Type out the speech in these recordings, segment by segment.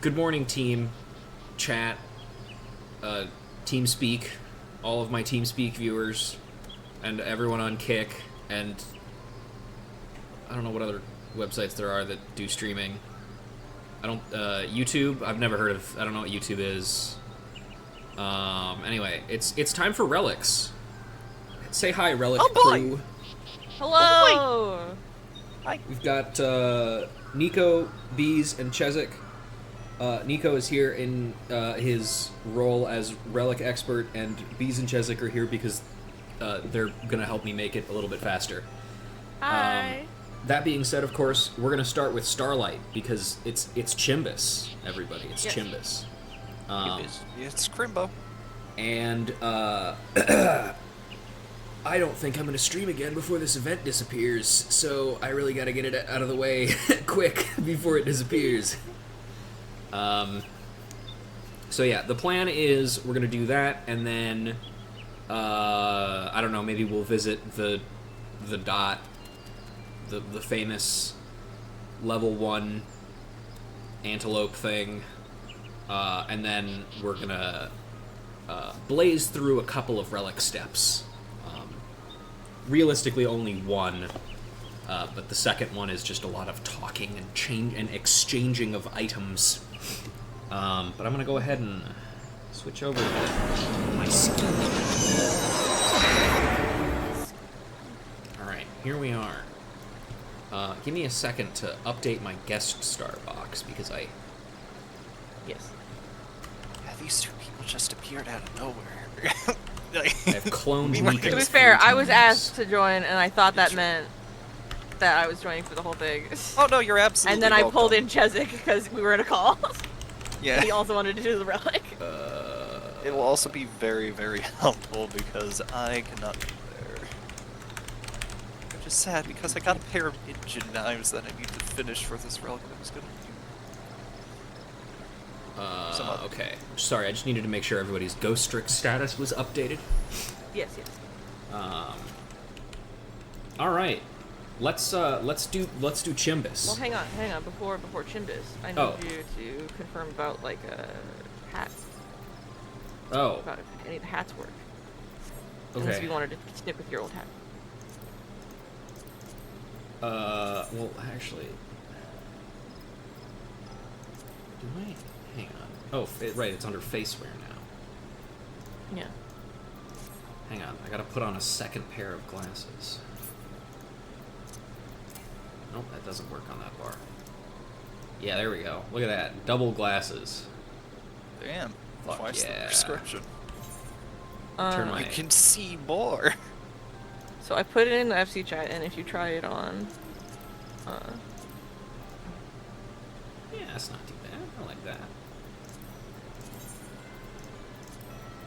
Good morning, team, chat, TeamSpeak, all of my TeamSpeak viewers, and everyone on Kick, and I don't know what other websites there are that do streaming. I don't, YouTube, I've never heard of, I don't know what YouTube is. Anyway, it's time for Relics. Say hi, Relic crew. Hello! Oh Hi. We've got, Nico, Bees, and Chezik. Nico is here in his role as Relic expert, and Bees and Chezik are here because they're going to help me make it a little bit faster. Hi. That being said, of course, we're going to start with Starlight because it's Chimbus, everybody. It's Chimbus. It's Crimbo. And I don't think I'm going to stream again before this event disappears, so I really got to get it out of the way quick before it disappears. So yeah, the plan is we're gonna do that, and then, I don't know, maybe we'll visit the dot, the famous level 1 antelope thing, and then we're gonna, blaze through a couple of relic steps. Realistically only one, but the second one is just a lot of talking and exchanging of items. But I'm gonna go ahead and switch over to my ski. Alright, here we are. Give me a second to update my guest star box, because Yes. Yeah, these two people just appeared out of nowhere. I've cloned Nico. To be fair, I was asked to join, and I thought that meant that I was joining for the whole thing. Oh no, you're absolutely And then I pulled welcome. in Chezik because we were in a call. Yeah. He also wanted to do the relic. It will also be very, very helpful because I cannot be there. Which is sad because I got a pair of engine knives that I need to finish for this relic that I was gonna do. Okay. Sorry, I just needed to make sure everybody's Ghost Strix status was updated. Yes. All right. Let's do Chimbus. Well, hang on. Before Chimbus, I need you to confirm about like hats. Oh. About if any of the hats work. Okay. Unless you wanted to stick with your old hat. Well, actually, do I? Hang on. Oh, right. It's under faceware now. Yeah. Hang on. I gotta put on a second pair of glasses. Nope, that doesn't work on that bar. Yeah, there we go. Look at that. Double glasses. Damn. Fuck Twice the yeah. prescription. Turn I my... can see more. So I put it in the FC chat, and if you try it on, Yeah, that's not too bad. I like that.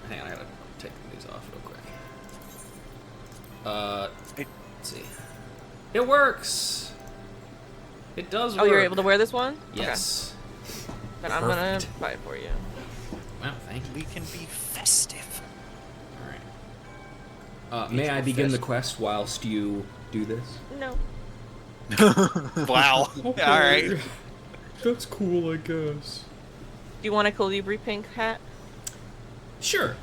Hang on, I gotta take these off real quick. Let's see. It works! It does work. oh, you're able to wear this one? Yes. Okay. Then I'm gonna Perfect. buy it for you. Wow, thank you. We can be festive. Alright. May I begin the quest whilst you do this? No. Wow. Okay. Alright. That's cool, I guess. Do you want a Colibri pink hat? Sure.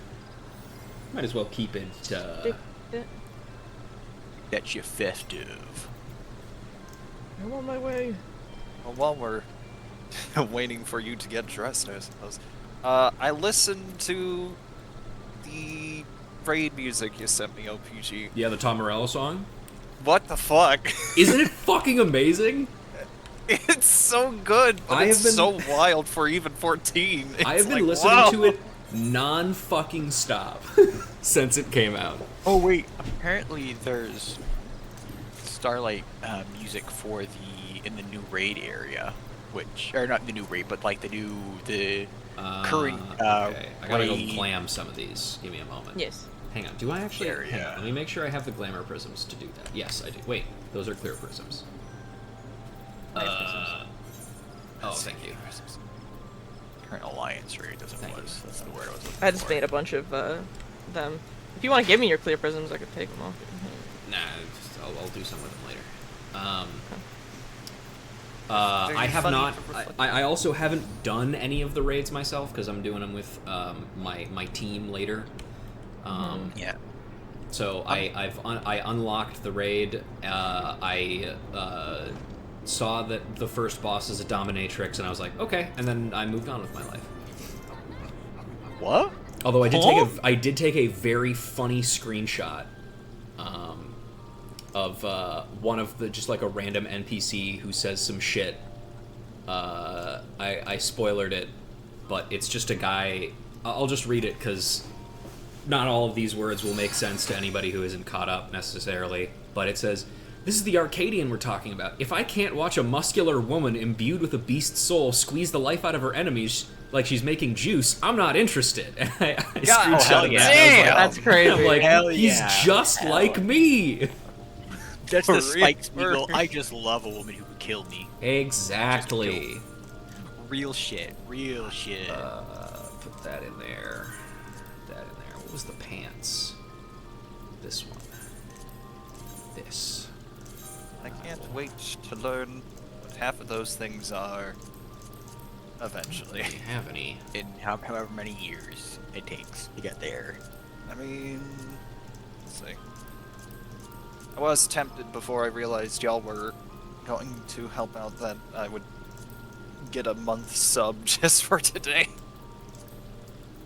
Might as well keep it, That's your festive. I'm on my way. Well, while we're waiting for you to get dressed, I suppose. I listened to the raid music you sent me, OPG. Yeah, the Tom Morello song? What the fuck? Isn't it fucking amazing? It's so good, but I it's have been- so wild for even 14. It's I have been like, listening whoa. to it non-fucking stop since it came out. Oh wait, apparently there's Starlight music for in the new raid area, which or not the new raid, but like the current okay. I gotta go raid. clam some of these. Give me a moment. Yes. Hang on, do I actually... Area. Hang on, let me make sure I have the glamour prisms to do that. Yes, I do. Wait, those are clear prisms. Nice prisms. Oh, thank you. Current alliance rate doesn't Thank you. was. That's the word I was looking I just for. made a bunch of them. If you want to give me your clear prisms, I could take them off. Nah, I'll do some with them later. Very I have funny not. to reflect. I also haven't done any of the raids myself because I'm doing them with my team later. Yeah. So I unlocked the raid. I saw that the first boss is a dominatrix, and I was like, okay, and then I moved on with my life. What? Although I did Huh? take a very funny screenshot of one of the just like a random NPC who says some shit. I spoilered it, but it's just a guy. I'll just read it because not all of these words will make sense to anybody who isn't caught up necessarily. But it says, "This is the Arcadian we're talking about. If I can't watch a muscular woman imbued with a beast's soul squeeze the life out of her enemies like she's making juice, I'm not interested." And I God, screenshotted hell yeah. that. And I was like, That's crazy. I'm like, Hell he's yeah. just Hell like me. That's the For Spike real. Spiegel. I just love a woman who can kill me. Exactly. Real shit. Real shit. Put that in there. Put that in there. What was the pants? This one. This. I can't wait to learn what half of those things are. Eventually. Do we have any? In however many years it takes to get there. I mean, let's see. I was tempted before I realized y'all were going to help out that I would get a month sub just for today.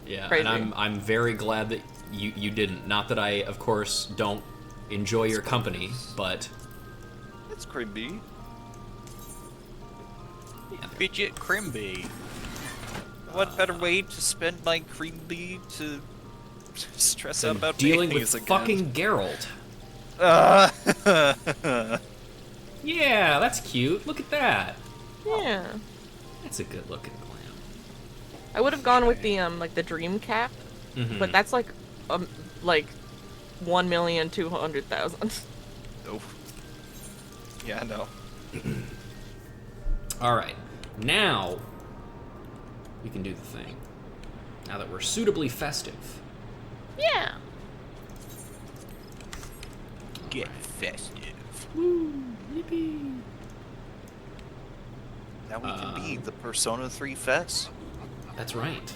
Yeah, Crazy. and I'm very glad that you didn't. Not that I, of course, don't enjoy your company, but It's creepy. yeah, Fidget Crimby. What better way to spend my cream bee to stress out I'm about dealing mayonnaise with again? fucking Geralt. Uh, Yeah, that's cute. Look at that. Yeah. That's a good looking glam. I would have gone with the like the dream cap, Mhm. but that's like 1,200,000. oh. Yeah, no. All right, now we can do the thing. Now that we're suitably festive. Yeah. Get festive. Woo! Yippee! Now we can be the Persona 3 Fest. That's right.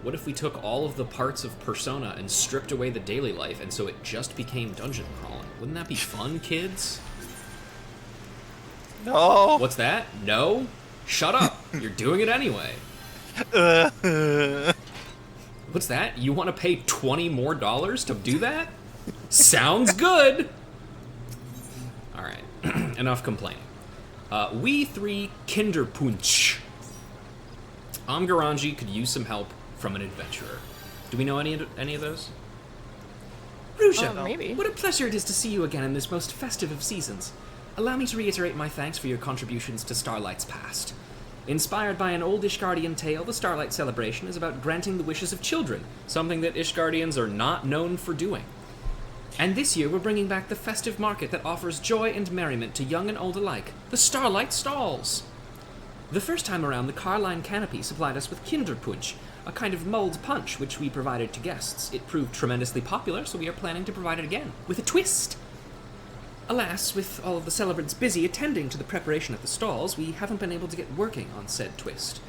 What if we took all of the parts of Persona and stripped away the daily life, and so it just became dungeon crawling? Wouldn't that be fun, kids? No. What's that? No? Shut up! You're doing it anyway. What's that? You want to pay $20 more to do that? Sounds good! Alright, enough complaining. We three Kinderpunch. Amgaranji could use some help from an adventurer. Do we know any of those? Ruja, Maybe. what a pleasure it is to see you again in this most festive of seasons. Allow me to reiterate my thanks for your contributions to Starlight's past. Inspired by an old Ishgardian tale, the Starlight celebration is about granting the wishes of children, something that Ishgardians are not known for doing. And this year we're bringing back the festive market that offers joy and merriment to young and old alike, the Starlight Stalls. The first time around, the Carline Canopy supplied us with Kinderpunch, a kind of mulled punch which we provided to guests. It proved tremendously popular, so we are planning to provide it again, with a twist. Alas, with all of the celebrants busy attending to the preparation at the stalls, we haven't been able to get working on said twist.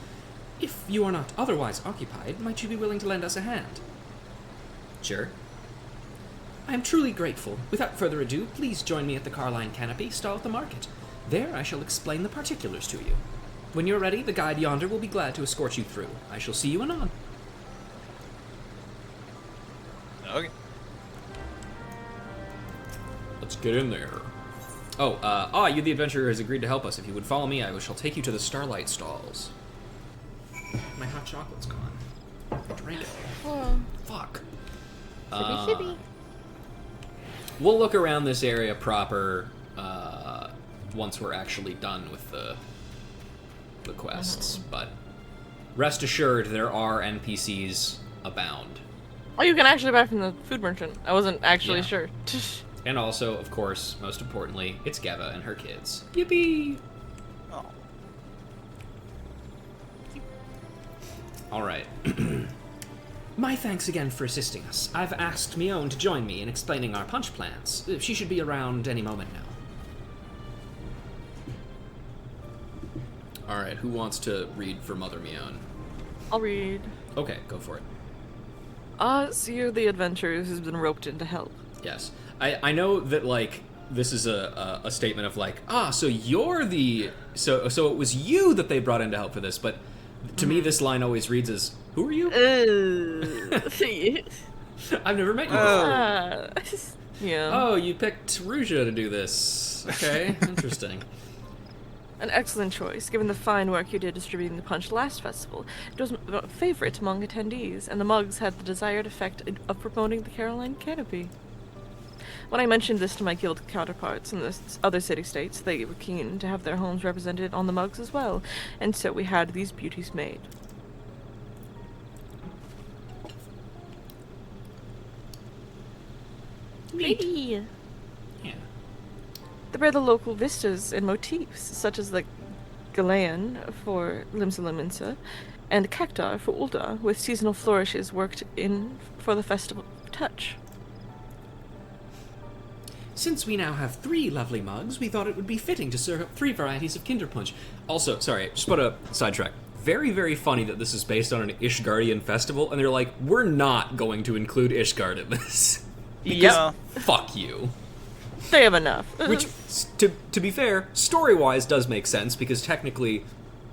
If you are not otherwise occupied, might you be willing to lend us a hand? Sure. I am truly grateful. Without further ado, please join me at the Carline Canopy stall at the market. There I shall explain the particulars to you. When you're ready, the guide yonder will be glad to escort you through. I shall see you anon. Okay. Let's get in there. Oh, you the adventurer has agreed to help us. If you would follow me, I shall take you to the Starlight Stalls. My hot chocolate's gone. I drank it. Oh, Fuck. shippy. We'll look around this area proper once we're actually done with the quests, but rest assured there are NPCs abound. Oh, you can actually buy from the food merchant. I wasn't actually Yeah. sure. And also, of course, most importantly, it's Geva and her kids. Yippee! Oh. All right. My thanks again for assisting us. I've asked Mione to join me in explaining our punch plans. She should be around any moment now. All right, who wants to read for Mother Mione? I'll read. Okay, go for it. So you're the adventurer who's been roped in to help. Yes. I know that, like, this is a statement of, like, so you're the... So it was you that they brought in to help for this, but to me this line always reads as, who are you? I've never met you before. Yeah. Oh, you picked Ruja to do this. Okay, interesting. An excellent choice, given the fine work you did distributing the punch last festival. It was a favorite among attendees, and the mugs had the desired effect of promoting the Caroline Canopy. When I mentioned this to my guild counterparts in the other city-states, they were keen to have their homes represented on the mugs as well, and so we had these beauties made. Pretty. Yeah. They bear the local vistas and motifs, such as the Galean for Limsa Liminsa, and Cactar for Ulda, with seasonal flourishes worked in for the festival touch. Since we now have 3 lovely mugs, we thought it would be fitting to serve up 3 varieties of Kinder Punch. Also, sorry, just put a sidetrack. Very, very funny that this is based on an Ishgardian festival, and they're like, we're not going to include Ishgard in this. Yeah. Fuck you. They have enough. Which, to be fair, story-wise does make sense, because technically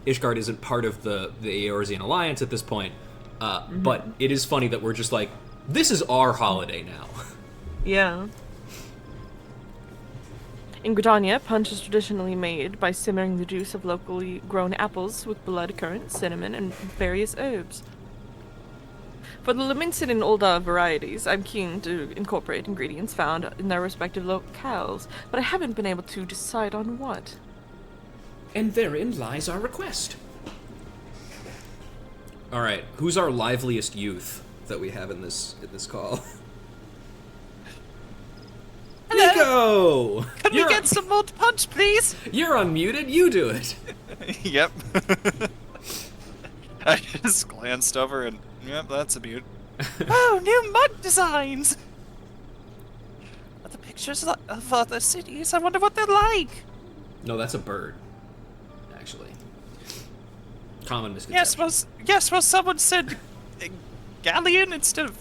Ishgard isn't part of the Eorzean Alliance at this point, but it is funny that we're just like, this is our holiday now. Yeah. In Gridania, punch is traditionally made by simmering the juice of locally grown apples with blood currant, cinnamon, and various herbs. For the Leminsid and Ulda varieties, I'm keen to incorporate ingredients found in their respective locales, but I haven't been able to decide on what. And therein lies our request. All right, who's our liveliest youth that we have in this call? Nico! Can we get some more punch, please? You're unmuted, you do it. Yep. I just glanced over and, yep, that's a mute. Oh, new mug designs! Are the pictures of other cities? I wonder what they're like. No, that's a bird, actually. Common misconception. Yes, someone said galleon instead of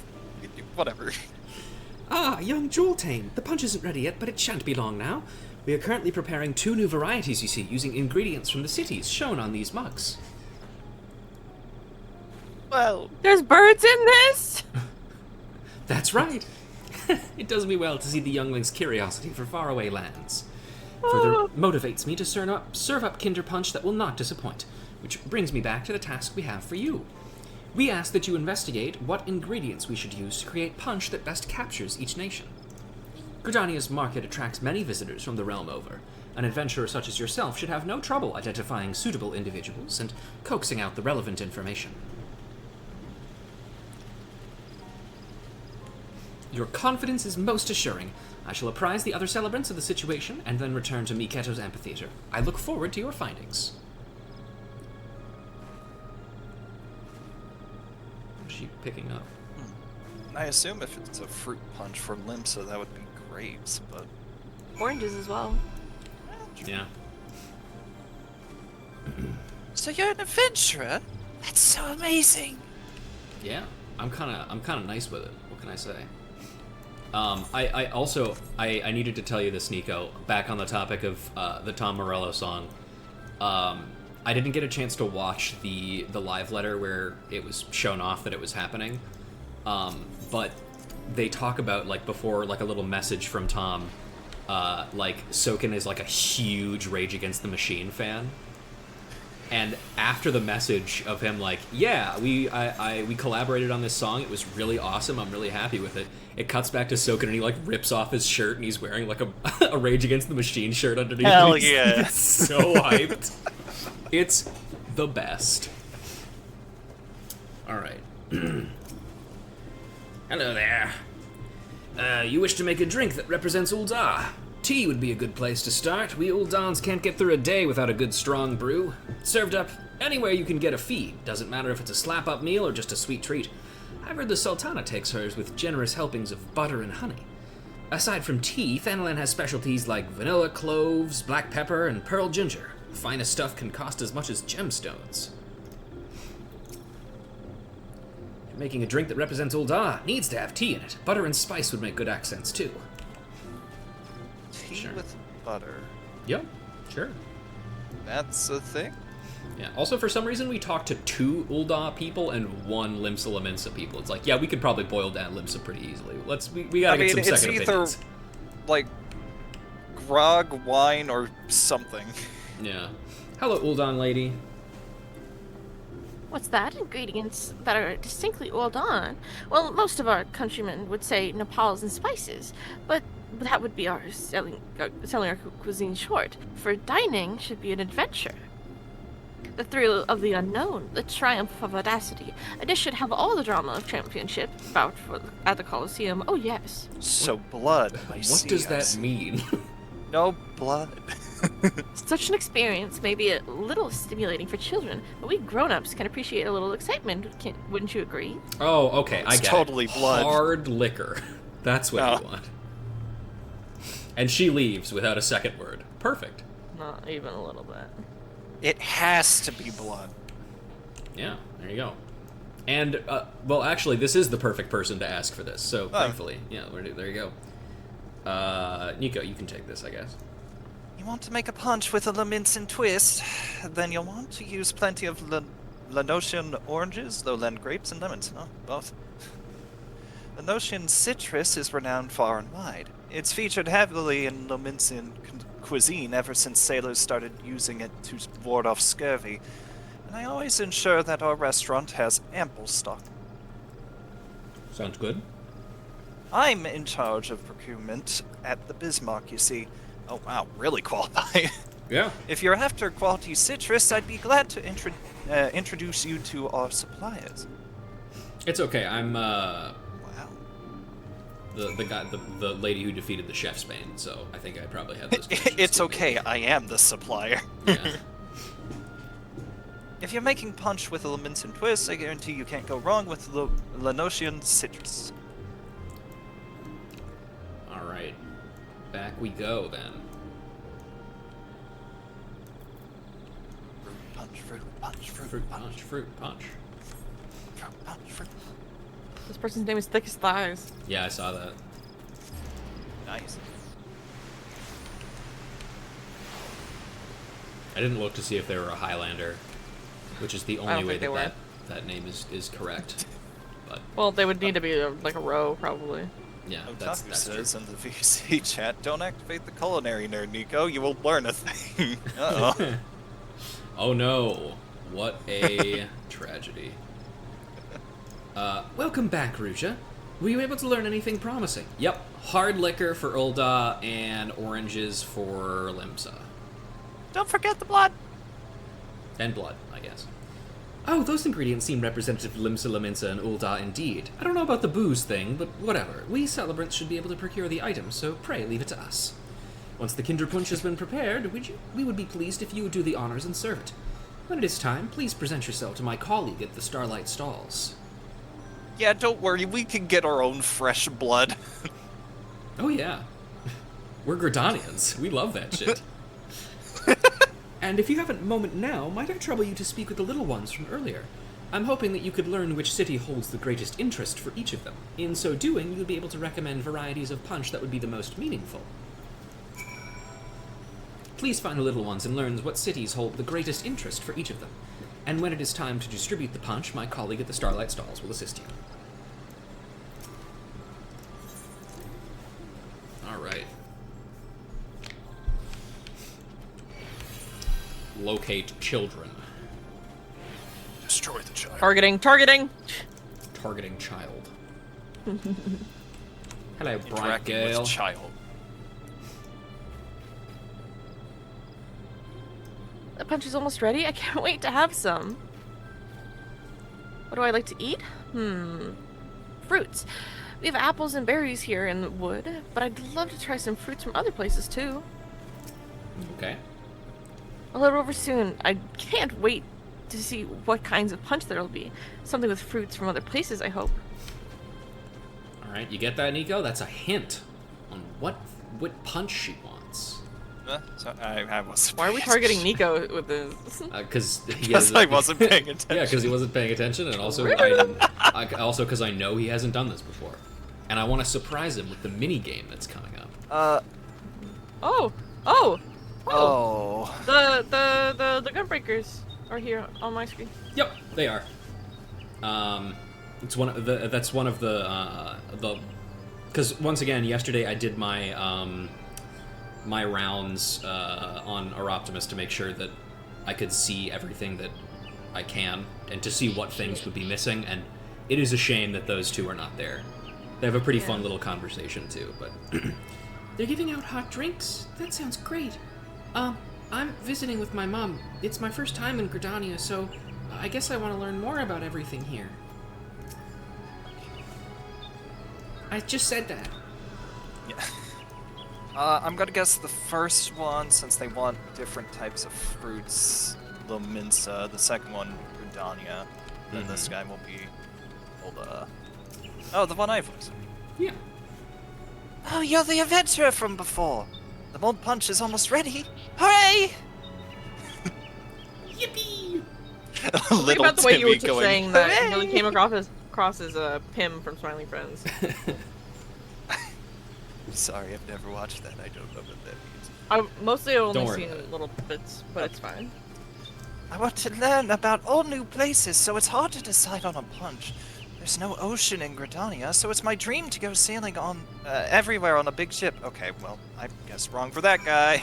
whatever. Ah, young Jeweltane. The punch isn't ready yet, but it shan't be long now. We are currently preparing 2 new varieties, you see, using ingredients from the cities shown on these mugs. Well, There's birds in this? That's right. It does me well to see the youngling's curiosity for faraway lands. Further motivates me to serve up Kinder Punch that will not disappoint, which brings me back to the task we have for you. We ask that you investigate what ingredients we should use to create punch that best captures each nation. Gridania's market attracts many visitors from the realm over. An adventurer such as yourself should have no trouble identifying suitable individuals and coaxing out the relevant information. Your confidence is most assuring. I shall apprise the other celebrants of the situation and then return to Miketo's amphitheater. I look forward to your findings. What's she picking up? I assume if it's a fruit punch for Limsa, that would be grapes, but... Oranges as well. Yeah. So you're an adventurer? That's so amazing! Yeah. I'm kinda nice with it. What can I say? I also needed to tell you this, Nico, back on the topic of the Tom Morello song. I didn't get a chance to watch the live letter where it was shown off that it was happening. But they talk about, like, before, like, a little message from Tom, like, Soken is, like, a huge Rage Against the Machine fan. And after the message of him, like, yeah, we collaborated on this song, it was really awesome, I'm really happy with it, it cuts back to Soken and he, like, rips off his shirt and he's wearing, like, a Rage Against the Machine shirt underneath. Hell He's yeah. so hyped. It's the best. Alright. Hello there. You wish to make a drink that represents Uldar? Tea would be a good place to start. We Uldans can't get through a day without a good strong brew. Served up anywhere you can get a feed. Doesn't matter if it's a slap-up meal or just a sweet treat. I've heard the Sultana takes hers with generous helpings of butter and honey. Aside from tea, Fenelon has specialties like vanilla, cloves, black pepper, and pearl ginger. The finest stuff can cost as much as gemstones. Making a drink that represents Uldar needs to have tea in it. Butter and spice would make good accents, too. Tea Sure. with butter. Yep, sure. That's a thing? Yeah, also for some reason we talked to 2 Uldar people and 1 Limsa Laminsa people. It's like, yeah, we could probably boil down Limsa pretty easily. We gotta get some it's second either opinions. like grog, wine, or something. Yeah. Hello, Uldan lady. What's that? Ingredients that are distinctly Uldan? Well, most of our countrymen would say Nepals and spices, but that would be our selling our cuisine short. For dining should be an adventure. The thrill of the unknown, the triumph of audacity. A dish should have all the drama of championship, bout for at the Colosseum. Oh yes. So blood. What does that mean? No blood. Such an experience may be a little stimulating for children, but we grown-ups can appreciate a little excitement. Wouldn't you agree? Oh, okay, I It's get totally it. blood. Hard liquor. That's what you want. And she leaves without a second word. Perfect. Not even a little bit. It has to be blood. Yeah, there you go. And, well, actually, this is the perfect person to ask for this, so thankfully, yeah, there you go. Nico, you can take this, I guess. You want to make a punch with a Laminsan twist, then you'll want to use plenty of Lanosian oranges, lowland grapes, and lemons. No, both. Lanosian citrus is renowned far and wide. It's featured heavily in Laminsan cuisine ever since sailors started using it to ward off scurvy, and I always ensure that our restaurant has ample stock. Sounds good. I'm in charge of procurement at the Bismarck, you see. Oh wow, really qualified. Yeah. If you're after quality citrus, I'd be glad to introduce you to our suppliers. It's okay, I'm, Wow. the guy, the lady who defeated the Chef's Bane, so I think I probably have those connections It's too, okay, maybe. I am the supplier. Yeah. If you're making punch with a Laminsan twist, I guarantee you can't go wrong with the Lanosian citrus. Alright. Back we go, then. Fruit punch, Fruit punch, fruit punch. fruit punch, fruit. This person's name is Thick as Thighs. Yeah, I saw that. Nice. I didn't look to see if they were a Highlander, which is the only don't way think they that that name is correct. But, Well, they would need to be like a row, probably. yeah, Otaku that's true. says in the VC chat, don't activate the culinary nerd, Nico. You will learn a thing. Uh-oh. Oh no, what a tragedy. Welcome back, Ruja. Were you able to learn anything promising? Yep, hard liquor for Ulda and oranges for Limsa. Don't forget the blood. And blood, I guess. Oh, those ingredients seem representative of Limsa, Laminsa, and Ulda indeed. I don't know about the booze thing, but whatever. We celebrants should be able to procure the items, so pray leave it to us. Once the Kinder Punch has been prepared, we would be pleased if you would do the honors and serve it. When it is time, please present yourself to my colleague at the Starlight Stalls. Yeah, don't worry. We can get our own fresh blood. Oh yeah. We're Gردanians. We love that shit. And if you have a moment now, might I trouble you to speak with the little ones from earlier? I'm hoping that you could learn which city holds the greatest interest for each of them. In so doing, you'll be able to recommend varieties of punch that would be the most meaningful. Please find the little ones and learn what cities hold the greatest interest for each of them. And when it is time to distribute the punch, my colleague at the Starlight Stalls will assist you. Alright. Locate children. Destroy the child. Targeting! Targeting child. Hello, Bright Interacting Gale. with child. The punch is almost ready. I can't wait to have some. What do I like to eat? Fruits. We have apples and berries here in the wood, but I'd love to try some fruits from other places too. Okay. I'll head over soon. I can't wait to see what kinds of punch there'll be. Something with fruits from other places, I hope. All right, you get that, Nico? That's a hint on what punch she wants. So I wasn't. Why are we targeting Nico with this? Because I wasn't paying attention. Yeah, because he wasn't paying attention, and also also because I know he hasn't done this before, and I want to surprise him with the mini game that's coming up. Oh! The Gunbreakers are here on my screen. Yep, they are. It's one of the. That's one of the. Because once again, yesterday I did my my rounds on Oroptimus to make sure that I could see everything that I can, and to see what things would be missing. And it is a shame that those two are not there. They have a pretty fun little conversation too, but. They're giving out hot drinks? That sounds great. I'm visiting with my mom. It's my first time in Gridania, so I guess I want to learn more about everything here. I just said that. Yeah. I'm gonna guess the first one, since they want different types of fruits, Lominsa. The second one, Gridania. Then this guy will be old, the one I've listened. Yeah. Oh, you're the adventurer from before. The mold punch is almost ready. Hooray! Yippee! Think about the way you were just saying that it really came across as a Pim from Smiling Friends. Sorry, I've never watched that. I don't know what that means. I've mostly only worry seen about it. little bits, but it's fine. I want to learn about all new places, so it's hard to decide on a punch. There's no ocean in Gridania, so it's my dream to go sailing on everywhere on a big ship. Okay, well, I guess wrong for that guy.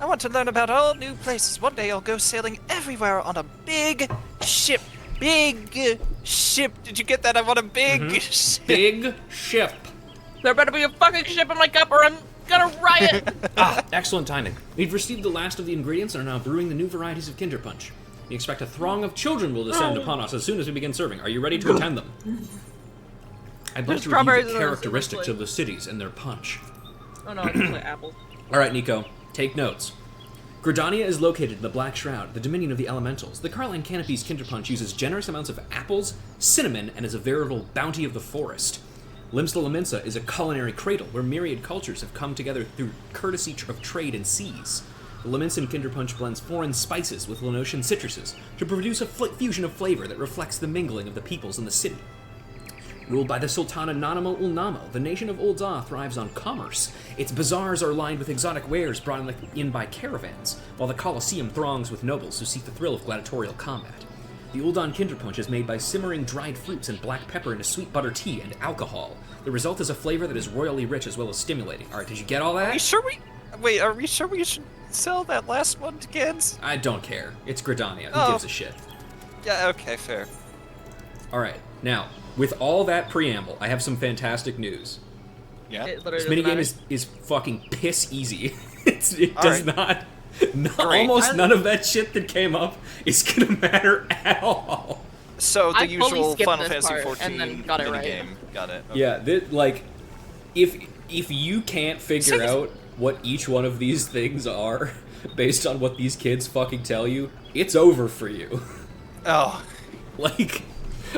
I want to learn about all new places. One day I'll go sailing everywhere on a big ship. Big ship. Did you get that? I want a big ship. Big ship. There better be a fucking ship in my cup or I'm gonna riot! Excellent timing. We've received the last of the ingredients and are now brewing the new varieties of Kinder Punch. We expect a throng of children will descend upon us as soon as we begin serving. Are you ready to attend them? I'd like to review the characteristics of the cities and their punch. Oh no, I just play apples. Alright, Nico, take notes. Gridania is located in the Black Shroud, the dominion of the elementals. The Carline Canopy's Kinder Punch uses generous amounts of apples, cinnamon, and is a veritable bounty of the forest. Limsa Lominsa is a culinary cradle where myriad cultures have come together through courtesy of trade and seas. The Lominsan Kinder Punch blends foreign spices with Lenosian citruses to produce a fusion of flavor that reflects the mingling of the peoples in the city. Ruled by the Sultana Nanamo Ulnamo, the nation of Ul'dah thrives on commerce. Its bazaars are lined with exotic wares brought in by caravans, while the Colosseum throngs with nobles who seek the thrill of gladiatorial combat. The Ul'dan Kinder Punch is made by simmering dried fruits and black pepper into sweet butter tea and alcohol. The result is a flavor that is royally rich as well as stimulating. Alright, did you get all that? Are we sure we should sell that last one to kids? I don't care. It's Gridania. Who gives a shit? Yeah, okay, fair. Alright, now, with all that preamble, I have some fantastic news. Yeah? This minigame is fucking piss easy. It does not... almost none of that shit that came up is gonna matter at all. So the I usual Final this Fantasy part and then XIV got it minigame. right. Got it. Okay. Yeah, if you can't figure out what each one of these things are based on what these kids fucking tell you, it's over for you. Oh. Like,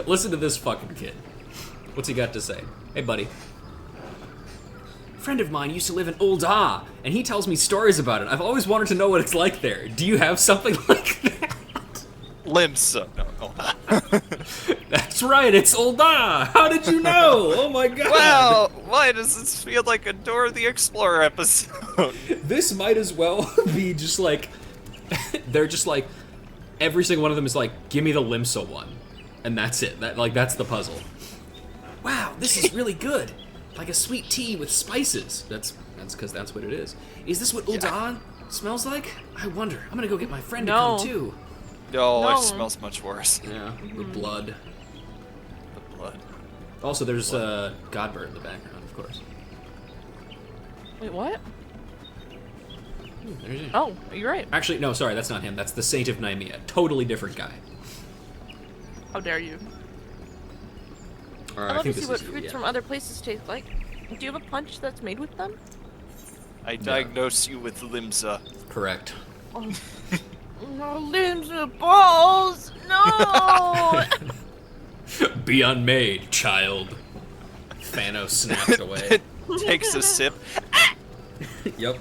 listen to this fucking kid. What's he got to say? Hey, buddy. A friend of mine used to live in Ul'dah, and he tells me stories about it. I've always wanted to know what it's like there. Do you have something like that? Limsa. No. That's right, it's Ul'dah! How did you know? Oh my god! Wow, why does this feel like a Dora the Explorer episode? This might as well be just like... they're just like... Every single one of them is like, give me the Limsa one. And that's it. That's the puzzle. Wow, this is really good. Like a sweet tea with spices. That's because that's what it is. Is this what Ul'dah smells like? I wonder. I'm gonna go get my friend to come too. No, it smells much worse. Yeah, the blood. The blood. Also, there's Godbird in the background, of course. Wait, what? There's he. Oh, you're right. Actually, no, sorry, that's not him. That's the Saint of Nymea. Totally different guy. How dare you? All right, I'd I love to think see this what is you, fruits yeah. from other places taste like. Do you have a punch that's made with them? I diagnose you with Limsa. Correct. Oh, no limbs and balls! No! Be unmade, child. Thanos snapped away. Takes a sip. Yep.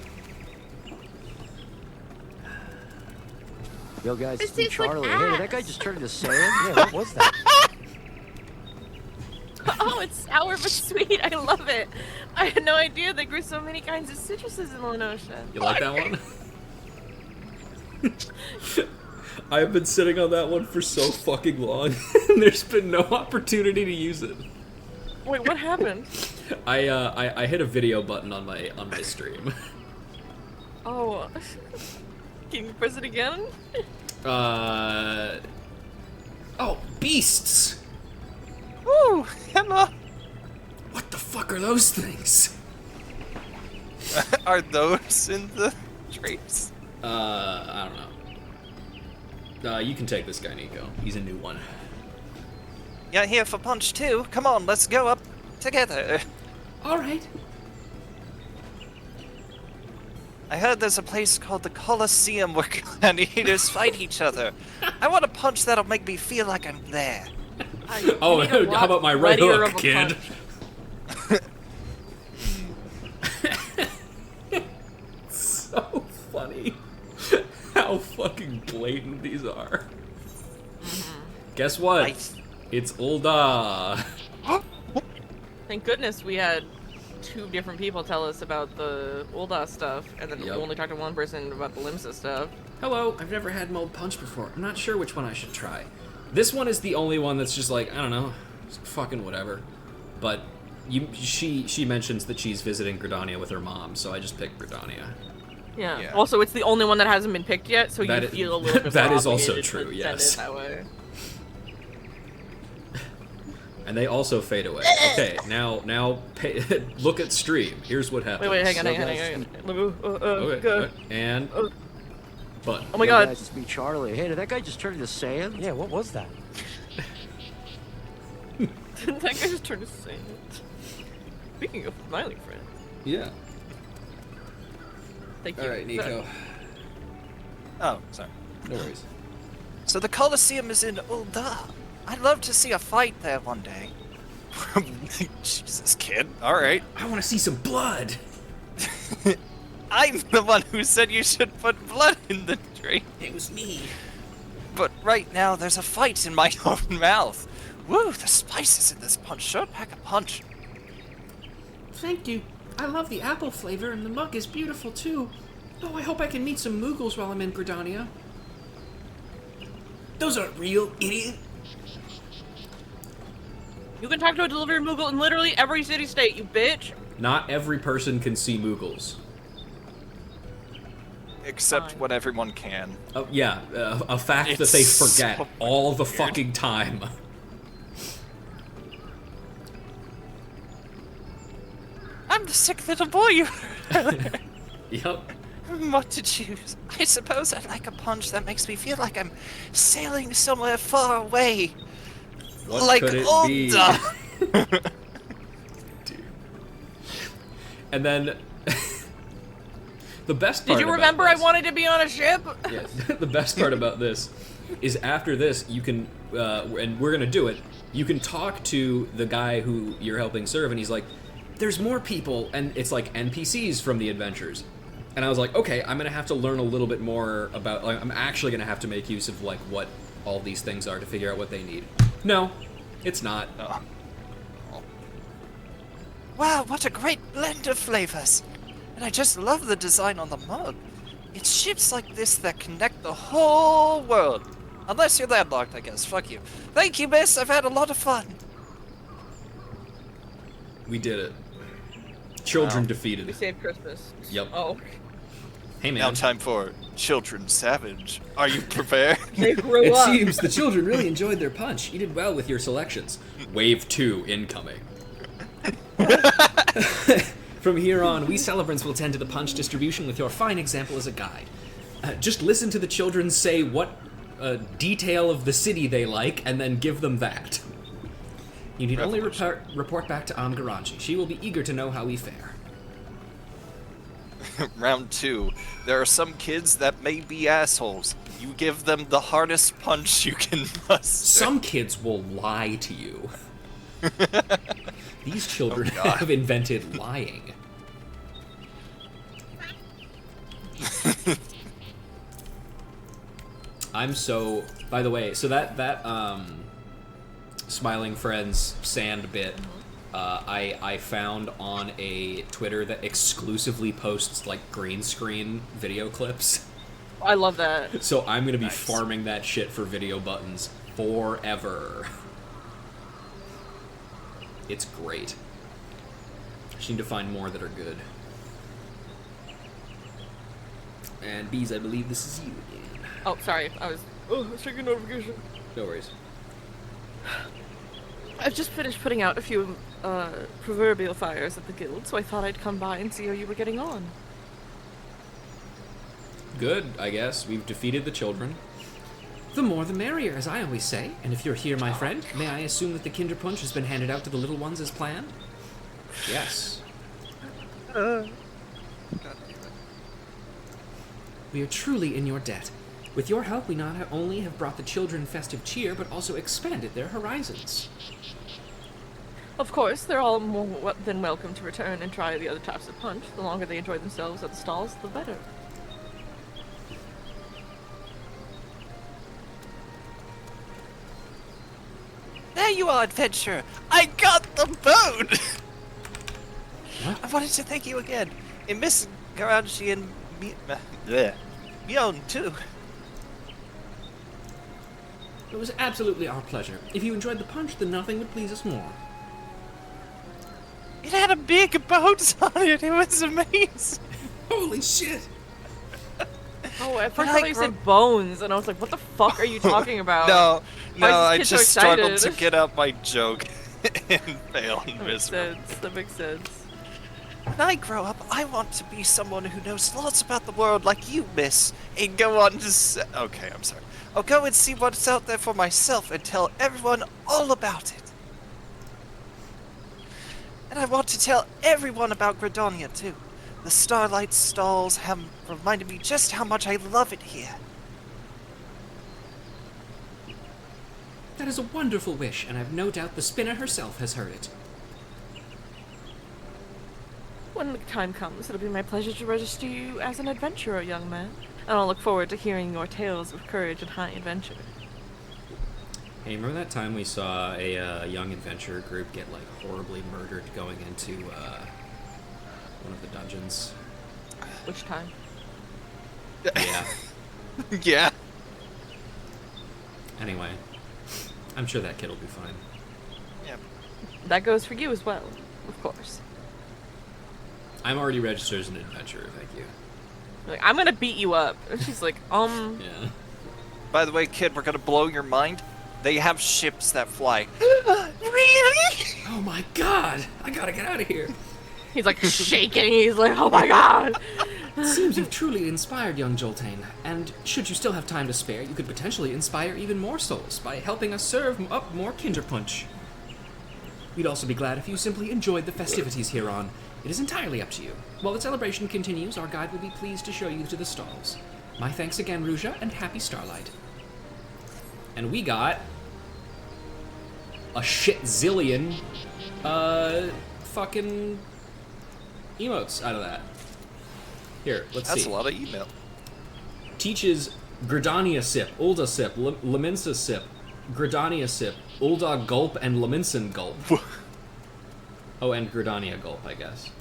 Yo, guys, This it's me, tastes like Charlie. Hey, did that guy ass. just turn into sand? Yeah, what was that? Oh, it's sour but sweet. I love it. I had no idea they grew so many kinds of citruses in the ocean. You like that one? I've been sitting on that one for so fucking long, and there's been no opportunity to use it. Wait, what happened? I hit a video button on my stream. Oh. Can you press it again? Oh, beasts! Woo! Emma! What the fuck are those things? Are those in the drapes? I don't know. You can take this guy, Nico. He's a new one. Yeah, here for punch too. Come on, let's go up together. Alright. I heard there's a place called the Colosseum where gladiators fight each other. I want a punch that'll make me feel like I'm there. Oh, need a lot how about my right readier hook, of a kid? punch. So funny. How fucking blatant these are. Guess what? Nice. It's Ulda. Thank goodness we had 2 different people tell us about the Ulda stuff, and then we Yep. only talked to one person about the Limsa stuff. Hello, I've never had mold punch before. I'm not sure which one I should try. This one is the only one that's just like, I don't know, just fucking whatever. But she mentions that she's visiting Gridania with her mom, so I just picked Gridania. Yeah. Yeah. Also, it's the only one that hasn't been picked yet, so That you is- feel a little bit that more is also obligated true, to yes. send it that way. And they also fade away. Okay, now pay, look at stream. Here's what happens. Wait, hang on, So hang on, guys, hang on. Okay, Go. and button. Oh my Yo, god. guys, it's me, Charlie. Hey, did that guy just turn into sand? Yeah, what was that? That guy just turned to sand. Speaking of smiling friends. Yeah. Thank you. All right, Nico. Oh, sorry. No worries. So the Colosseum is in Ulda. I'd love to see a fight there one day. Jesus, kid. Alright. I want to see some blood. I'm the one who said you should put blood in the drink. It was me. But right now, there's a fight in my own mouth. Woo, the spices in this punch sure pack a punch. Thank you. I love the apple flavor, and the mug is beautiful too. Oh, I hope I can meet some Moogles while I'm in Gridania. Those aren't real, idiot. You can talk to a delivery Moogle in literally every city-state, you bitch! Not every person can see Moogles. Except Fine. when everyone can. Yeah, a fact that It's they forget so all the weird. fucking time. I'm the sick little boy you heard. Yep. What to choose? I suppose I'd like a punch that makes me feel like I'm sailing somewhere far away. What like could it be? Ulda. Dude. And then the best part Did you about remember I this- wanted to be on a ship? Yes. The best part about this is after this, you can, and we're gonna do it. You can talk to the guy who you're helping serve, and he's like, "There's more people," and it's like NPCs from the adventures. And I was like, okay, I'm gonna have to learn a little bit more about. Like, I'm actually gonna have to make use of like what all these things are to figure out what they need. No, it's not. Oh. Wow, what a great blend of flavors! And I just love the design on the mug. It's ships like this that connect the whole world. Unless you're landlocked, I guess. Fuck you. Thank you, miss. I've had a lot of fun. We did it. Children Wow. defeated. We saved Christmas. Yep. Oh. Hey Now man. time for Children Savage. Are you prepared? They grew It up. seems the children really enjoyed their punch. You did well with your selections. Wave 2 incoming. From here on, we celebrants will tend to the punch distribution with your fine example as a guide. Just listen to the children say what detail of the city they like, and then give them that. You need only Revolution. report back to Amgaranji. She will be eager to know how we fare. Round 2. There are some kids that may be assholes. You give them the hardest punch you can muster. Some kids will lie to you. These children Oh, God. have invented lying. I'm so... By the way, so that Smiling Friends sand bit, I found on a Twitter that exclusively posts, like, green screen video clips. I love that. So I'm gonna be Nice. farming that shit for video buttons forever. It's great. Just need to find more that are good. And Bees, I believe this is you again. Oh, sorry. I was checking notification. No worries. I've just finished putting out a few proverbial fires at the guild, so I thought I'd come by and see how you were getting on. Good, I guess. We've defeated the children. The more the merrier, as I always say. And if you're here, my friend, may I assume that the Kinderpunsch has been handed out to the little ones as planned? Yes. God damn it. We are truly in your debt. With your help, we not only have brought the children festive cheer, but also expanded their horizons. Of course, they're all more than welcome to return and try the other types of punch. The longer they enjoy themselves at the stalls, the better. There you are, adventurer! I got the boat! What? I wanted to thank you again. And Miss Garanji and Mion, too. It was absolutely our pleasure. If you enjoyed the punch, then nothing would please us more. It had a big boat on it. It was amazing. Holy shit! Oh, at But first I I thought you grew- said bones, and I was like, what the fuck are you talking about? No, Why is I this kid so just struggled to excited? get out my joke and failed That makes miserably. sense. That makes sense. When I grow up, I want to be someone who knows lots about the world like you, miss, and go on to say... Okay, I'm sorry. I'll go and see what's out there for myself and tell everyone all about it. And I want to tell everyone about Gradonia, too. The Starlight Stalls have reminded me just how much I love it here. That is a wonderful wish, and I've no doubt the spinner herself has heard it. When the time comes, it'll be my pleasure to register you as an adventurer, young man. And I'll look forward to hearing your tales of courage and high adventure. Hey, remember that time we saw a young adventurer group get, like, horribly murdered going into, one of the dungeons? Which time? Yeah. Yeah. Anyway, I'm sure that kid will be fine. Yeah. That goes for you as well, of course. I'm already registered as an adventurer, thank you. Like, I'm gonna beat you up. And she's like, Yeah. By the way, kid, we're gonna blow your mind. They have ships that fly. Really? Oh my god! I gotta get out of here! He's like shaking. He's like, oh my god. It seems you've truly inspired young Joltane, and should you still have time to spare, you could potentially inspire even more souls by helping us serve up more Kinderpunsch. We'd also be glad if you simply enjoyed the festivities hereon. It is entirely up to you. While the celebration continues, our guide will be pleased to show you to the stalls. My thanks again, Ruja, and happy Starlight. And we got a shit zillion, fucking emotes out of that. Here, let's That's see. a lot of email. Teaches Gridania sip, Ulda sip, Laminsa sip, Gridania sip, Ulda gulp, and Laminson gulp. Oh, and Gridania gulp, I guess.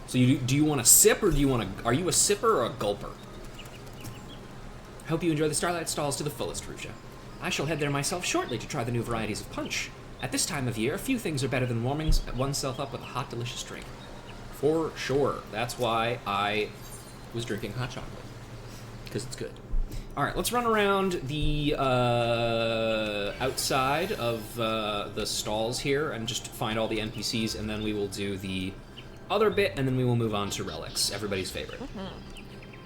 So do you want to sip, or are you a sipper or a gulper? Hope you enjoy the Starlight Stalls to the fullest, Ruja. I shall head there myself shortly to try the new varieties of punch. At this time of year, a few things are better than warming oneself up with a hot, delicious drink. For sure. That's why I was drinking hot chocolate. Because it's good. Alright, let's run around the outside of the stalls here and just find all the NPCs, and then we will do the other bit, and then we will move on to relics, everybody's favorite.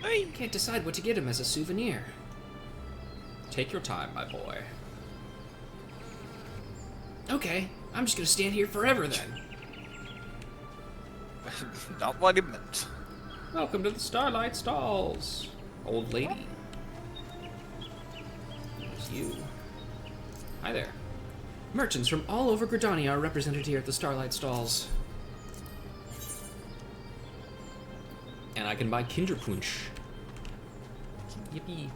I can't decide what to get him as a souvenir. Take your time, my boy. Okay, I'm just gonna stand here forever then. Not what he meant. Welcome to the Starlight Stalls, old lady. There's you. Hi there. Merchants from all over Gridania are represented here at the Starlight Stalls. And I can buy Kinderpunsch. Yippee.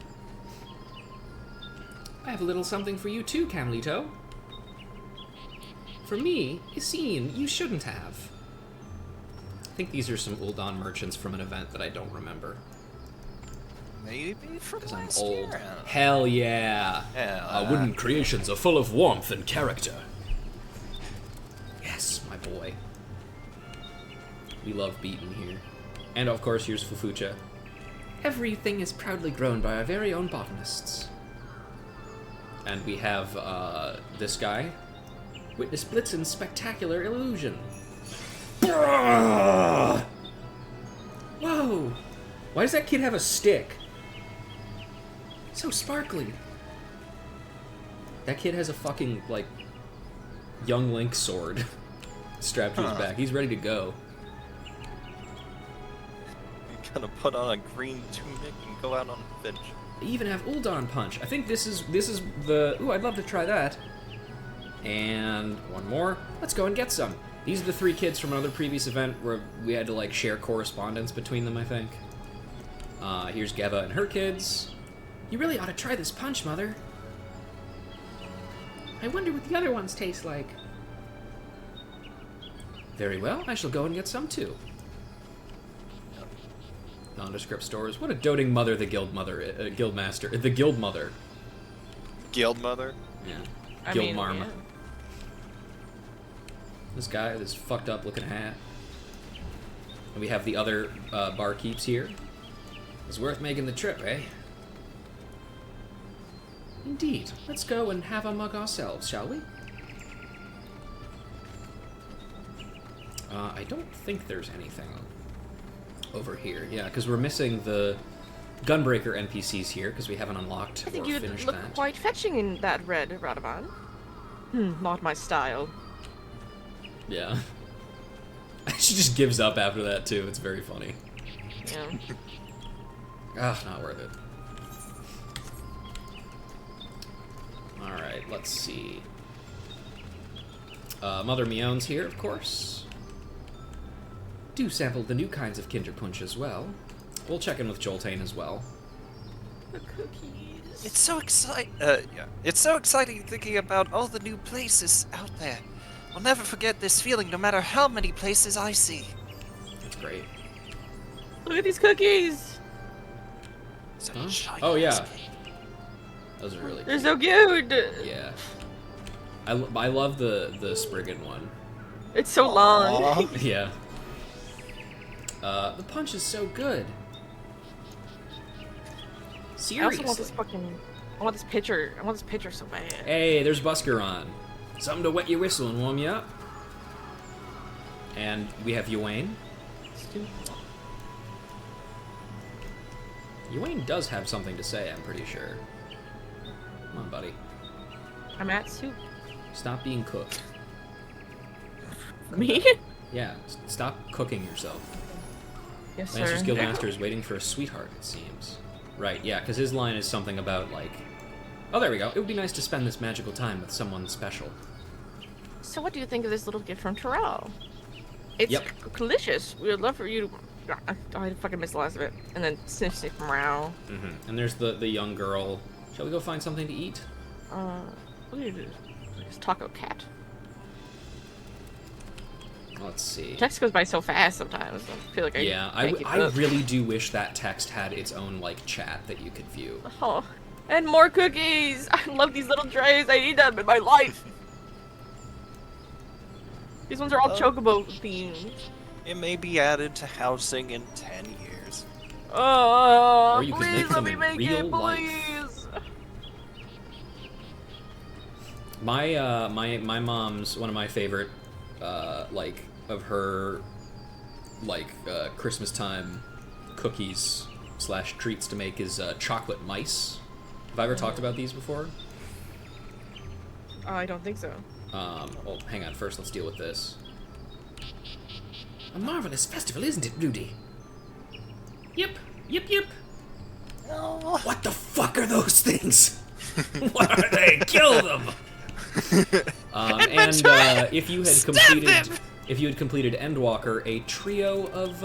I have a little something for you too, Camlito. For me, a scene you shouldn't have. I think these are some Ul'dan merchants from an event that I don't remember. Maybe from Because I'm last old. year? Hell yeah. Yeah, Our wooden creations are full of warmth and character. Yes, my boy. We love beating here. And of course, here's Fufucha. Everything is proudly grown by our very own botanists. And we have this guy. Witness Blitzen's spectacular illusion. Whoa! Why does that kid have a stick? So sparkly. That kid has a fucking, like, young Link sword strapped to his back. He's ready to go. You're gonna put on a green tunic and go out on a bench. They even have Ul'dan Punch. I think this is the... Ooh, I'd love to try that. And one more. Let's go and get some. These are the 3 kids from another previous event where we had to, like, share correspondence between them, I think. Here's Geva and her kids. You really ought to try this punch, Mother. I wonder what the other ones taste like. Very well, I shall go and get some too. Nondescript stores. What a doting mother the guild master. The guild mother. Guild mother? Yeah. I Guild mean, marm. yeah. This guy, this fucked up looking hat. And we have the other barkeeps here. It's worth making the trip, eh? Indeed. Let's go and have a mug ourselves, shall we? I don't think there's anything over here. Yeah, because we're missing the Gunbreaker NPCs here, because we haven't unlocked I think or you finished look that. quite fetching in that red, Radovan. Not my style. Yeah. She just gives up after that, too. It's very funny. Yeah. Ah, not worth it. Alright, let's see. Mother Mion's here, of course. Do sample the new kinds of Kinderpunsch as well. We'll check in with Joltane as well. The cookies. It's so It's so exciting thinking about all the new places out there. I'll never forget this feeling no matter how many places I see. That's great. Look at these cookies. Huh? Oh, yeah. Those are really They're cute. so cute. Yeah. I love the Spriggan one. It's so long. Aw. Yeah. The punch is so good. I Seriously. also want this fucking. I want this picture. I want this picture so bad. Hey, there's Busker on. Something to wet your whistle and warm you up. And we have Yuane. Yuane does have something to say, I'm pretty sure. Come on, buddy. I'm at soup. Stop being cooked. Me? Yeah, stop cooking yourself. Yes, sir. Lancer's Guildmaster is waiting for a sweetheart, it seems. Right, yeah, because his line is something about, like... Oh, there we go. It would be nice to spend this magical time with someone special. So what do you think of this little gift from Terrell? It's Yep. delicious. We would love for you to... I fucking missed the last of it. And then sniff, sniff, meow. Mm-hmm. And there's the young girl. Shall we go find something to eat? Look at this. It's Taco Cat. Let's see. Text goes by so fast sometimes. I feel like Yeah, can't keep I up. really do wish that text had its own, like, chat that you could view. Oh, and more cookies! I love these little trays. I need them in my life. These ones are all chocobo themed. It may be added to housing in 10 years. Oh, Or you could please make let them me in make real it, life. please. My mom's one of my favorite, like, of her, like, Christmas time cookies / treats to make is chocolate mice. Have I ever talked about these before? I don't think so. Well, hang on. First, let's deal with this. A marvelous festival, isn't it, Rudy? Yep. No. What the fuck are those things? What are they? Kill them! If you had completed Endwalker, a trio of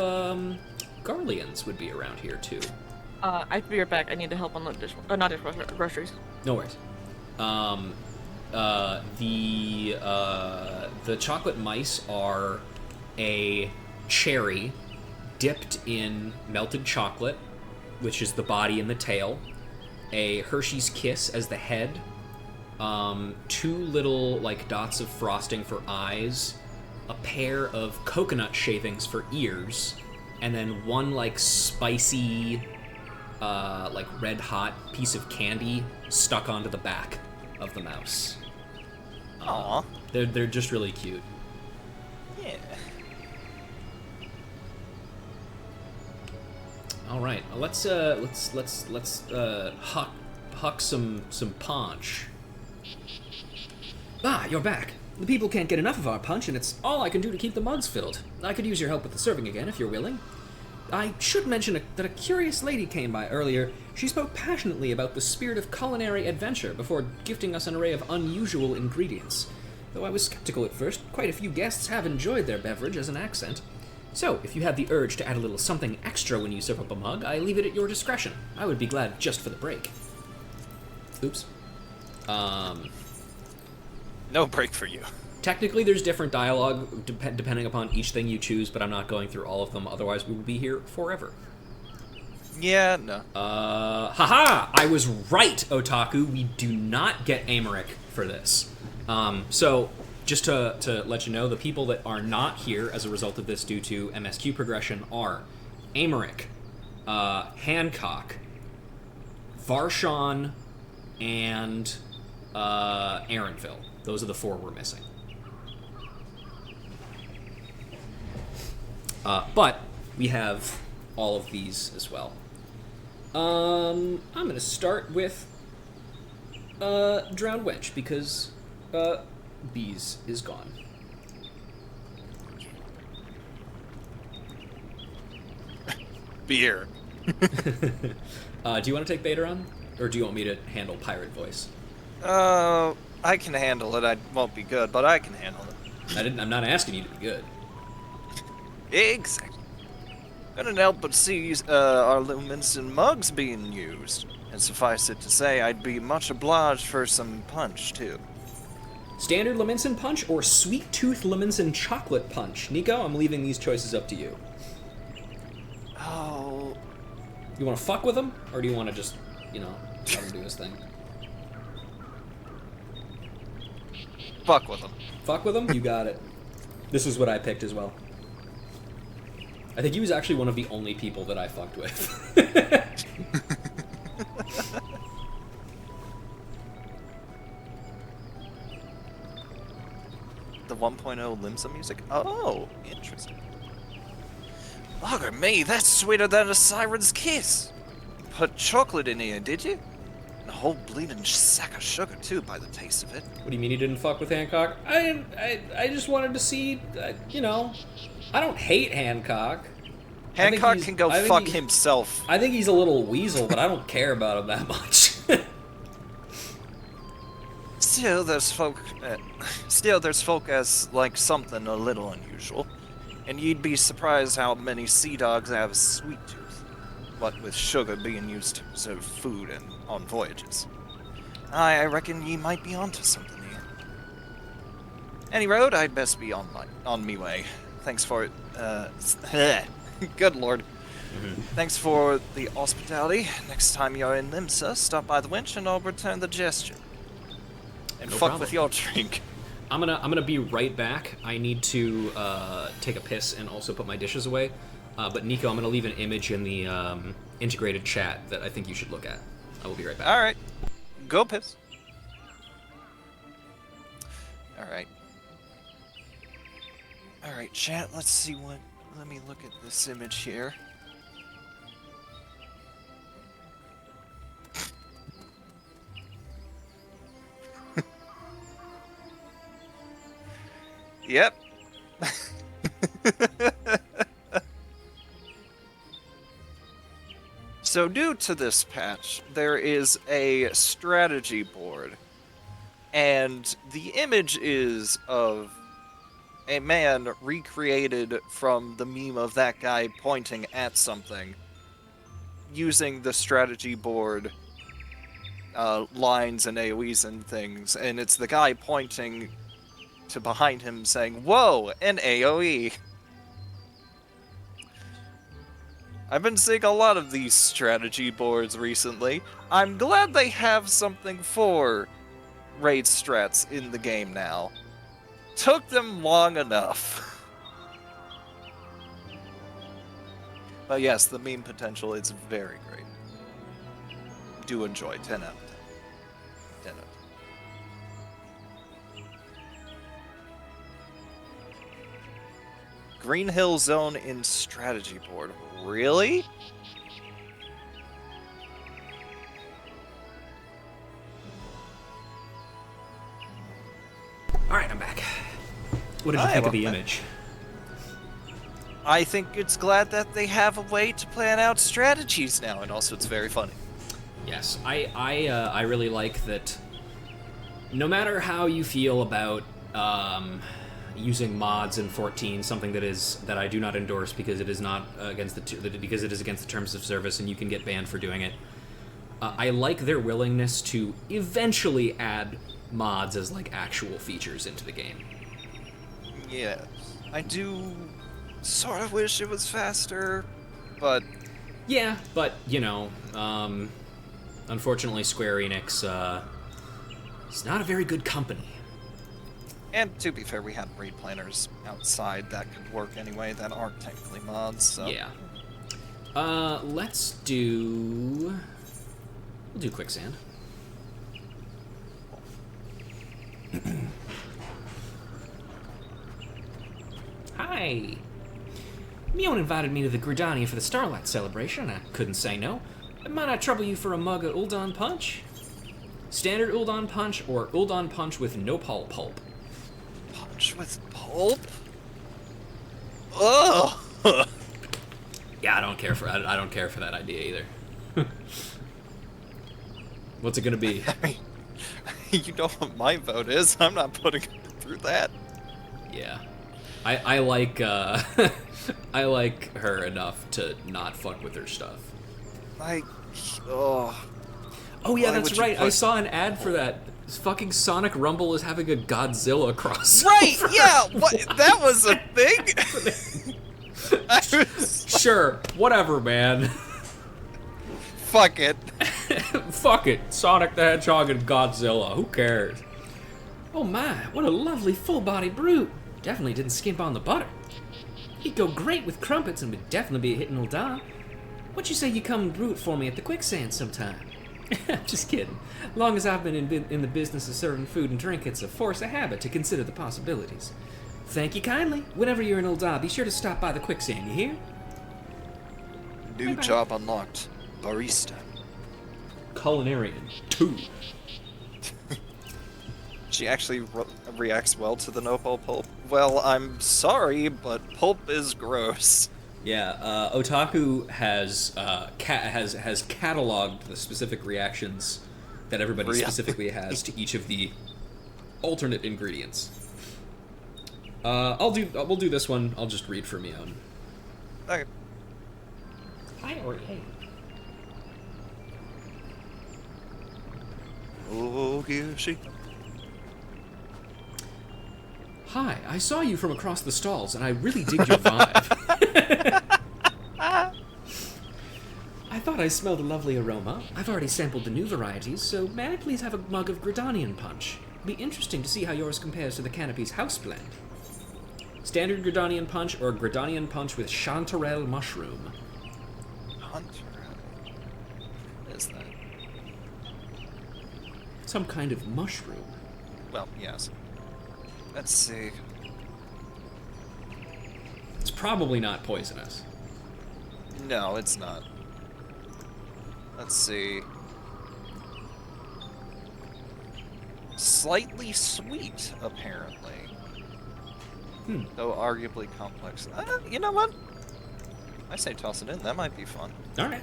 Garleans would be around here too. I have to be right back. I need to help unload not dishwasher, groceries. No worries. The chocolate mice are a cherry dipped in melted chocolate, which is the body and the tail, a Hershey's Kiss as the head, 2 little like dots of frosting for eyes, a pair of coconut shavings for ears, and then 1 like spicy like red hot piece of candy stuck onto the back of the mouse. Aww. They're just really cute. Yeah. All right, let's huck some punch. Ah, you're back. The people can't get enough of our punch, and it's all I can do to keep the mugs filled. I could use your help with the serving again, if you're willing. I should mention that a curious lady came by earlier. She spoke passionately about the spirit of culinary adventure before gifting us an array of unusual ingredients. Though I was skeptical at first, quite a few guests have enjoyed their beverage as an accent. So, if you had the urge to add a little something extra when you serve up a mug, I leave it at your discretion. I would be glad just for the break. Oops. No break for you. Technically, there's different dialogue depending upon each thing you choose, but I'm not going through all of them, otherwise we will be here forever. Yeah, no. Haha! I was right, Otaku. We do not get Americ for this. So, just to let you know, the people that are not here as a result of this due to MSQ progression are Americ, Hancock, Varshawn, and Aaronville. Those are the 4 we're missing. But we have all of these as well. I'm going to start with Drowned Wench, because Bees is gone. Beer. Do you want to take Bateron? Or do you want me to handle Pirate Voice? I can handle it. I won't be good, but I can handle it. I'm not asking you to be good. Exactly. Couldn't help but see our Luminson mugs being used. And suffice it to say, I'd be much obliged for some punch, too. Standard Leminson Punch or Sweet Tooth Leminson Chocolate Punch? Nico, I'm leaving these choices up to you. Oh. You want to fuck with him? Or do you want to just, let him do his thing? Fuck with him. Fuck with him? You got it. This is what I picked as well. I think he was actually one of the only people that I fucked with. The 1.0 Limsa music? Oh, interesting. Bugger me, that's sweeter than a siren's kiss. You put chocolate in here, did you? And a whole bleeding sack of sugar, too, by the taste of it. What do you mean you didn't fuck with Hancock? I just wanted to see, I don't hate Hancock. Hancock can go fuck himself. I think he's a little weasel, but I don't care about him that much. Still, there's folk as like something a little unusual. And you'd be surprised how many sea dogs have a sweet tooth. What with sugar being used to preserve food and on voyages. I reckon ye might be onto something here. Any road, I'd best be on me way. Thanks for it. Good lord. Mm-hmm. Thanks for the hospitality. Next time you're in Limsa, stop by the winch and I'll return the gesture. And No fuck problem. with your drink. I'm gonna be right back. I need to take a piss and also put my dishes away. But Nico, I'm gonna leave an image in the integrated chat that I think you should look at. I will be right back. Alright. Go piss. Alright. Alright, chat, let's see what... Let me look at this image here. Yep. So new to this patch, there is a strategy board. And the image is of a man recreated from the meme of that guy pointing at something, using the strategy board lines and AoEs and things, and it's the guy pointing to behind him saying, "Whoa, an AoE!" I've been seeing a lot of these strategy boards recently. I'm glad they have something for raid strats in the game now. Took them long enough. But yes, the meme potential is very great. Do enjoy. 10 out of 10. 10 out of 10. Green Hill Zone in strategy board. Really? Alright, I'm back. What did you think of the image? I think it's glad that they have a way to plan out strategies now, and also it's very funny. Yes, I really like that. No matter how you feel about using mods in 14, something that I do not endorse because it is not against because it is against the terms of service, and you can get banned for doing it. I like their willingness to eventually add mods as like actual features into the game. Yes, I do sort of wish it was faster, but yeah, but you know, unfortunately, Square Enix is not a very good company. And to be fair, we have raid planners outside that could work anyway that aren't technically mods, so... Yeah. Let's do... We'll do quicksand. Hi! Mion invited me to the Gridania for the Starlight celebration. I couldn't say no. Might I trouble you for a mug of Uldan Punch? Standard Uldan Punch or Uldan Punch with no pulp? Punch with pulp? Ugh! Yeah, I don't care for that idea either. What's it gonna be? I mean, you know what my vote is. I'm not putting it through that. Yeah. I like I like her enough to not fuck with her stuff. Oh yeah, that's right. I saw an ad for that. Fucking Sonic Rumble is having a Godzilla crossover. Right, yeah! What? That was a thing? Sure, whatever, man. Fuck it. Fuck it. Sonic the Hedgehog and Godzilla. Who cares? Oh my, what a lovely full-bodied brute. Definitely didn't skimp on the butter. He'd go great with crumpets and would definitely be hitting Uldan. What you say you come and brew it for me at the quicksand sometime? Just kidding. Long as I've been in the business of serving food and drink, it's a force of habit to consider the possibilities. Thank you kindly. Whenever you're in Uldan, be sure to stop by the quicksand, you hear? New Bye-bye. job unlocked. Barista. Culinarian 2. She actually reacts well to the no pulp. Well, I'm sorry, but pulp is gross. Yeah, Otaku has cataloged the specific reactions that everybody specifically has to each of the alternate ingredients. We'll do this one. I'll just read from Mion. Okay. Hi, or hey. Oh, here she comes. Hi, I saw you from across the stalls, and I really dig your vibe. I thought I smelled a lovely aroma. I've already sampled the new varieties, so may I please have a mug of Gridanian Punch? Be interesting to see how yours compares to the Canopy's house blend. Standard Gridanian Punch or Gridanian Punch with chanterelle mushroom? Chanterelle? What is that? Some kind of mushroom. Well, yes. Let's see. It's probably not poisonous. No, it's not. Let's see. Slightly sweet, apparently. though arguably complex. You know what? I say toss it in. That might be fun. All right.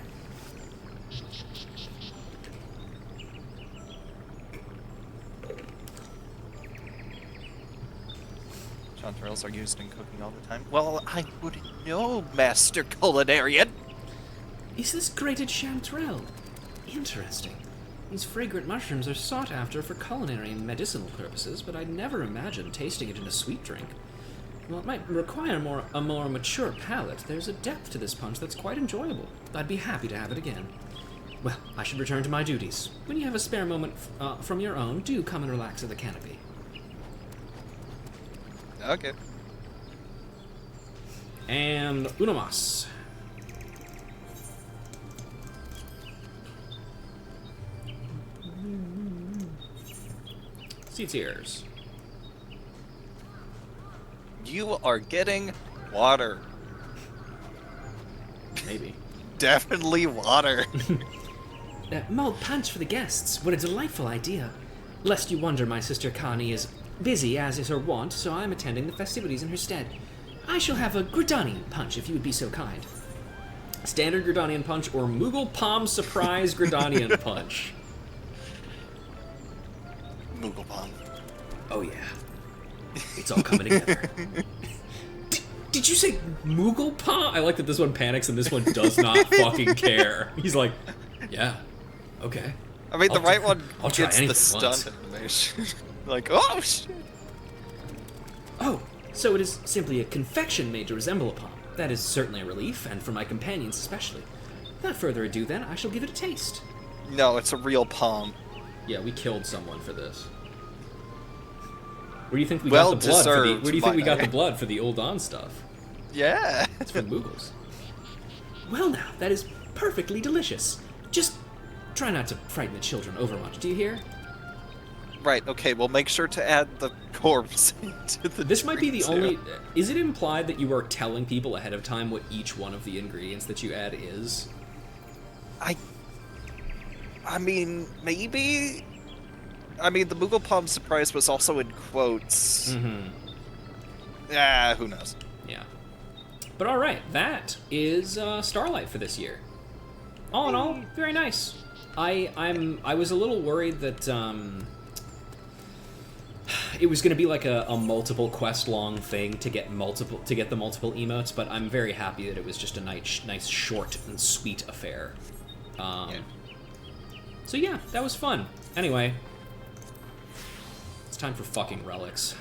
Chanterelles are used in cooking all the time. Well, I would know, Master Culinarian. Is this grated chanterelle? Interesting. These fragrant mushrooms are sought after for culinary and medicinal purposes, but I'd never imagined tasting it in a sweet drink. Well, it might require a more mature palate. There's a depth to this punch that's quite enjoyable. I'd be happy to have it again. Well, I should return to my duties. When you have a spare moment from your own, do come and relax at the canopy. Okay. And uno mas. Seats ears. You are getting water. Maybe. Definitely water. Mulled punch for the guests. What a delightful idea. Lest you wonder, my sister Connie is busy, as is her wont, so I'm attending the festivities in her stead. I shall have a Gridanian punch, if you would be so kind. Standard Gridanian punch or Moogle Palm Surprise Gridanian punch? Moogle Palm. Oh yeah. It's all coming together. Did you say Moogle Palm? I like that this one panics and this one does not fucking care. He's like, yeah, okay. I mean, the right one I'll try gets the anything once. stunt animation. Like, oh shit. Oh, so it is simply a confection made to resemble a palm. That is certainly a relief, and for my companions especially. Without further ado then, I shall give it a taste. No, it's a real palm. Yeah, we killed someone for this. Where do you think we Well got the blood for the? deserved, Where do you think we got the might I? blood for the Uldan stuff? Yeah. It's for Moogles. Well now, that is perfectly delicious. Just try not to frighten the children overmuch, do you hear? Right, okay, well make sure to add the corpse to the This might be the drink, only... too. Is it implied that you are telling people ahead of time what each one of the ingredients that you add is? I mean, maybe? I mean, the Moogle Palm surprise was also in quotes. Mm-hmm. Yeah, who knows? Yeah. But alright, that is Starlight for this year. All in all, very nice. I was a little worried that it was going to be like a multiple quest long thing to get the multiple emotes, but I'm very happy that it was just a nice short and sweet affair. Yeah. So yeah, that was fun. Anyway, it's time for fucking relics.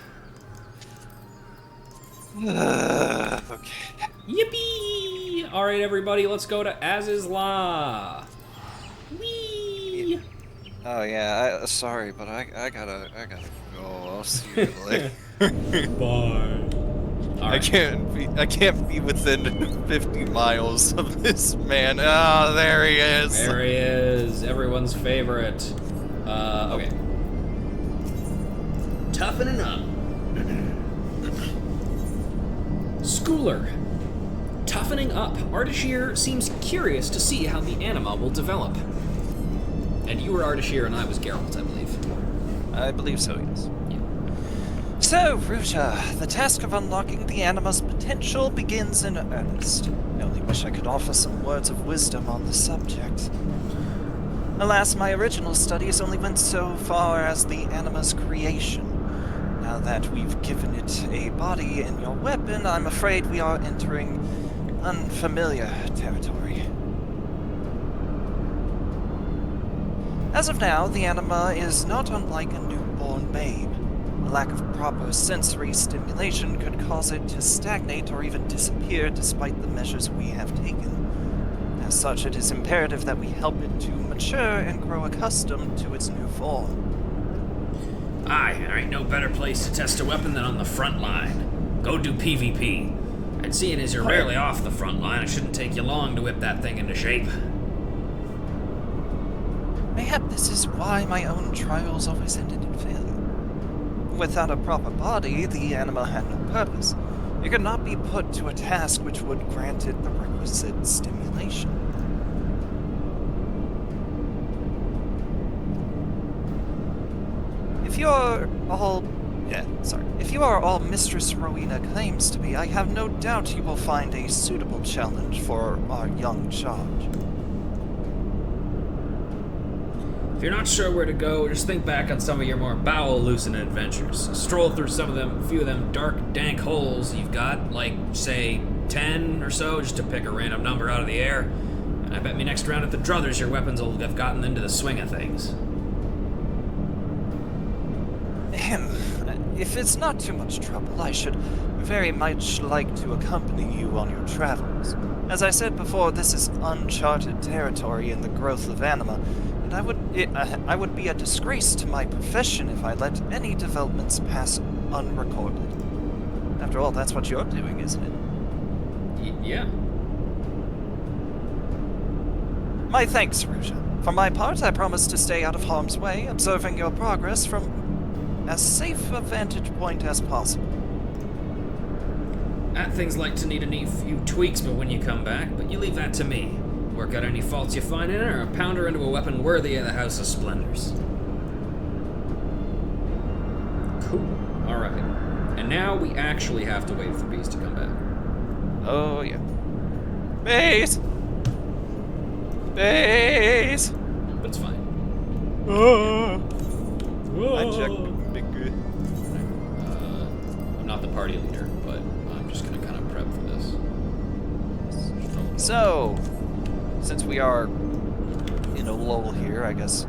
Okay. Yippee! All right, everybody, let's go to Azizla. Whee! Oh yeah, sorry, but I gotta go. I'll see you later. Bye. All I right. can't be within 50 miles of this man. Oh, there he is. There he is, everyone's favorite. Okay. Toughening up. Schooler. Toughening up. Ardashir seems curious to see how the anima will develop. And you were Ardashir and I was Geralt, I believe. I believe so, yes. Yeah. So, Ruta, the task of unlocking the anima's potential begins in earnest. I only wish I could offer some words of wisdom on the subject. Alas, my original studies only went so far as the anima's creation. Now that we've given it a body in your weapon, I'm afraid we are entering unfamiliar territory. As of now, the anima is not unlike a newborn babe. A lack of proper sensory stimulation could cause it to stagnate or even disappear despite the measures we have taken. As such, it is imperative that we help it to mature and grow accustomed to its new form. Aye, there ain't no better place to test a weapon than on the front line. Go do PvP. And seeing as you're rarely off the front line, it shouldn't take you long to whip that thing into shape. Mayhap this is why my own trials always ended in failure. Without a proper body, the anima had no purpose. It could not be put to a task which would grant it the requisite stimulation. If you're all If you are all Mistress Rowena claims to be, I have no doubt you will find a suitable challenge for our young charge. If you're not sure where to go, just think back on some of your more bowel-loosening adventures. Stroll through a few of them dark, dank holes you've got, like, say, 10 or so, just to pick a random number out of the air. And I bet me next round at the Druthers your weapons will have gotten into the swing of things. If it's not too much trouble, I should very much like to accompany you on your travels. As I said before, this is uncharted territory in the growth of anima, and I would be a disgrace to my profession if I let any developments pass unrecorded. After all, that's what you're doing, isn't it? Yeah. My thanks, Ruja. For my part, I promise to stay out of harm's way, observing your progress from as safe a vantage point as possible. That thing's like to need a few tweaks but when you come back, but you leave that to me. Work out any faults you find in it, or pound her into a weapon worthy of the House of Splendors. Cool. Alright. And now we actually have to wait for Beast to come back. Oh, yeah. Base! Base! But it's fine. I checked. I'm not the party leader, but I'm just gonna kind of prep for this. So, since we are in a lull here, I guess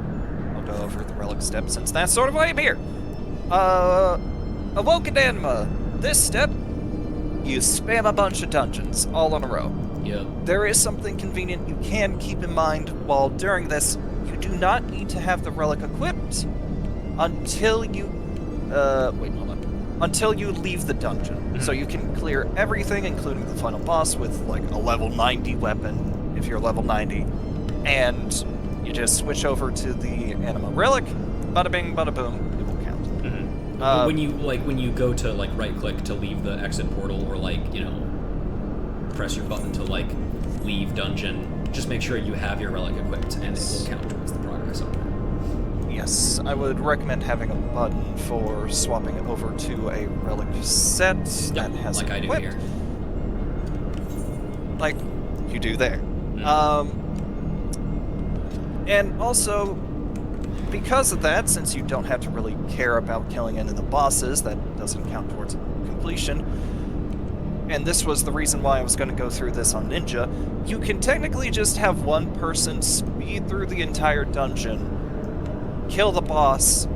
I'll go over the relic step since that's sort of why I'm here. Awoken Anima. This step, you spam a bunch of dungeons all in a row. Yep. There is something convenient you can keep in mind while during this. You do not need to have the relic equipped until you, until you leave the dungeon. Mm-hmm. So you can clear everything, including the final boss, with like a level 90 weapon, if you're level 90. And you just switch over to the Anima Relic, bada bing, bada boom, it will count. Mm-hmm. But when you go to like right click to leave the exit portal, or like, you know, press your button to like leave dungeon, just make sure you have your relic equipped and it will count towards the progress on it. Yes, I would recommend having a button for swapping it over to a relic set that has like it I do equipped. here. Like you do there. Mm. And also, because of that, since you don't have to really care about killing any of the bosses, that doesn't count towards completion. And this was the reason why I was going to go through this on Ninja. You can technically just have one person speed through the entire dungeon, kill the boss,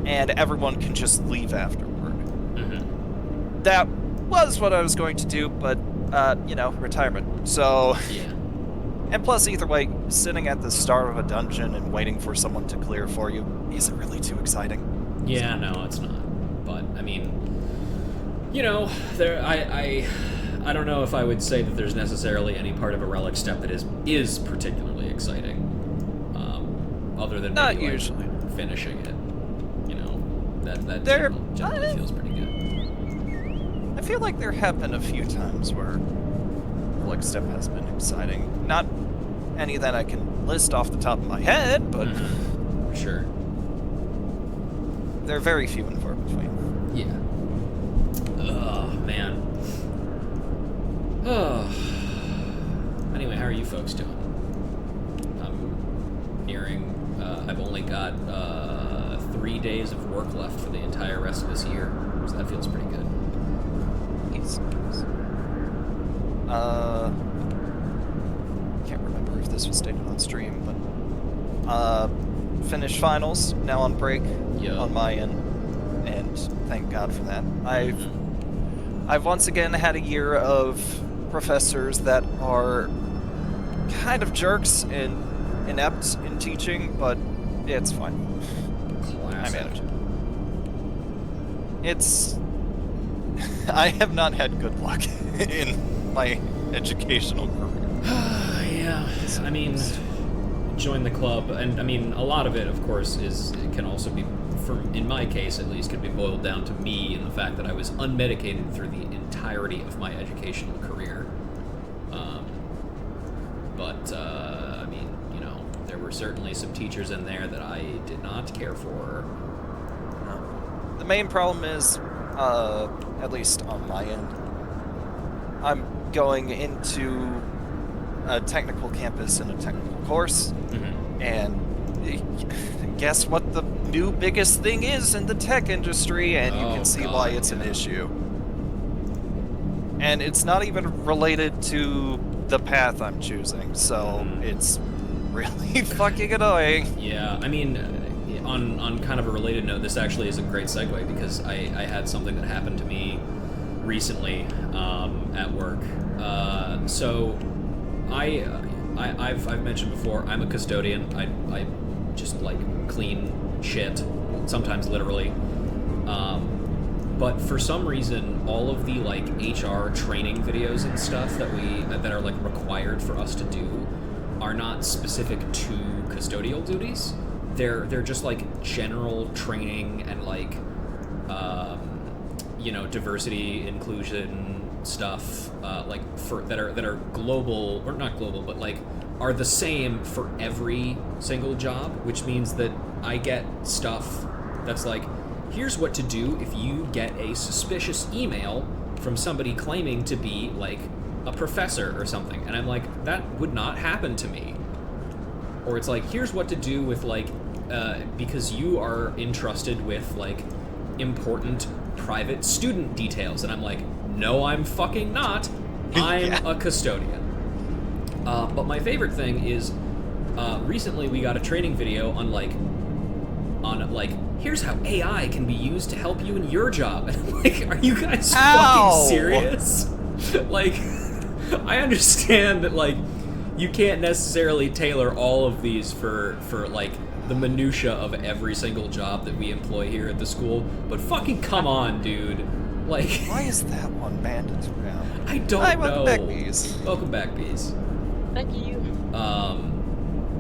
and everyone can just leave afterward. Mm-hmm. That was what I was going to do, but, you know, retirement. So, Yeah. and plus, either way, sitting at the start of a dungeon and waiting for someone to clear for you isn't really too exciting. Yeah, no, it's not. But I mean, you know, I don't know if I would say that there's necessarily any part of a relic step that is particularly exciting. Other than Not maybe, like, usually. finishing it. You know, that There- generally feels pretty good. I feel like there have been a few times where relic step has been exciting. Not any that I can list off the top of my head, but For sure. they're very few and far between. Yeah. Oh, man. Oh. Anyway, how are you folks doing? I'm nearing, I've only got 3 days of work left for the entire rest of this year, so that feels pretty good. Nice. Can't remember if this was stated on stream, but finished finals, now on break Yeah. on my end, and thank God for that. I've once again had a year of professors that are kind of jerks and inept in teaching, but it's fine. I Classic. manage it. It's... I have not had good luck in my educational career. Yeah, I mean, join the club, and I mean, a lot of it, of course, it can also be, in my case at least, could be boiled down to me and the fact that I was unmedicated through the entirety of my educational career. But I mean, you know, there were certainly some teachers in there that I did not care for. The main problem is, at least on my end, I'm going into a technical campus in a technical course, and guess what the new biggest thing is in the tech industry, and you can see why it's an issue. And it's not even related to the path I'm choosing, so it's really fucking annoying. Yeah, I mean, on kind of a related note, this actually is a great segue because I had something that happened to me recently at work. So I've mentioned before, I'm a custodian. I just like clean shit, sometimes literally. But for some reason, all of the like HR training videos and stuff that are like required for us to do are not specific to custodial duties. They're just like general training and like diversity, inclusion stuff like that are global, or not global, but like are the same for every single job, which means that I get stuff that's like, here's what to do if you get a suspicious email from somebody claiming to be like a professor or something, and I'm like, that would not happen to me. Or it's like, here's what to do with like because you are entrusted with like important private student details, and I'm like, no, I'm fucking not. I'm a custodian. But my favorite thing is recently we got a training video on like here's how AI can be used to help you in your job. And I'm like, are you guys fucking serious? Like, I understand that like you can't necessarily tailor all of these for like the minutia of every single job that we employ here at the school, but fucking come on, dude. Like, why is that one bandit around? I don't know. Welcome back, Bees. Welcome back, Bees. Thank you.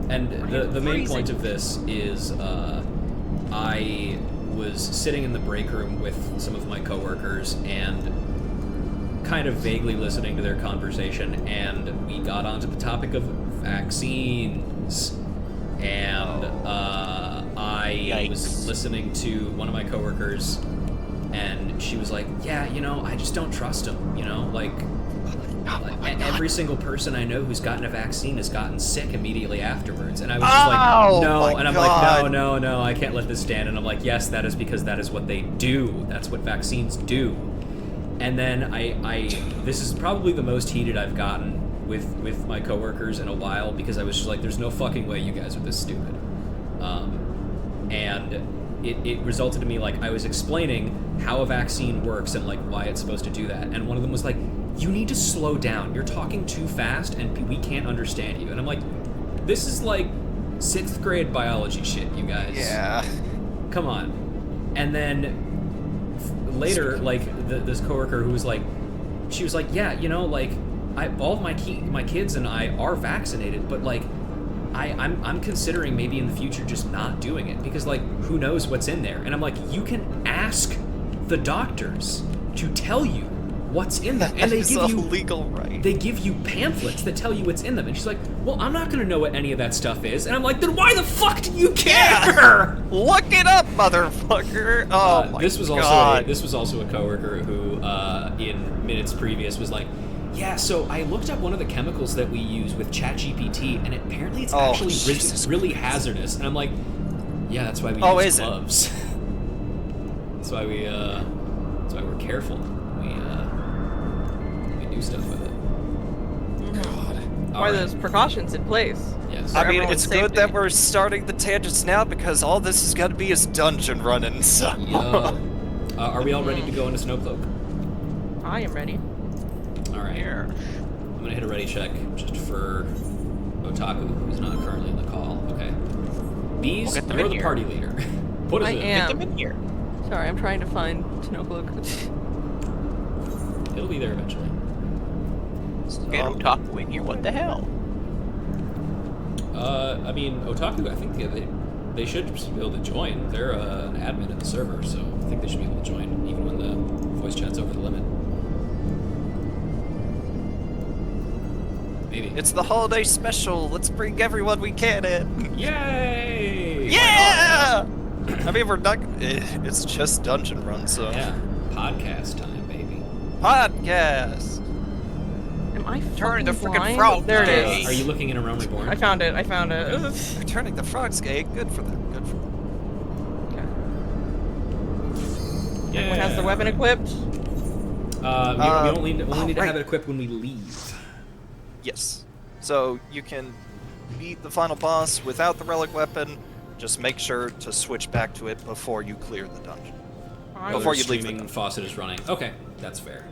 And the main point of this is I was sitting in the break room with some of my coworkers and kind of vaguely listening to their conversation, and we got onto the topic of vaccines. And I was listening to one of my coworkers, and she was like, yeah, I just don't trust them, like every single person I know who's gotten a vaccine has gotten sick immediately afterwards. And I was just like, no, and I'm like, no, I can't let this stand. And I'm like, yes, that is because that is what they do. That's what vaccines do. And then this is probably the most heated I've gotten with my coworkers in a while, because I was just like, there's no fucking way you guys are this stupid. And it resulted in me, like, I was explaining how a vaccine works and like why it's supposed to do that, and one of them was like, you need to slow down, you're talking too fast and we can't understand you. And I'm like, this is like 6th grade biology shit, you guys. Yeah. Come on. And then later, like, this coworker who was like, she was like, yeah, like, all of my kids and I are vaccinated, but like, I'm considering maybe in the future just not doing it, because like, who knows what's in there. And I'm like, you can ask the doctors to tell you what's in them, and they give you legal right. They give you pamphlets that tell you what's in them. And she's like, well, I'm not gonna know what any of that stuff is. And I'm like, then why the fuck do you care? Yeah. Look it up, motherfucker. Oh my this was God. This was also a coworker who in minutes previous was like, yeah, so I looked up one of the chemicals that we use with ChatGPT, and apparently it's actually really hazardous. And I'm like, yeah, that's why we use gloves. That's why we're careful. We do stuff with it. God. Why are those precautions in place? Yes. I mean, it's good that we're starting the tangents now, because all this is gonna be is dungeon running. So. Are we all ready to go into Snowcloak? I am ready. All right. I'm gonna hit a ready check just for Otaku, who's not currently in the call. Okay. Bees, you're the party leader. What is it? Get them in here. Sorry, I'm trying to find Snowcloak. It'll be there eventually. Get Otaku in here. What the hell? I mean, Otaku, I think they should be able to join. They're an admin in the server, so I think they should be able to join, even when the voice chat's over the limit. Maybe. It's the holiday special. Let's bring everyone we can in. Yay! Yeah! I mean, we're not. It's just dungeon run, so. Yeah, podcast time, baby. Podcast! Am I Turn the fucking frickin' blind? frog There it gay. is. Are you looking in a Realm Reborn? I found it. I found it. Returning the frogs gay. Good for them. Good for them. Okay. Everyone has the weapon equipped. We only need to right. have it equipped when we leave. Yes. So you can beat the final boss without the relic weapon. Just make sure to switch back to it before you clear the dungeon. Before you leave the streaming dungeon. faucet is running. Okay, that's fair.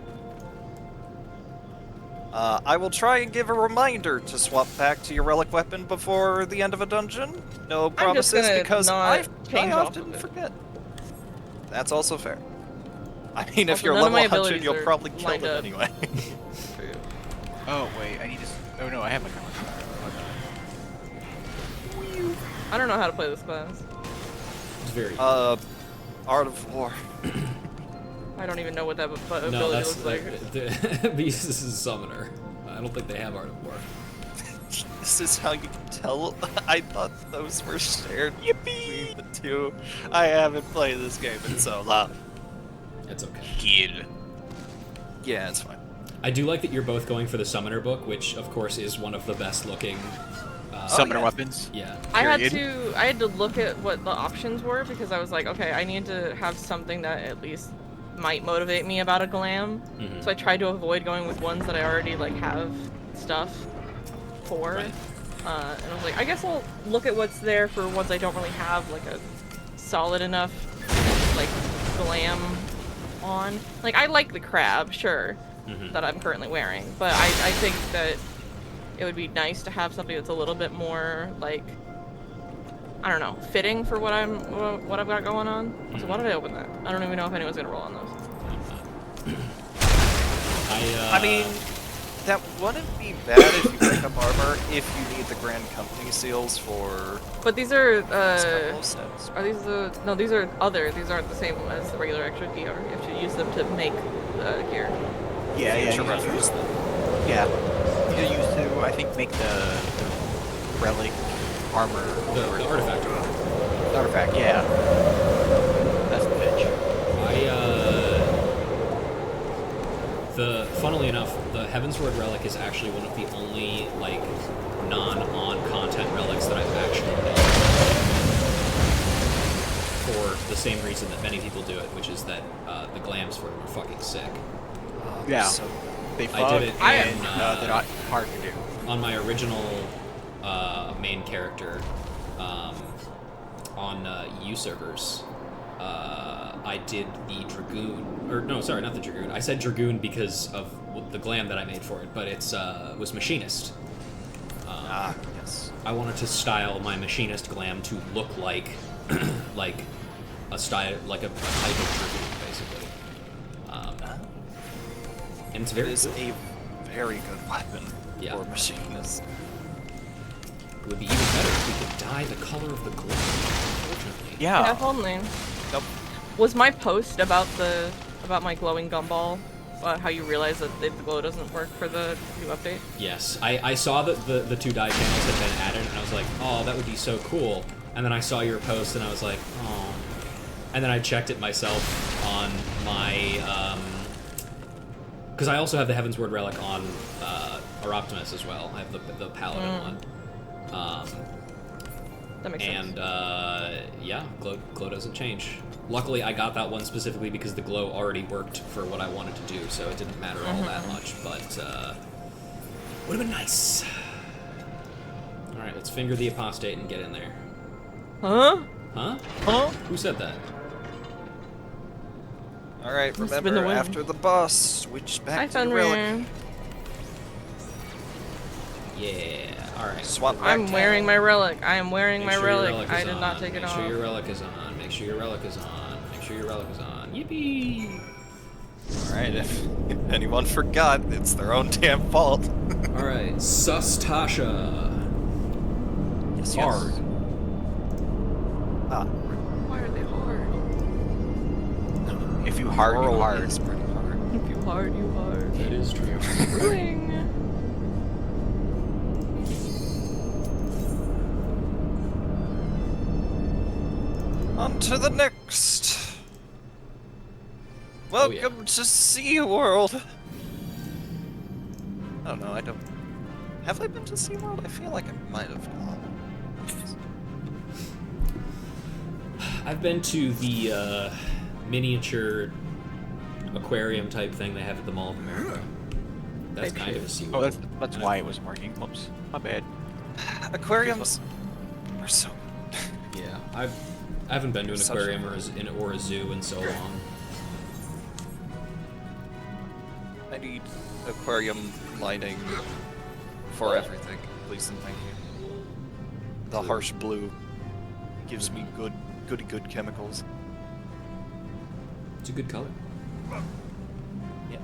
I will try and give a reminder to swap back to your relic weapon before the end of a dungeon. No promises gonna because not I change off often of it. forget. That's also fair. I mean, if Also, you're none of my level 100, abilities you'll are probably kill lined them up. anyway. Oh wait, I need to. Oh no, I have my gun. I don't know how to play this class. It's very. Art of War. I don't even know what that no, ability that's looks like. this is Summoner. I don't think they have Art of War. This is how you can tell. I thought those were shared between the two. I haven't played this game in so long. It's okay. Kill. Yeah, it's fine. I do like that you're both going for the Summoner book, which of course is one of the best looking. Summoner yeah. weapons. Yeah. I had Period. to look at what the options were because I was like, okay, I need to have something that at least might motivate me about a glam. Mhm. So I tried to avoid going with ones that I already like have stuff for. Right. And I was like, I guess I'll look at what's there for ones I don't really have like a solid enough like glam on. Like I like the crab, sure, Mhm. that I'm currently wearing, but I think that it would be nice to have something that's a little bit more like, I don't know, fitting for what I've got going on. So why did I open that? I don't even know if anyone's gonna roll on those. I mean, that wouldn't be bad if you pick up armor if you need the Grand Company seals for But these are special sets. are these the no? These are other. These aren't the same as the regular extra gear. You have to use them to make gear. Yeah, Future yeah. reference then. Yeah. You used to, I think, make the relic armor. The artifact. The artifact, yeah. That's the pitch. Funnily enough, the Heavensward relic is actually one of the only like non-on content relics that I've actually done. For the same reason that many people do it, which is that the glams for them are fucking sick. Yeah. So, They I fuck, did it and in, they're not hard to do. On my original main character, on U servers, I did the Dragoon, or no, sorry, not the Dragoon. I said Dragoon because of the glam that I made for it, but it's was Machinist. yes. I wanted to style my Machinist glam to look like like a style, like a type of Dragoon, basically. And it's It very is cool. a very good weapon Yeah. for machinists. It would be even better if we could dye the color of the glam. Unfortunately. Yeah, Yeah. if only. Nope. Was my post about my glowing gumball, how you realize that the glow doesn't work for the new update? Yes, I saw that the two dye channels had been added, and I was like, oh, that would be so cool. And then I saw your post, and I was like, oh. And then I checked it myself on my, because I also have the Heavensward relic on our Optimus as well. I have the Paladin one. That makes And sense. yeah, glow doesn't change. Luckily, I got that one specifically because the glow already worked for what I wanted to do, so it didn't matter all that much. But would have been nice. All right, let's finger the apostate and get in there. Huh? Huh? Huh? Who said that? Alright, Must have been remember, the wind. after the boss, switch Hi, back to the relic. Fenrir. Yeah. All right. Swap back I'm to- wearing my relic. I am wearing Make my sure your relic. I is did not on. take it Make off. sure your relic is on. Make sure your relic is on. Make sure your relic is on. Yippee! Alright, if anyone forgot, it's their own damn fault. All right, Sus Tasha. Yes, Hard. Ah, Why are they hard? If you hard, you Oral hard. is pretty hard. If you hard, you hard. That is true. Ring. On to the next. Oh, yeah. Welcome to SeaWorld. I don't know, I don't... Have I been to SeaWorld? I feel like I might have gone. I've been to the miniature aquarium type thing they have at the Mall of America. That's kind of a SeaWorld. Oh, that's why it wasn't working. Whoops, my bad. Aquariums are so... Yeah, I haven't been to an Such aquarium or a zoo in so long. I need aquarium lighting for everything, please and thank you. The harsh blue gives me good chemicals. It's a good color. Yeah.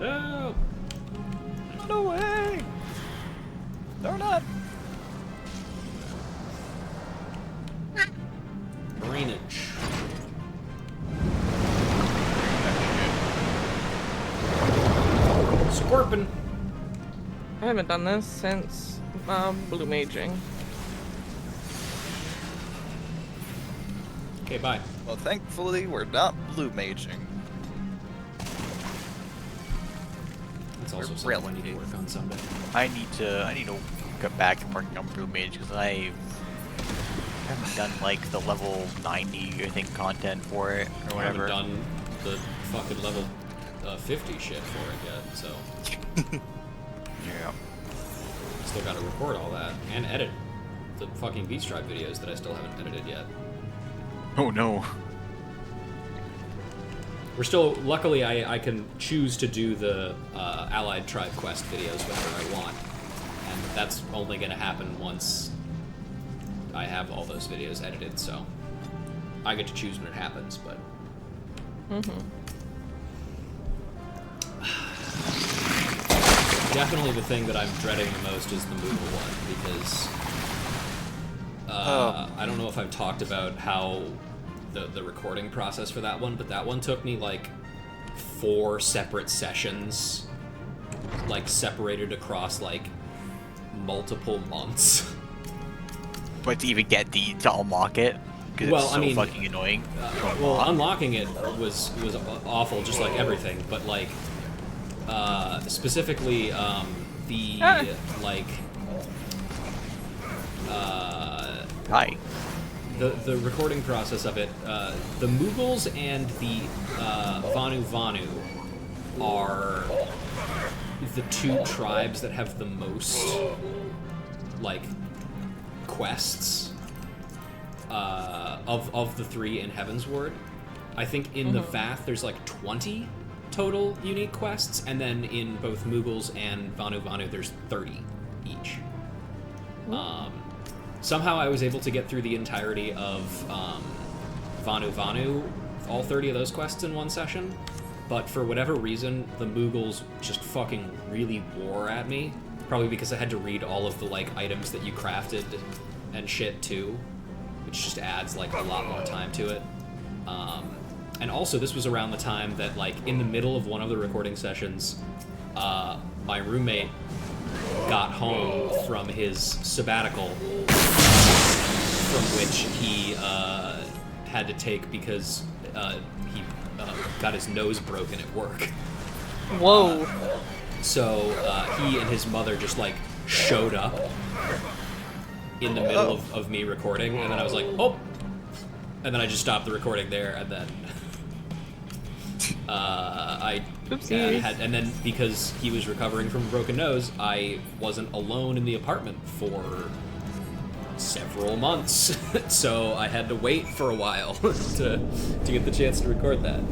Oh! No way! They're not. Drainage. Scorpion. I haven't done this since blue maging. Okay, bye. Well, thankfully, we're not blue maging. That's also We're something I need to relative. work on someday. I need to get back and working on Blue Mage because I haven't done like the level 90 I think content for it or I haven't whatever. done the fucking level 50 shit for it yet, so Yeah. still gotta record all that and edit the fucking Beast Tribe videos that I still haven't edited yet. Oh no. We're still, luckily I can choose to do the Allied Tribe Quest videos whenever I want, and that's only gonna happen once I have all those videos edited, so I get to choose when it happens, but... Definitely the thing that I'm dreading the most is the Moogle one, because I don't know if I've talked about how the recording process for that one, but that one took me like 4 separate sessions, like separated across like multiple months. But to even get to unlock it, because Well, it's I so mean, fucking annoying. Well, unlocking it was awful, just like everything. But like, specifically, like, Hi. the recording process of it. The Moogles and the Vanu Vanu are the 2 tribes that have the most like quests of the 3 in Heavensward. I think in the Vath there's like 20 total unique quests, and then in both Moogles and Vanu Vanu there's 30 each. Somehow I was able to get through the entirety of Vanu Vanu, all 30 of those quests in one session, but for whatever reason the Moogles just fucking really wore at me. Probably because I had to read all of the like items that you crafted and shit too, which just adds like a lot more time to it. And also this was around the time that like in the middle of one of the recording sessions, my roommate got home from his sabbatical, from which he had to take because he got his nose broken at work. Whoa. So he and his mother just like showed up in the middle of me recording, and then I was like, oh, and then I just stopped the recording there, and then Oopsies. and then because he was recovering from a broken nose, I wasn't alone in the apartment for several months, so I had to wait for a while to get the chance to record that.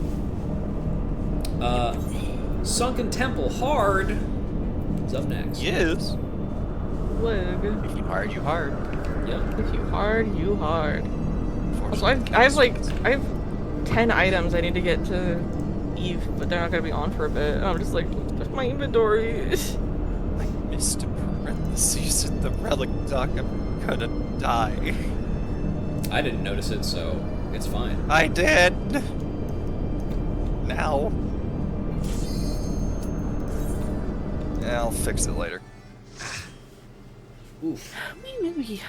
Sunken Temple Hard is up next. Yes. Wig. If you hard, you hard. Yeah. If you hard, you hard. Also, I have 10 items I need to get to Eve, but they're not gonna be on for a bit. And I'm just like, there's my inventory. I missed a parentheses in the relic dock. I'm gonna die. I didn't notice it, so it's fine. I did. Now. Yeah, I'll fix it later. Oof. Maybe.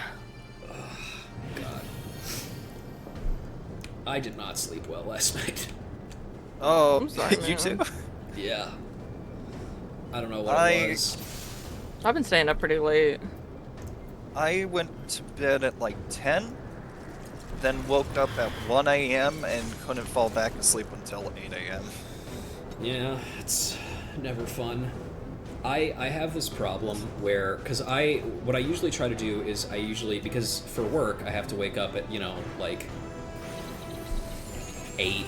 God. I did not sleep well last night. Oh, I'm sorry, you too? man. Yeah. I don't know what it was. I've been staying up pretty late. I went to bed at like 10, then woke up at 1 a.m. and couldn't fall back asleep until 8 a.m. Yeah, it's never fun. I have this problem where, because what I usually try to do is because for work, I have to wake up at, like 8,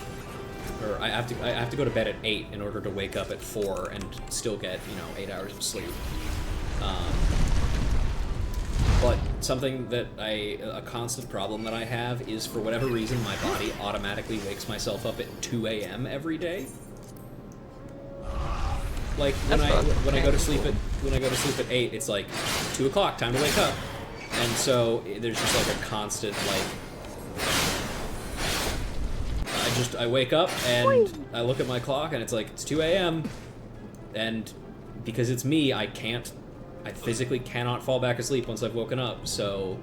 or I have to go to bed at 8 in order to wake up at 4 and still get, 8 hours of sleep. But something that a constant problem that I have is, for whatever reason, my body automatically wakes myself up at 2 a.m. every day. Like when I go to sleep at 8, it's like 2 o'clock, time to wake up, and so there's just like a constant I wake up and I look at my clock and it's like it's 2 a.m. and because it's me, I physically cannot fall back asleep once I've woken up, so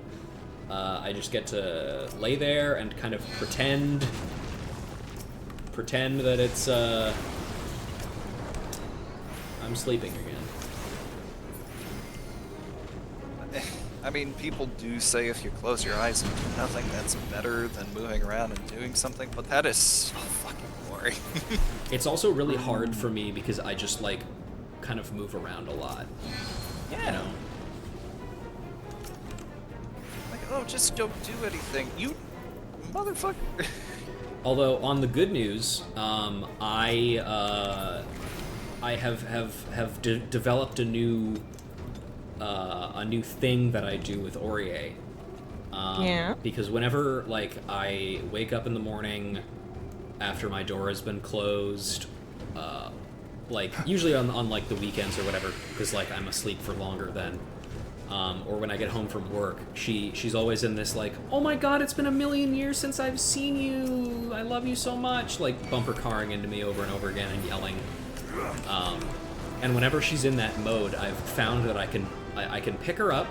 I just get to lay there and kind of pretend that it's I'm sleeping again. I mean, people do say if you close your eyes and do nothing, that's better than moving around and doing something, but that is so fucking boring. It's also really hard for me because I just, like, kind of move around a lot. Yeah. You know? Like, oh, just don't do anything. You motherfucker. Although, on the good news, I have developed a new thing that I do with Aurier. Yeah. Because whenever, like, I wake up in the morning after my door has been closed, like, usually on like, the weekends or whatever, because, like, I'm asleep for longer then, or when I get home from work, she's always in this, like, oh my god, it's been a million years since I've seen you, I love you so much, like, bumper carring into me over and over again and yelling. And whenever she's in that mode, I've found that I can pick her up,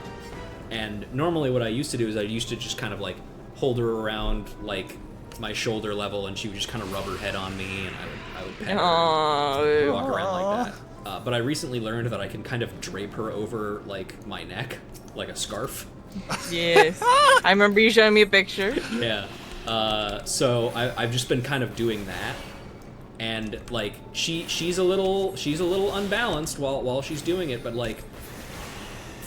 and normally what I used to do is I used to just kind of like hold her around like my shoulder level, and she would just kind of rub her head on me, and I would pet her and walk around like that. But I recently learned that I can kind of drape her over like my neck, like a scarf. Yes. I remember you showing me a picture. Yeah. So I've just been kind of doing that. And like she's a little unbalanced while she's doing it, but like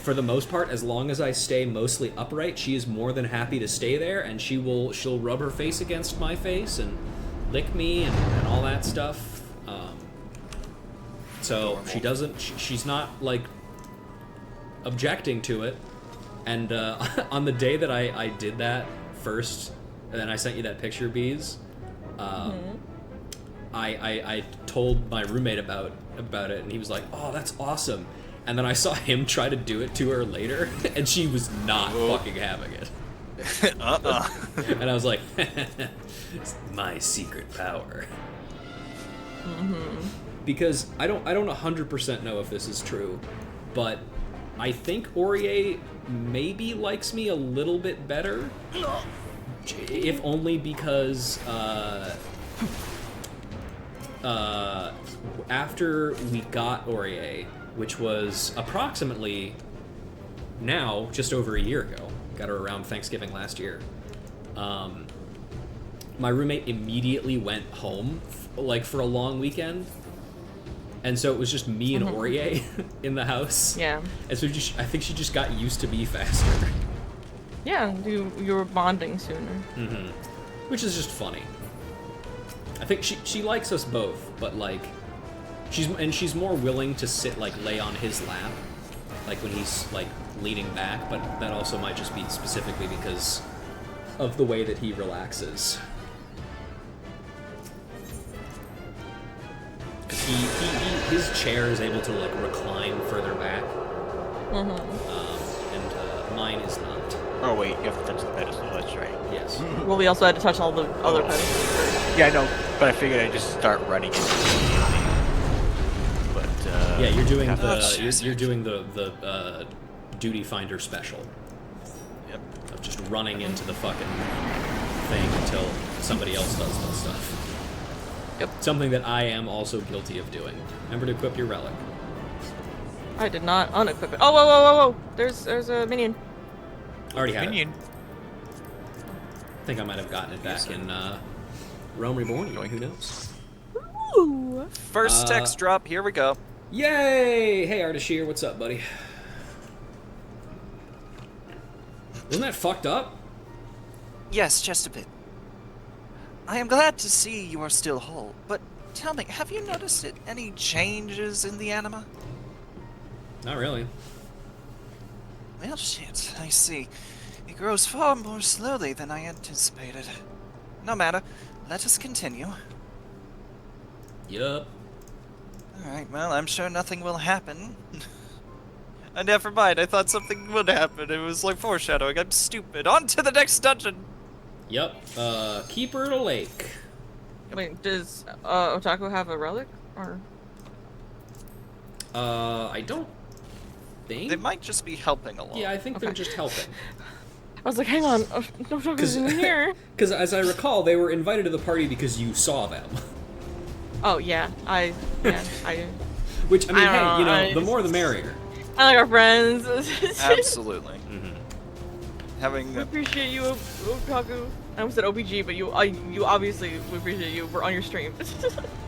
for the most part, as long as I stay mostly upright, she is more than happy to stay there, and she'll rub her face against my face and lick me and all that stuff. So she's not like objecting to it. And on the day that I did that first, and then I sent you that picture, Bees. I told my roommate about it, and he was like, "Oh, that's awesome." And then I saw him try to do it to her later, and she was not fucking having it. And I was like, "It's my secret power." Because I don't 100% know if this is true, but I think Aurier maybe likes me a little bit better, if only because after we got Aurier, which was approximately now just over a year ago, got her around Thanksgiving last year, my roommate immediately went home like for a long weekend, and so it was just me and Aurier in the house. Yeah. And so I think she just got used to me faster. Yeah, you were bonding sooner. Which is just funny. I think she likes us both, but like she's more willing to lay on his lap, like when he's like leaning back, but that also might just be specifically because of the way that he relaxes. Because his chair is able to like recline further back, and mine is not. Oh wait, you have to touch the pedestal, that's right. Yes. Well, we also had to touch all the other pedestals first. Yeah, I know, but I figured I'd just start running it immediately. But Yeah, you're doing have to- you're doing the Duty Finder special. Yep. Of just running into the fucking thing until somebody else does the stuff. Yep. Something that I am also guilty of doing. Remember to equip your relic. I did not unequip it. Oh, whoa, whoa, whoa, whoa! There's a minion. Already had it. Minion. I think I might have gotten it back in Rome Reborn. Who knows? Ooh. First text drop, here we go. Yay! Hey, Artashir, what's up, buddy? Wasn't that fucked up? Yes, just a bit. I am glad to see you are still whole, but tell me, have you noticed any changes in the anima? Not really. Well, shit, I see. It grows far more slowly than I anticipated. No matter, let us continue. Yup. Alright, well, I'm sure nothing will happen. Never mind, I thought something would happen. It was like foreshadowing. I'm stupid. On to the next dungeon! Yep. Keeper of the Lake. Wait, does Otaku have a relic? Or I don't think. They might just be helping along. Yeah, I think they're Okay. just helping. I was like, hang on, Otaku's in here. Because as I recall, they were invited to the party because you saw them. Oh yeah, I. Which, I mean, I don't hey, you know, know, the more the merrier. I like our friends. Absolutely. Mm-hmm. Having We appreciate you, Otaku. I almost said OBG, but you obviously we appreciate you. We're on your stream.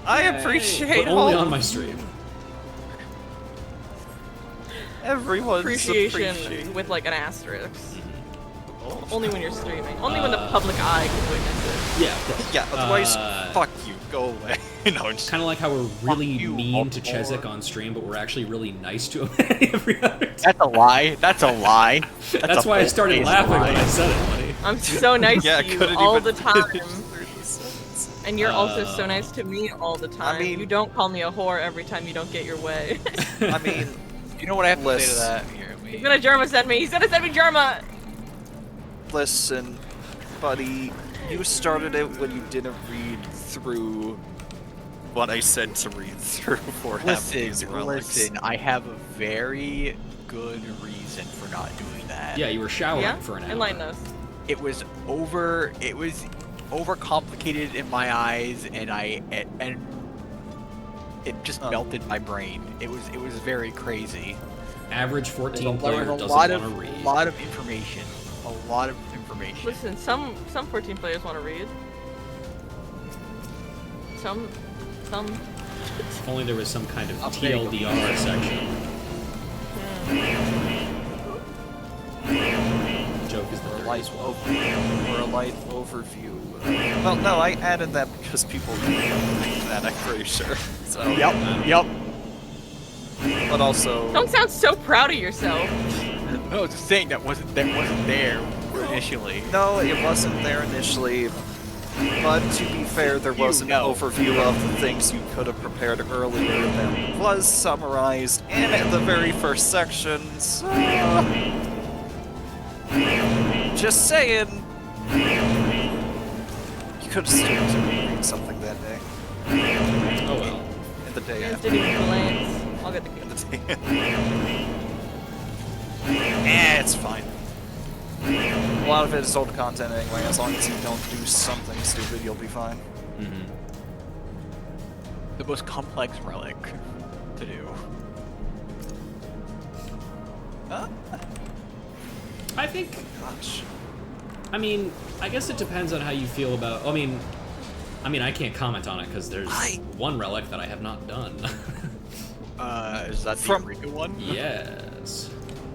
I appreciate But only all on my stream. everyone's Appreciation with like an asterisk. Only when you're streaming. Only when the public eye can witness it. Yeah, of course. Yeah, otherwise, Uh, fuck you. Go away. No, just Kind of like how we're really you, mean to Voldemort. Chezek on stream, but we're actually really nice to him every other time. That's a lie. That's a lie. That's a why I started full-faced laughing lie. when I said it, buddy. I'm so nice yeah, to you couldn't all even the time. finish 30 seconds. And you're also so nice to me all the time. mean- you don't call me a whore every time you don't get your way. I mean, You know what I have to say to Listen. that? Here, He's gonna Germa send me. He's gonna send me Germa. listen, buddy, you started it when you didn't read through what I said to read through for half these relics. Listen, I have a very good reason for not doing that. Yeah, you were showering Yeah, for an hour. enlighten us. It was overcomplicated in my eyes, and it just melted my brain. It was very crazy. Average 14 There player was doesn't a lot want of to read. lot of information. A lot of information. Listen, some 14 players want to read. Some. If only there was some kind of there you go. TLDR section. Joke is the Or a light dirtiest one. or a light overview. Well, no, I added that because people think that, I'm pretty sure. So, Yep. but also, Don't sound so proud of yourself. No, it's a thing that wasn't there initially. no, it wasn't there initially. But to be fair, there was an know. overview of the things you could have prepared earlier that was summarized in the very first section. So, just saying, you could have still read something that day. Oh well. In the day You guys after. didn't even glance. I'll get the In key. the day. It's fine. A lot of it is old content anyway. As long as you don't do something stupid, you'll be fine. Mm-hmm. The most complex relic to do. I think. Gosh. I mean, I guess it depends on how you feel about. I mean, I can't comment on it because there's one relic that I have not done. Is that the From- Eureka one? Yes.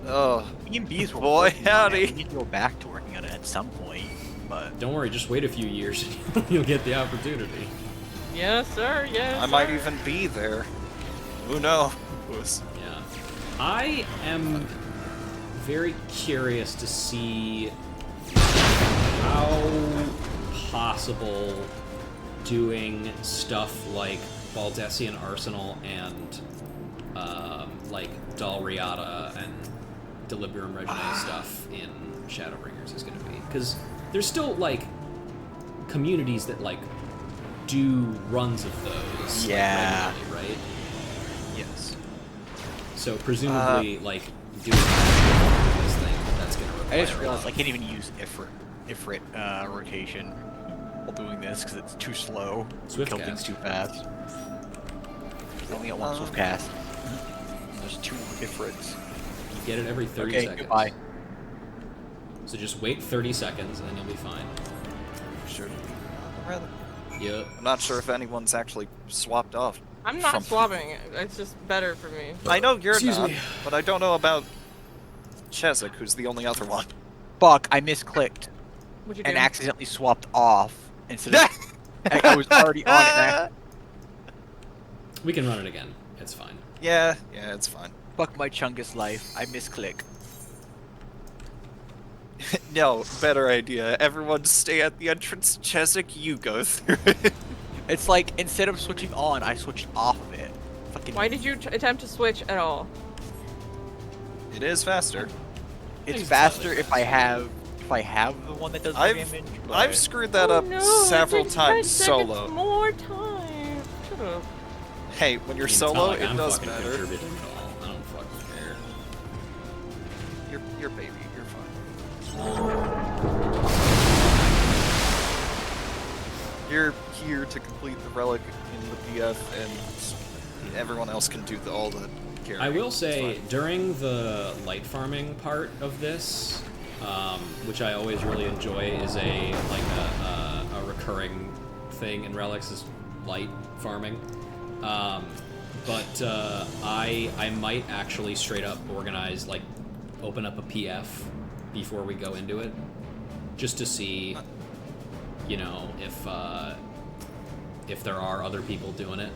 Oh, B&Bs were Boy, working on it. howdy. We need to go back to working on it at some point, but Don't worry, just wait a few years and you'll get the opportunity. Yes, sir. Yes. I might sir. even be there. Who knows? Yeah. I am very curious to see how possible doing stuff like Baldessian Arsenal and like Dalriata and Deliberum Reginae stuff in Shadowbringers is going to be. Because there's still, like, communities that, like, do runs of those. Yeah. Like, regularly, right? Yes. So presumably, like, doing that that's going to require. I just realized I can't even use Ifrit rotation while doing this because it's too slow. Swift Kill cast. things too fast. I only got one Swift cast. There's 2 Ifrits. You get it every 30 Okay, seconds. goodbye. So just wait 30 seconds and you'll be fine. Sure. Rather. Yep. I'm not sure if anyone's actually swapped off. I'm not from- swapping it. It's just better for me. I know you're Excuse not, me. but I don't know about Cheswick, who's the only other one. Fuck, I misclicked What'd you do? and accidentally swapped off instead of... I was already on it. And We can run it again. It's fine. Yeah, it's fine. fuck my Chungus life. I misclick. No, better idea. Everyone stay at the entrance. Cheswick, you go through it. It's like, instead of switching on, I switched off of it. Fucking... Why did you attempt to switch at all? It is faster. It's It's faster slightly if I have the one that does more damage. But... I've screwed that up no, several it takes times 5 seconds solo. More time. Shut up. Hey, when you're I mean, it's solo, not like it I'm does fucking better. contributing at all. I don't fucking care. You're baby. You're fine. You're here to complete the relic in the BF, and everyone else can do all the carrying. I will It's say, fine. during the light farming part of this, which I always really enjoy, is a recurring thing in Relics is light farming. But I might actually straight up organize, like, open up a PF before we go into it, just to see, you know, if there are other people doing it.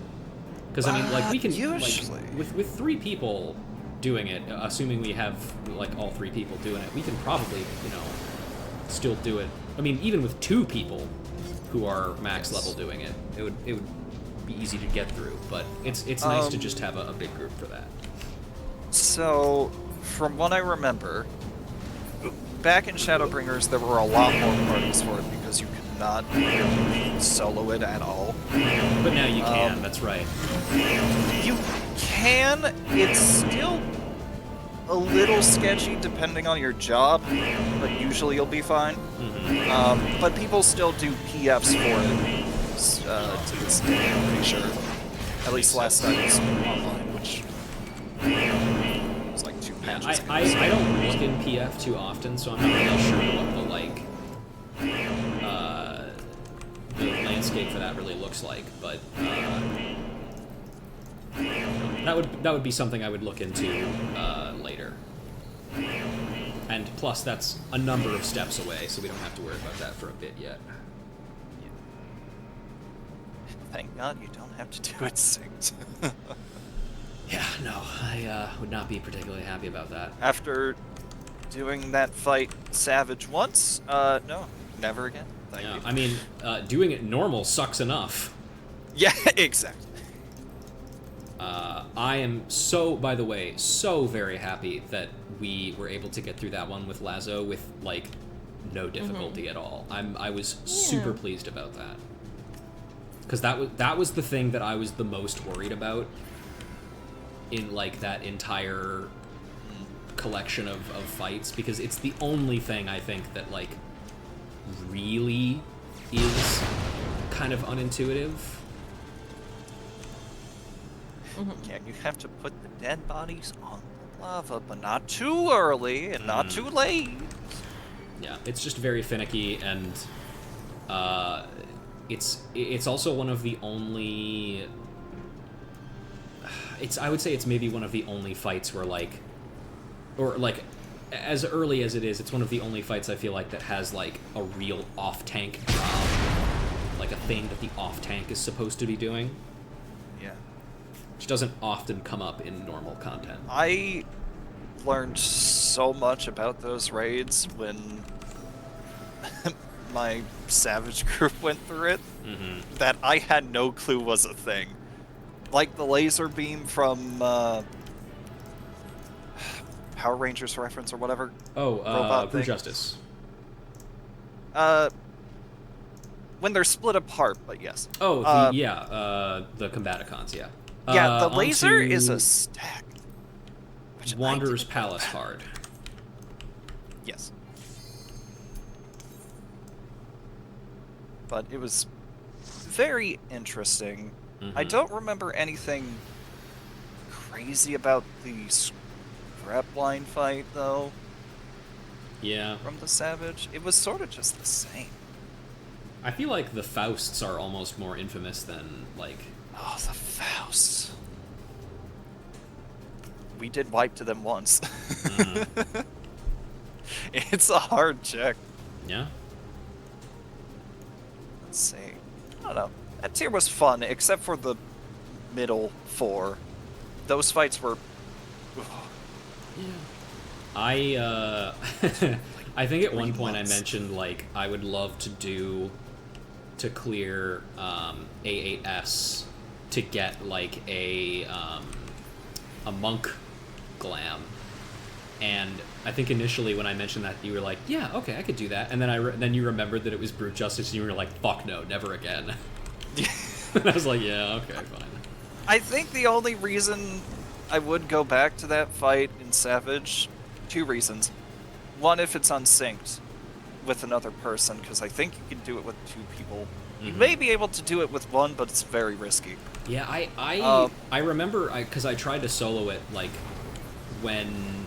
Because I mean, like, we can usually. like with 3 people doing it, assuming we have like all 3 people doing it, we can probably, you know, still do it. I mean, even with 2 people who are max level doing it, it would be easy to get through. But it's nice to just have a big group for that. So, from what I remember, back in Shadowbringers, there were a lot more parties for it because you could not really solo it at all. But now you can. That's right. You can. It's still a little sketchy depending on your job, but usually you'll be fine. But people still do PFs for it to this day, I'm pretty sure. At least last time it was online, which was like 2 Yeah, patches. I don't look in PF too often, so I'm not really sure what the the landscape for that really looks like. But that would be something I would look into later. And plus, that's a number of steps away, so we don't have to worry about that for a bit yet. Thank God you don't have to do it synced. Yeah, no, I would not be particularly happy about that. After doing that fight Savage once, no, never again. Thank Yeah, you. I mean, doing it normal sucks enough. Yeah, exactly. I am so, by the way, so very happy that we were able to get through that one with Lazo with, like, no difficulty at all. I was super pleased about that. Because that was the thing that I was the most worried about in, like, that entire collection of fights, because it's the only thing I think that, like, really is kind of unintuitive. Yeah, you have to put the dead bodies on the lava, but not too early and not too late. Yeah, it's just very finicky, and it's also one of the only. I would say it's maybe one of the only fights where as early as it is, it's one of the only fights I feel like that has like a real off-tank job, like a thing that the off-tank is supposed to be doing, Yeah. which doesn't often come up in normal content. I learned so much about those raids when my Savage group went through it that I had no clue was a thing. Like the laser beam from Power Rangers reference or whatever. Oh, Robot Blue thing. Justice. When they're split apart, but yes. Oh, the Combaticons, yeah. Yeah, the laser onto is a stack. which I Wanderer's didn't know Palace that. card. Yes. But it was very interesting. I don't remember anything crazy about the strapline fight, though, Yeah. from the Savage. It was sort of just the same. I feel like the Fausts are almost more infamous than, like... Oh, the Fausts. We did wipe to them once. It's a hard check. Yeah? Let's see. I don't know. That tier was fun, except for the middle 4. Those fights were... I I think at one point I mentioned, like, I would love to clear A8S to get, like, a monk glam. And I think initially when I mentioned that, you were like, yeah, okay, I could do that. And then then you remembered that it was Brute Justice, and you were like, fuck no, never again. And I was like, yeah, okay, fine. I think the only reason I would go back to that fight in Savage, 2 reasons. One, if it's unsynced with another person, because I think you can do it with 2 people. You may be able to do it with 1, but it's very risky. Yeah, I remember, because I tried to solo it, like, when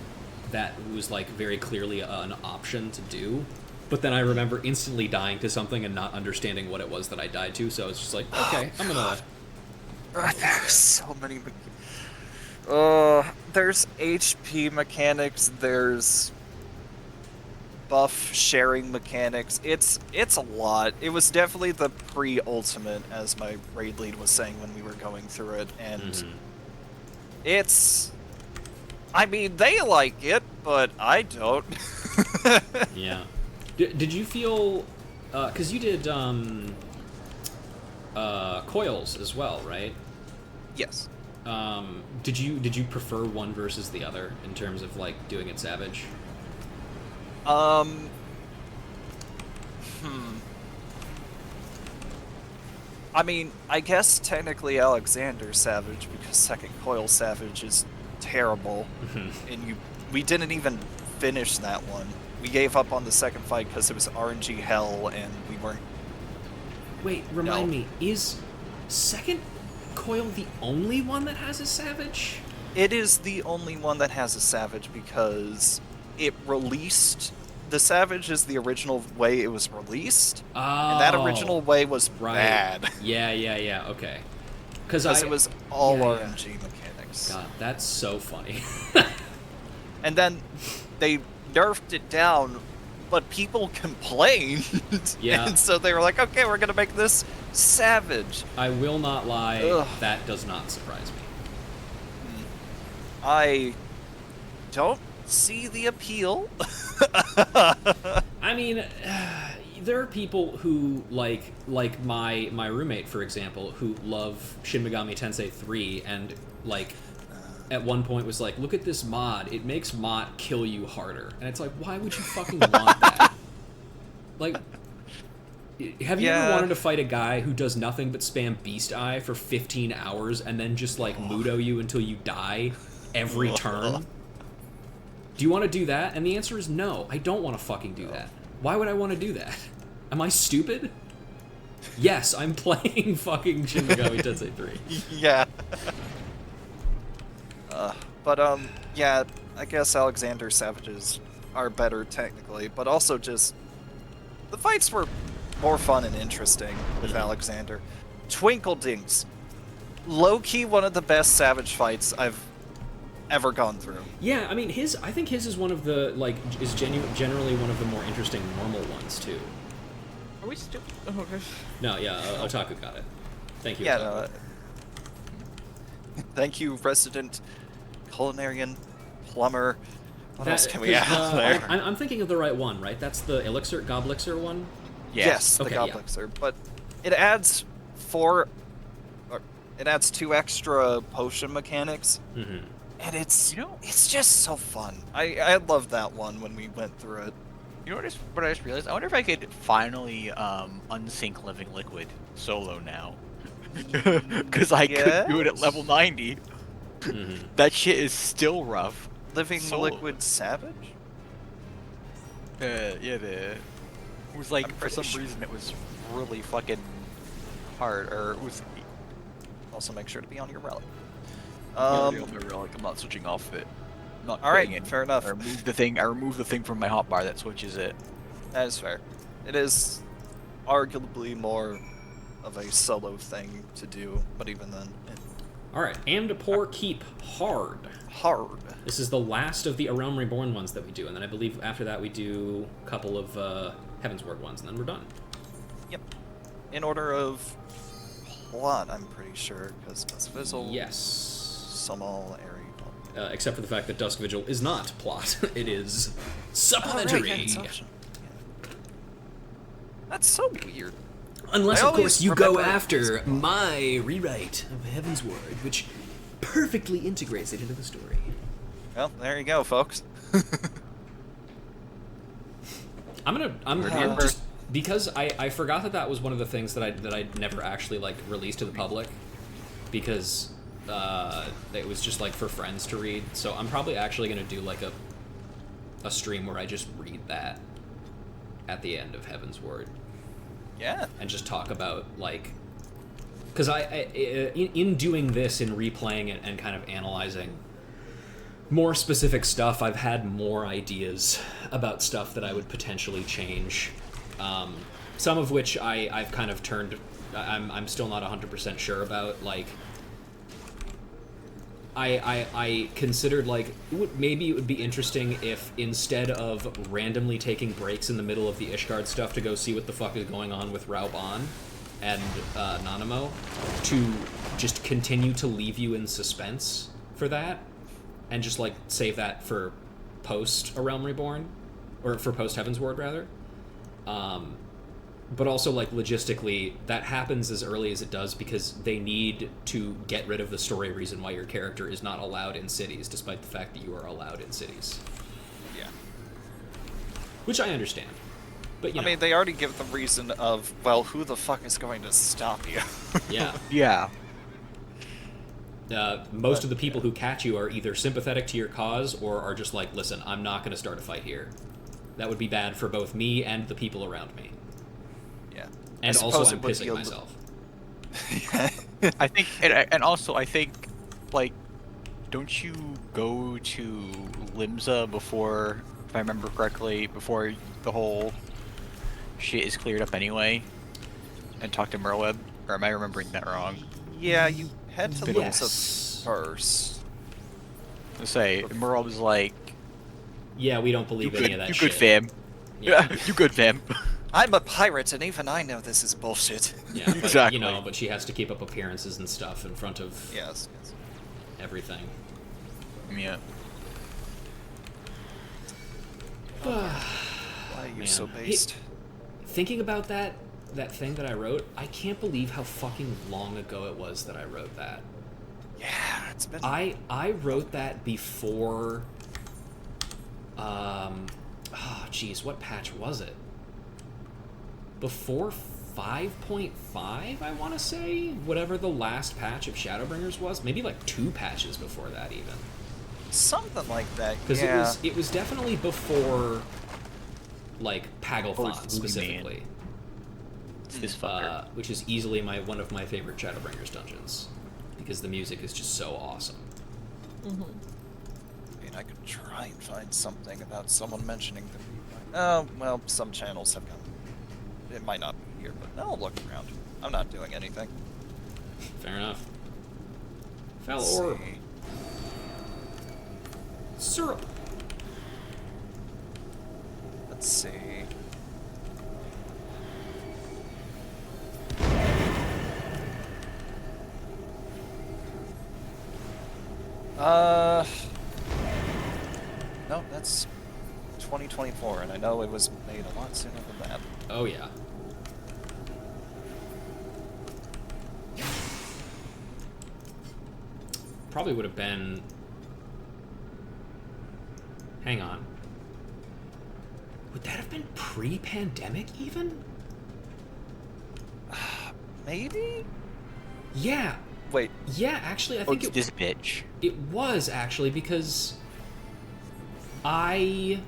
that was, like, very clearly an option to do. But then I remember instantly dying to something and not understanding what it was that I died to, so it's just like, okay, I'm gonna... There's so many... there's HP mechanics, there's buff sharing mechanics. It's a lot. It was definitely the pre-ultimate, as my raid lead was saying when we were going through it, and it's... I mean, they like it, but I don't. Yeah. Did you feel... because you did coils as well, right? Yes. Did you prefer one versus the other in terms of, like, doing it Savage? I mean, I guess technically Alexander Savage, because second coil Savage is terrible, and we didn't even finish that one. We gave up on the second fight because it was RNG hell, and we weren't... Wait, remind me, is second coil the only one that has a Savage? It is the only one that has a Savage because it released... The Savage is the original way it was released, and that original way was bad. Yeah, okay. Because it was all RNG mechanics. God, that's so funny. And then they nerfed it down, but people complained. Yeah. And so they were like, okay, we're going to make this Savage. I will not lie, that does not surprise me. I don't see the appeal. I mean, there are people who, like my roommate, for example, who love Shin Megami Tensei 3 and, like, at one point was like, look at this mod, it makes Mott kill you harder. And it's like, why would you fucking want that? Like, have you ever wanted to fight a guy who does nothing but spam Beast Eye for 15 hours and then just, like, Mudo you until you die every turn? Do you want to do that? And the answer is no. I don't want to fucking do that. Why would I want to do that? Am I stupid? Yes, I'm playing fucking Shin Megami Tensei 3. Yeah. Yeah, I guess Alexander Savages are better technically, but also just... The fights were more fun and interesting with Alexander. Twinkledinks. Low-key one of the best Savage fights I've ever gone through. Yeah, I mean, I think his is one of the, like, is generally one of the more interesting normal ones, too. Are we stupid? Oh, okay. No, yeah, Otaku got it. Thank you, Yeah, Otaku. Thank you, resident culinarian, plumber. What else can we add there? I'm thinking of the right one, right? That's the Goblixer one? Yes, okay, the Goblixer. But it adds 2 extra potion mechanics. And it's just so fun. I loved that one when we went through it. You know what I just realized? I wonder if I could finally unsync Living Liquid solo now. Because I couldn't do it at level 90. That shit is still rough. Living Liquid Savage? Yeah, it was like, I'm for pretty some sure. reason, it was really fucking hard, or it was... Also, make sure to be on your relic. I'm not switching off it. I'm not All right, quitting it. fair enough. I removed the thing from my hotbar that switches it. That is fair. It is arguably more of a solo thing to do, but even then, All right, Amdapor Keep hard. hard. This is the last of the A Realm Reborn ones that we do, and then I believe after that we do a couple of Heavensward ones, and then we're done. Yep. In order of plot, I'm pretty sure, because Dusk Vigil, Yes. Summel, Airy. Except for the fact that Dusk Vigil is not plot. It is Oh, supplementary. right, yeah, it's optional. Yeah. That's so weird. Unless, I of course, always you go remember- after my rewrite of Heavensward, which perfectly integrates it into the story. Well, there you go, folks. I'm just because I forgot that was one of the things that I never actually like released to the public, because it was just like for friends to read. So I'm probably actually gonna do like a stream where I just read that at the end of Heavensward. Yeah. And just talk about, like, because in doing this, in replaying it and kind of analyzing more specific stuff, I've had more ideas about stuff that I would potentially change. Some of which I've kind of turned. I'm still not 100% sure about. Like, I considered, like, maybe it would be interesting if instead of randomly taking breaks in the middle of the Ishgard stuff to go see what the fuck is going on with Rauban and Nanamo, to just continue to leave you in suspense for that, and just, like, save that for post A Realm Reborn, or for post Heavensward, rather. But also, like, logistically, that happens as early as it does because they need to get rid of the story reason why your character is not allowed in cities, despite the fact that you are allowed in cities. Yeah. Which I understand. But, you know. I mean, they already give the reason of, well, who the fuck is going to stop you? Yeah. Yeah. Most of the people who catch you are either sympathetic to your cause or are just like, listen, I'm not going to start a fight here. That would be bad for both me and the people around me. Yeah. And I also suppose I'm it would pissing be a myself. I think, and also I think, like, don't you go to Limsa before, if I remember correctly, before the whole shit is cleared up anyway, and talk to Merweb? Or am I remembering that wrong? Yeah, you head to Yes. Limsa first. Let's say Merweb's like, Yeah, we don't believe any of that you shit. good, fam. Yeah. You good, fam. I'm a pirate, and even I know this is bullshit. Yeah, but, Exactly. you know, but she has to keep up appearances and stuff in front of Yes, yes. everything. Yeah. Why are you Man. so based? Thinking about that thing that I wrote, I can't believe how fucking long ago it was that I wrote that. Yeah, it's been... I wrote that before, geez, what patch was it? Before 5.5, I want to say? Whatever the last patch of Shadowbringers was? Maybe like 2 patches before that, even. Something like that, Because yeah. it was definitely before, like, Oh, Pagelthon, it's Movie specifically. It's this fucker. Which is easily one of my favorite Shadowbringers dungeons. Because the music is just so awesome. I mean, I could try and find something about someone mentioning the... Oh, well, some channels have gone... It might not be here, but I'll look around. I'm not doing anything. Fair enough. Fell Let's orb. see. Syrup. Let's see. No, that's 2024, and I know it was made a lot sooner than that. Oh, yeah. Probably would have been... Hang on. Would that have been pre-pandemic, even? Maybe? Yeah. Wait, Yeah, actually, I Oh, think it's this bitch. it was, actually, because I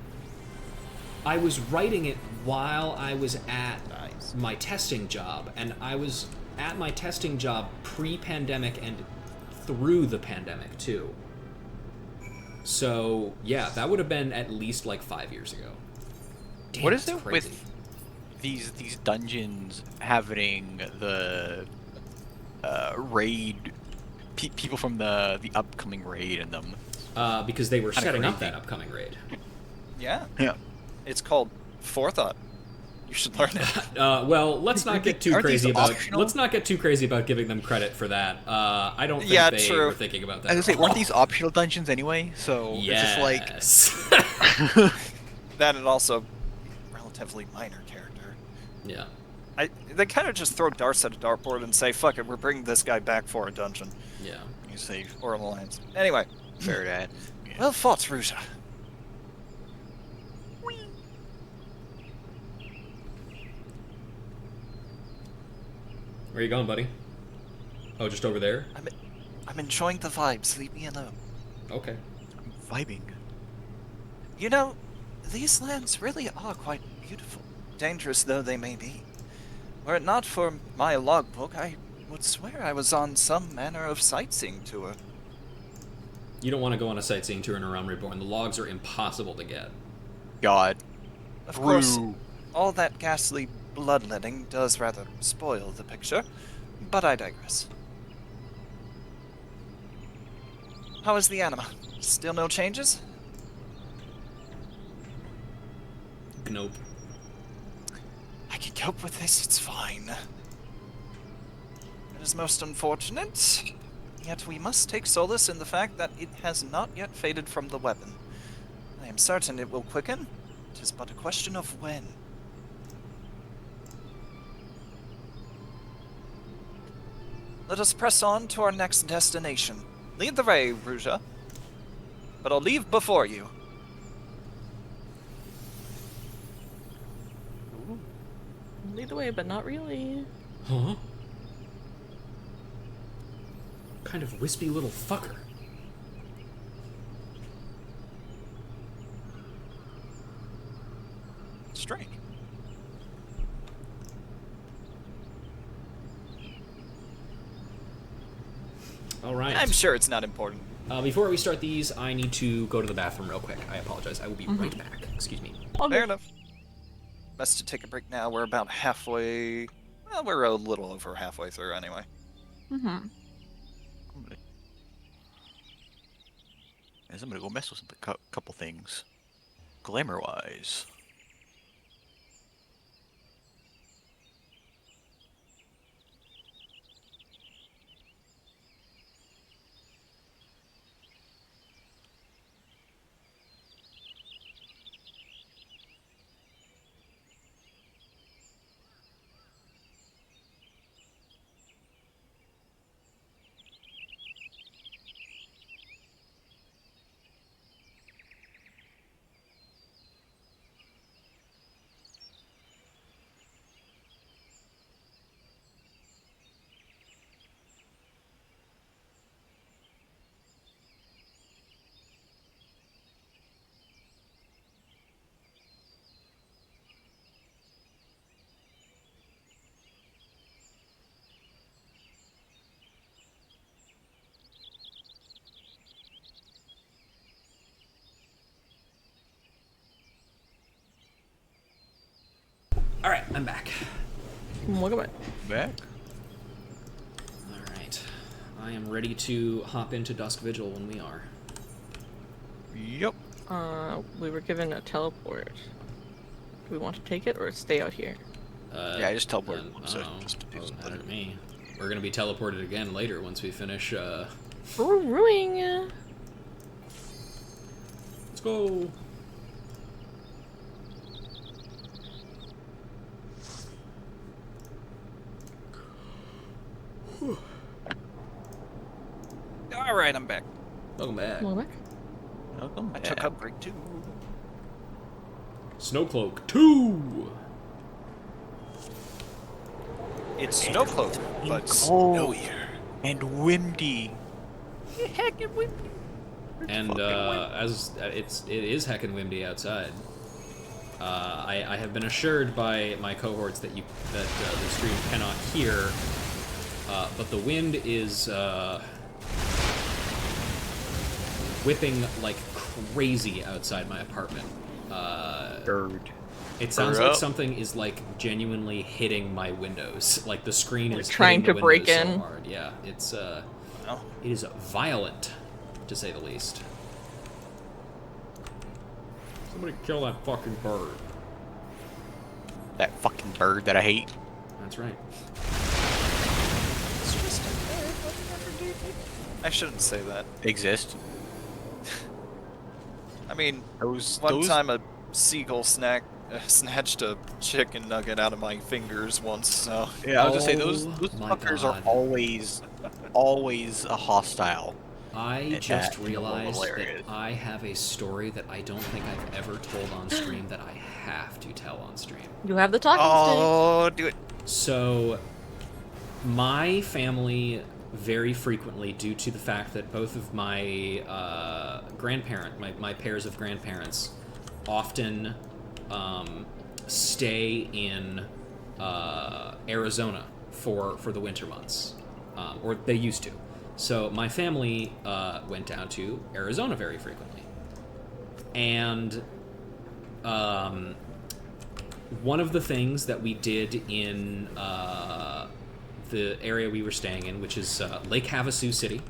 I was writing it while I was at Nice. my testing job, and I was at my testing job pre-pandemic and through the pandemic too. So yeah, that would have been at least like 5 years ago. Damn, What is that's it crazy. with these dungeons having the raid people from the upcoming raid in them? Because they were Kinda setting up crazy. that upcoming raid. Yeah. Yeah. It's called Forethought. You should learn it. Well, let's not get too Aren't these crazy about. optional? Let's not get too crazy about giving them credit for that. I don't think Yeah, they true. were thinking about that. I was gonna at say, weren't all. these optional dungeons anyway? So Yes. it's just like That and also relatively minor character. Yeah. They kind of just throw darts at a dartboard and say, "Fuck it, we're bringing this guy back for a dungeon Yeah. you say or an alliance." Anyway, fair that. Yeah. well fought, Ruja. Where you going, buddy? Oh, just over there? I'm enjoying the vibes. Leave me alone. Okay. Vibing. You know, these lands really are quite beautiful, dangerous though they may be. Were it not for my logbook, I would swear I was on some manner of sightseeing tour. You don't want to go on a sightseeing tour in A Realm Reborn. The logs are impossible to get. God. Of course, Brew. all that ghastly bloodletting does rather spoil the picture, but I digress. How is the anima? Still no changes? Nope. I can cope with this, it's fine. It is most unfortunate, yet we must take solace in the fact that it has not yet faded from the weapon. I am certain it will quicken. It is but a question of when. Let us press on to our next destination. Lead the way, Ruja. But I'll leave before you. Lead the way, but not really. Huh? Kind of wispy little fucker. Strange. All right. I'm sure it's not important. Before we start these, I need to go to the bathroom real quick. I apologize. I will be right back. Excuse me. Fair enough. Best to take a break now. We're about halfway. Well, we're a little over halfway through anyway. Mm-hmm. As I'm gonna go mess with a couple things, glamour-wise. All right, I'm back. Welcome back. Back. All right. I am ready to hop into Dusk Vigil when we are. Yep. We were given a teleport. Do we want to take it or stay out here? Yeah, I just teleported. Then, So oh, just do doesn't matter something. to me. We're gonna be teleported again later once we finish. Brewing. Let's go. All right, I'm back. Welcome back. Welcome back. Welcome I back. took a break too. Snowcloak 2. It's Snowcloak, but cold. snowier. And windy. And Fucking as it is heckin' windy outside. I have been assured by my cohorts that the stream cannot hear, but the wind is whipping like crazy outside my apartment. Bird. It sounds like something is like genuinely hitting my windows. Like the screen is trying hitting to the break windows in. So hard. Yeah, it's it is violent, to say the least. Somebody kill that fucking bird. That fucking bird that I hate. That's right. It's just a bird. What do you ever do? I shouldn't say that. Exist. I mean, Those one time a seagull snatched a chicken nugget out of my fingers once, so... Yeah, I was gonna say, those Oh my fuckers are God. always a hostile. I just that realized that hilarious. I have a story that I don't think I've ever told on stream that I have to tell on stream. You have the talking Oh, do it. So, my family very frequently, due to the fact that both of my my pairs of grandparents often stay in Arizona for the winter months, or they used to. So my family went down to Arizona very frequently, and one of the things that we did in the area we were staying in, which is Lake Havasu City,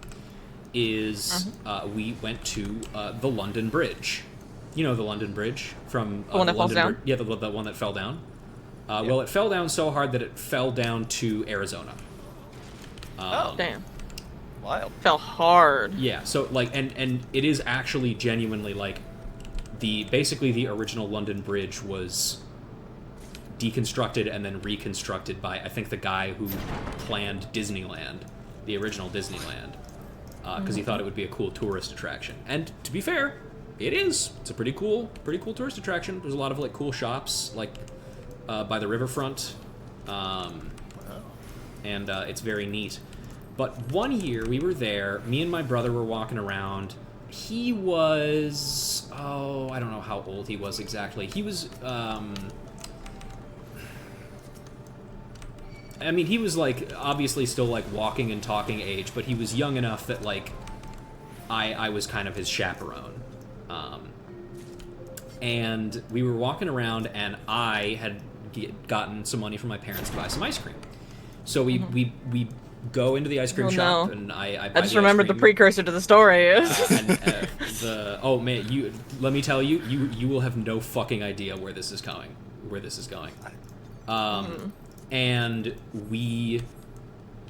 is we went to the London Bridge. You know the London Bridge from The one that falls down? Yeah, the one that fell down. Well, it fell down so hard that it fell down to Arizona. Oh. Damn. Wild. Fell hard. Yeah, so like, and it is actually genuinely like basically the original London Bridge was deconstructed and then reconstructed by, I think, the guy who planned Disneyland, the original Disneyland, because he thought it would be a cool tourist attraction. And to be fair, it is. It's a pretty cool tourist attraction. There's a lot of like cool shops like by the riverfront, and it's very neat. But one year we were there, me and my brother were walking around. He was, I don't know how old he was exactly. He was, I mean, he was like obviously still like walking and talking age, but he was young enough that like I was kind of his chaperone. And we were walking around, and I had gotten some money from my parents to buy some ice cream. So we go into the ice cream shop, no. and I buy I just the ice remembered the cream. precursor to the story is. Oh man, let me tell you, you will have no fucking idea where this is going. And we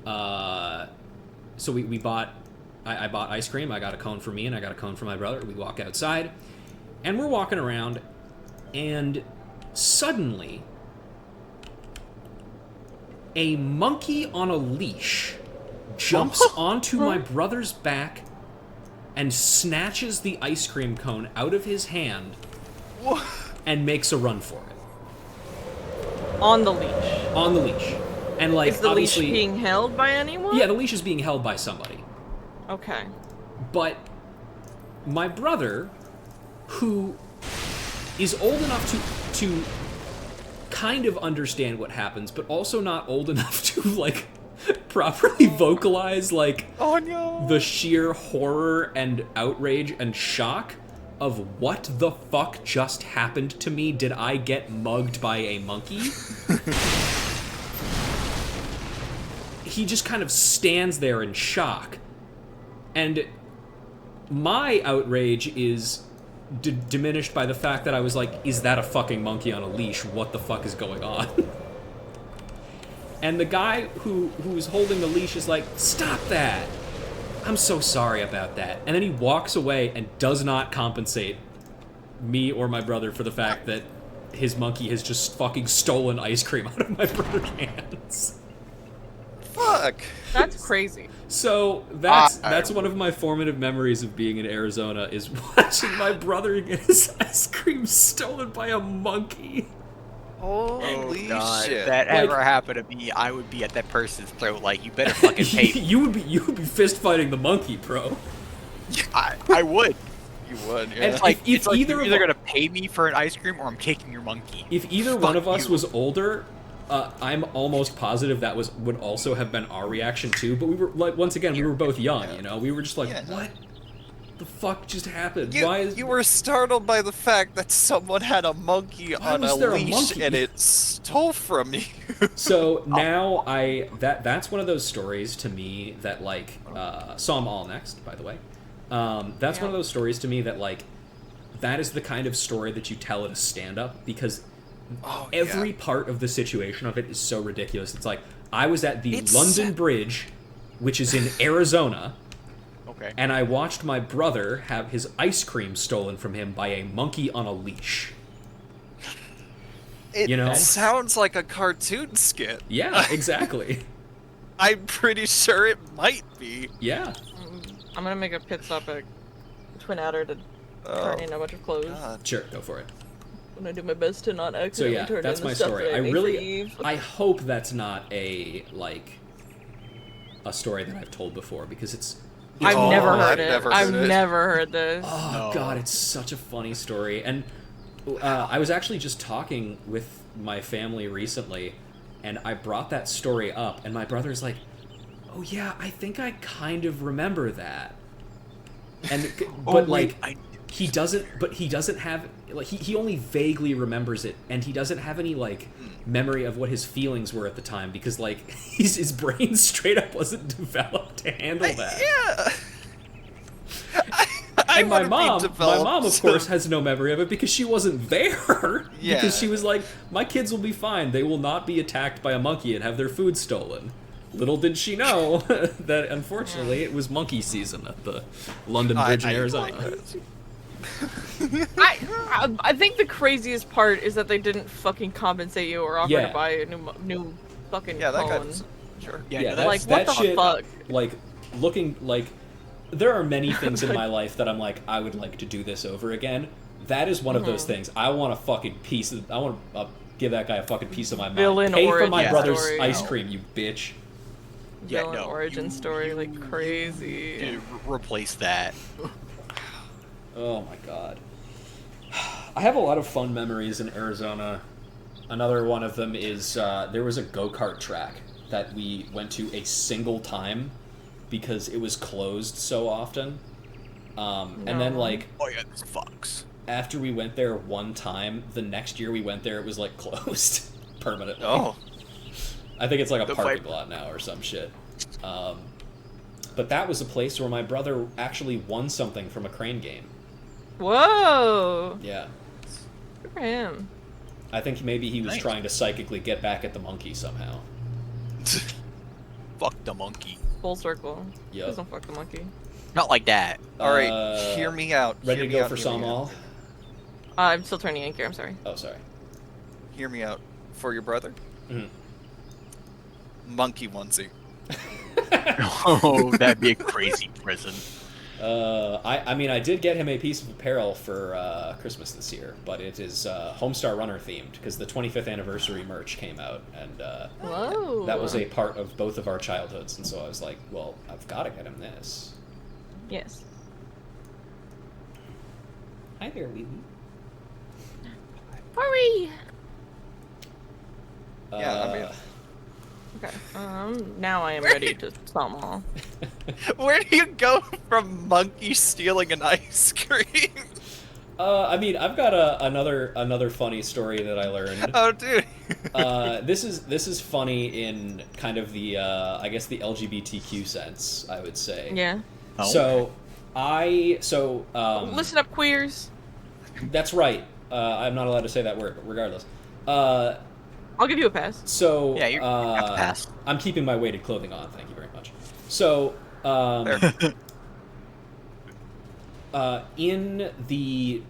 so we bought, I bought ice cream. I got a cone for me, and I got a cone for my brother. We walk outside, and we're walking around, and suddenly a monkey on a leash jumps onto my brother's back and snatches the ice cream cone out of his hand and makes a run for it. On the leash. On the leash. And like, Is the leash obviously, being held by anyone? yeah, the leash is being held by somebody. Okay. But my brother, who is old enough to kind of understand what happens, but also not old enough to like properly vocalize like the sheer horror and outrage and shock of what the fuck just happened to me. Did I get mugged by a monkey? He just kind of stands there in shock, and my outrage is diminished by the fact that I was like, is that a fucking monkey on a leash? What the fuck is going on? And the guy who's holding the leash is like, stop that! I'm so sorry about that. And then he walks away and does not compensate me or my brother for the fact that his monkey has just fucking stolen ice cream out of my brother's hands. Fuck! That's crazy. So that's one of my formative memories of being in Arizona, is watching my brother get his ice cream stolen by a monkey. Holy shit! If that ever happened to me, I would be at that person's throat like, you better fucking pay me. You would be fist fighting the monkey, bro. I would. You would, yeah. It's like, if it's like either you're of either our- gonna pay me for an ice cream or I'm taking your monkey. If either one of us you. was older, I'm almost positive that would also have been our reaction too. But we were like, once again, we were both young, you know. We were just like, Yeah. what the fuck just happened? You were startled by the fact that someone had a monkey on was a there a leash monkey? and it stole from you. So now that's one of those stories to me that like saw 'em all next, by the way. That's one of those stories to me that like that is the kind of story that you tell at a stand-up because every part of the situation of it is so ridiculous. It's like I was at the London Bridge, which is in Arizona. Okay. And I watched my brother have his ice cream stolen from him by a monkey on a leash. It You know? sounds like a cartoon skit. Yeah, exactly. I'm pretty sure it might be. Yeah. I'm gonna make a pit stop at Twin Adder to turn in a bunch of clothes. God. Sure, go for it. I'm gonna do my best to not So accidentally yeah, turn that's in the my stuff story. that I I made for really, Eve. I hope that's not a story that I've told before because it's. I've Oh, never I've heard it. never I've heard it. never heard this. Oh No. God, it's such a funny story, and I was actually just talking with my family recently, and I brought that story up, and my brother's like, "Oh yeah, I think I kind of remember that," and but like. He doesn't have like he only vaguely remembers it, and he doesn't have any like memory of what his feelings were at the time because like his brain straight up wasn't developed to handle that. Yeah. And my wouldn't be mom developed of course has no memory of it because she wasn't there. Yeah. Because she was like, my kids will be fine. They will not be attacked by a monkey and have their food stolen. Little did she know that unfortunately it was monkey season at the London Bridge in Arizona. I think the craziest part is that they didn't fucking compensate you or offer Yeah. to buy a new fucking Yeah, that guy phone. was... Sure. Yeah, Yeah, that's, like, that what the shit, fuck? like, looking, like, there are many things in my life that I'm like, I would like to do this over again. That is one of those things. I want a fucking piece of, I want to give that guy a fucking piece of my mind. Villain Pay for my origin brother's story. ice cream, you bitch. Yeah, Villain no, origin you- story like crazy. Replace that. Oh my god. I have a lot of fun memories in Arizona. Another one of them is there was a go-kart track that we went to a single time because it was closed so often. And then, like, Oh yeah, this fucks. after we went there one time, the next year we went there, it was, like, closed permanently. Oh. I think it's, like, a The parking fight- lot now or some shit. But that was a place where my brother actually won something from a crane game. Whoa! Yeah. Good for him. I think maybe he was Nice. trying to psychically get back at the monkey somehow. Fuck the monkey. Full circle. Yup. Please don't fuck the monkey. Not like that. Alright, hear me out. Ready hear to me go out, for hear me out. Samal? I'm still turning in gear, I'm sorry. Oh, sorry. Hear me out. For your brother? Mhm. Monkey onesie. Oh, that'd be a crazy prison. I mean, I did get him a piece of apparel for Christmas this year, but it is Homestar Runner themed because the 25th anniversary merch came out, and Whoa! that was a part of both of our childhoods, and so I was like, well, I've got to get him this. Yes. Hi there, Wee Hurry! Yeah, I mean- Okay. Now I am ready to stomp them all. Where do you go from monkey stealing an ice cream? I mean, I've got another funny story that I learned. Oh, dude. This is funny in kind of the I guess the LGBTQ sense, I would say. Yeah. So Listen up, queers. that's right. I'm not allowed to say that word, but regardless. I'll give you a pass. So Yeah, you have to pass. I'm keeping my weighted clothing on. Thank you very much. So in the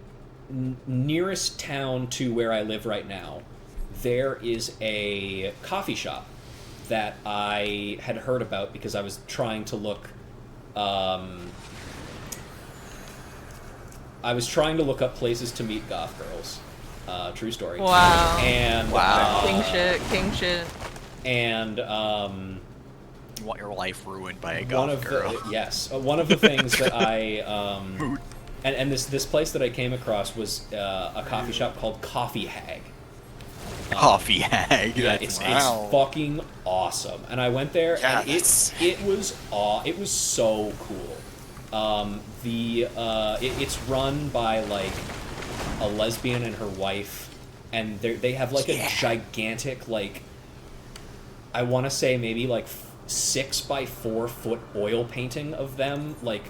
nearest town to where I live right now, there is a coffee shop that I had heard about because I was trying to look. I was trying to look up places to meet goth girls. True story. Wow. And King shit. And You want your life ruined by a one goth of girl. the yes, one of the things that I And this place that I came across was a coffee shop called Coffee Hag. Coffee hag. Yeah, That's it's fucking awesome. And I went there, and it was so cool. It's run by like a lesbian and her wife, and they have like a gigantic, like, I want to say maybe like 6 by 4 foot oil painting of them, like,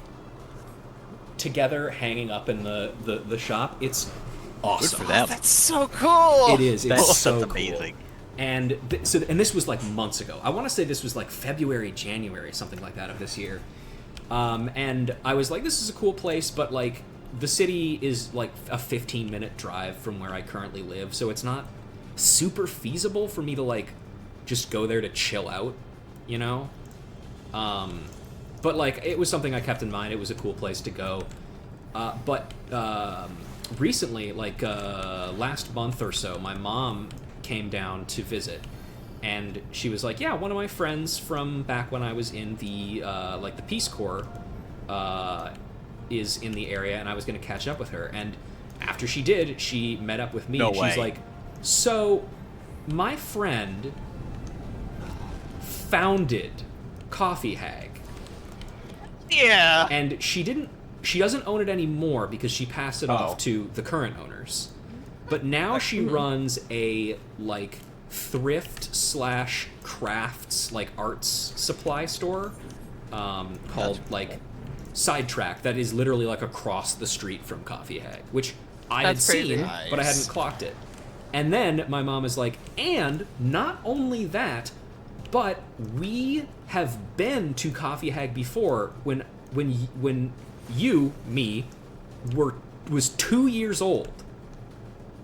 together hanging up in the shop. It's awesome. Good for them. That's so cool. It is. It's so That's cool. amazing. And and this was like months ago. I want to say this was like February, January, something like that of this year. And I was like, this is a cool place, but like the city is like a 15-minute drive from where I currently live, so it's not super feasible for me to like just go there to chill out, you know? But like it was something I kept in mind. It was a cool place to go. But recently, like last month or so, my mom came down to visit, and she was like, yeah, one of my friends from back when I was in the like the Peace Corps is in the area, and I was going to catch up with her. And after she did, she met up with me. No and she's way. like, so my friend founded Coffee Hag, Yeah. and she doesn't own it anymore because she passed it off to the current owners. But now she runs a like thrift / crafts, like arts supply store called like Sidetrack, that is literally like across the street from Coffee Hag, which I had That's crazy. seen, but I hadn't clocked it. And then my mom is like, and not only that, but we have been to Coffee Hag before when was 2 years old.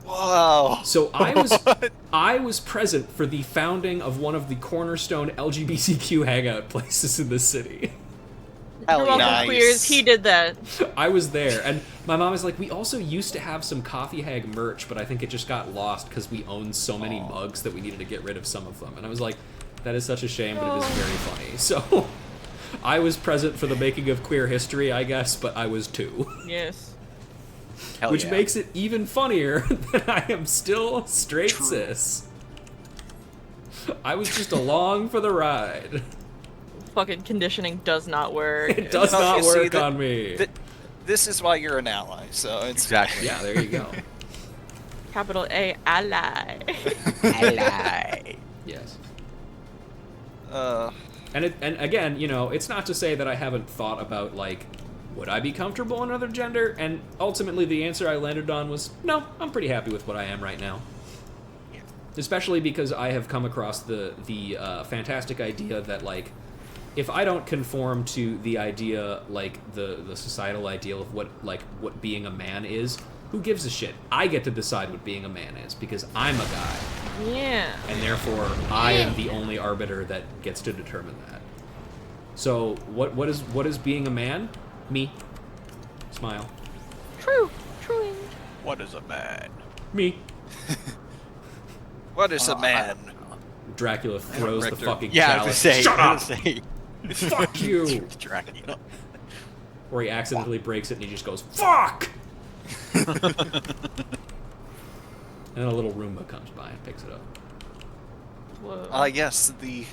Wow. So I was present for the founding of one of the cornerstone LGBTQ hangout places in the city. Hell You're welcome, nice. queers. He did that. I was there, and my mom is like, we also used to have some Coffee Hag merch, but I think it just got lost because we owned so many mugs that we needed to get rid of some of them. And I was like, that is such a shame, but it is very funny. So I was present for the making of queer history, I guess, but I was 2. Yes. Hell Which yeah. makes it even funnier that I am still straight cis. I was just along for the ride. Fucking conditioning does not work. It does No, not you see, work on me. This is why you're an ally, so it's Exactly. Yeah, there you go. Capital A, ally. Ally. Yes. Uh, And again, you know, it's not to say that I haven't thought about, like, would I be comfortable in another gender? And ultimately the answer I landed on was, no, I'm pretty happy with what I am right now. Especially because I have come across the fantastic idea that, like, if I don't conform to the idea, like, the societal ideal of what being a man is, who gives a shit? I get to decide what being a man is, because I'm a guy. Yeah. And therefore, I am the only arbiter that gets to determine that. So, what is being a man? Me. Smile. True. True. What is a man? Me. what is a man? Dracula throws the Richter. fucking Yeah, I was chalice. gonna say. Shut I up! was gonna say. Fuck you! Dracula. Or he accidentally breaks it and he just goes, fuck! And then a little Roomba comes by and picks it up. Whoa. Yes, the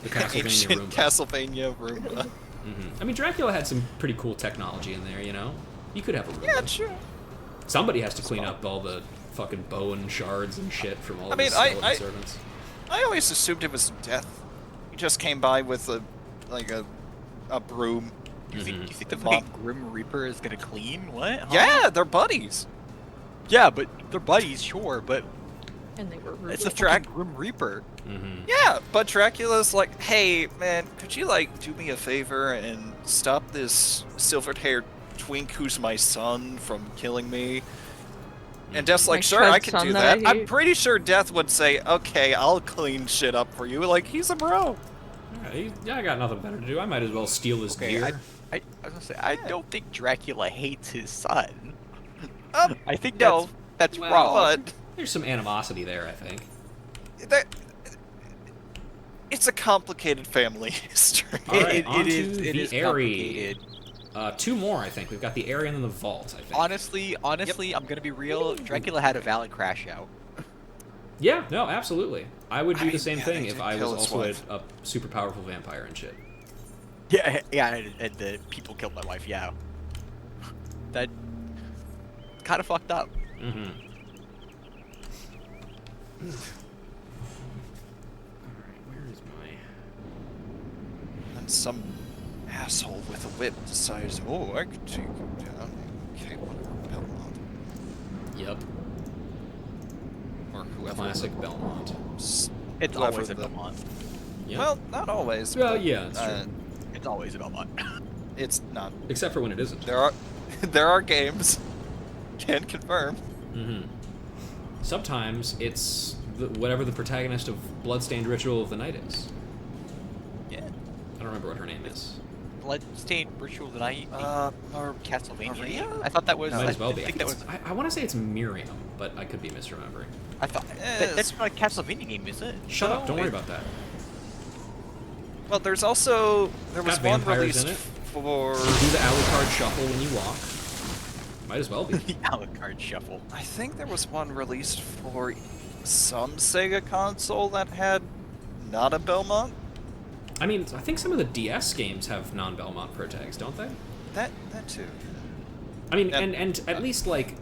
The ancient Castlevania Roomba. Castlevania Roomba. I mean, Dracula had some pretty cool technology in there, you know? You could have a Roomba. Yeah, sure. Somebody has to clean up all the fucking bone shards and shit from all of mean, the skeleton servants. I always assumed it was Death. He just came by with a broom. You think the Mom. fucking Grim Reaper is gonna clean? What? Huh? Yeah, they're buddies. Yeah, but they're buddies, sure, but And they were rude. it's a fucking Grim Reaper. Yeah, but Dracula's like, hey, man, could you, like, do me a favor and stop this silver-haired twink who's my son from killing me? And Death's like, My sure, I chud can son do that I that. I'm hate. pretty sure Death would say, okay, I'll clean shit up for you. Like, he's a bro. Yeah, I got nothing better to do. I might as well steal his Okay, gear. I was gonna say, I don't think Dracula hates his son. Um, I think no, that's well, wrong. but There's some animosity there, I think. that, it's a complicated family history. All right, it onto is the it is Airy. complicated. 2 more, I think. We've got the area and then the vault, I think. Honestly, I'm gonna be real. Dracula had a valid crash out. Yeah, no, absolutely. I would do the same yeah, thing they if did I was kill his also wife. a super powerful vampire and shit. Yeah, and the people killed my wife. Yeah, that kind of fucked up. Mm-hmm. Alright, where is my... And some asshole with a whip decides, oh, I could take him down. Okay, whatever, Belmont. Yep. Or whoever. Classic Belmont. It's Whoever always a the- Belmont. Yep. Well, not always. Well, but, yeah, it's true. It's always a Belmont. It's not. Except for when it isn't. There are games. Can confirm. Mm-hmm. Sometimes it's whatever the protagonist of Bloodstained Ritual of the Night is. Yeah. I don't remember what her name is. Bloodstained Ritual of the Night. Or Castlevania. Maria? I thought that was. Might as well be. I think that was. I want to say it's Miriam, but I could be misremembering. I thought that's not a Castlevania game, is it? Shut up! Don't worry it- about that. Well, there was one vampires released in it. for. Do the Alucard shuffle when you walk. Might as well be. The Alucard Shuffle. I think there was one released for some Sega console that had not a Belmont. I mean, I think some of the DS games have non-Belmont protags, don't they? That too. I mean, And- and at least like,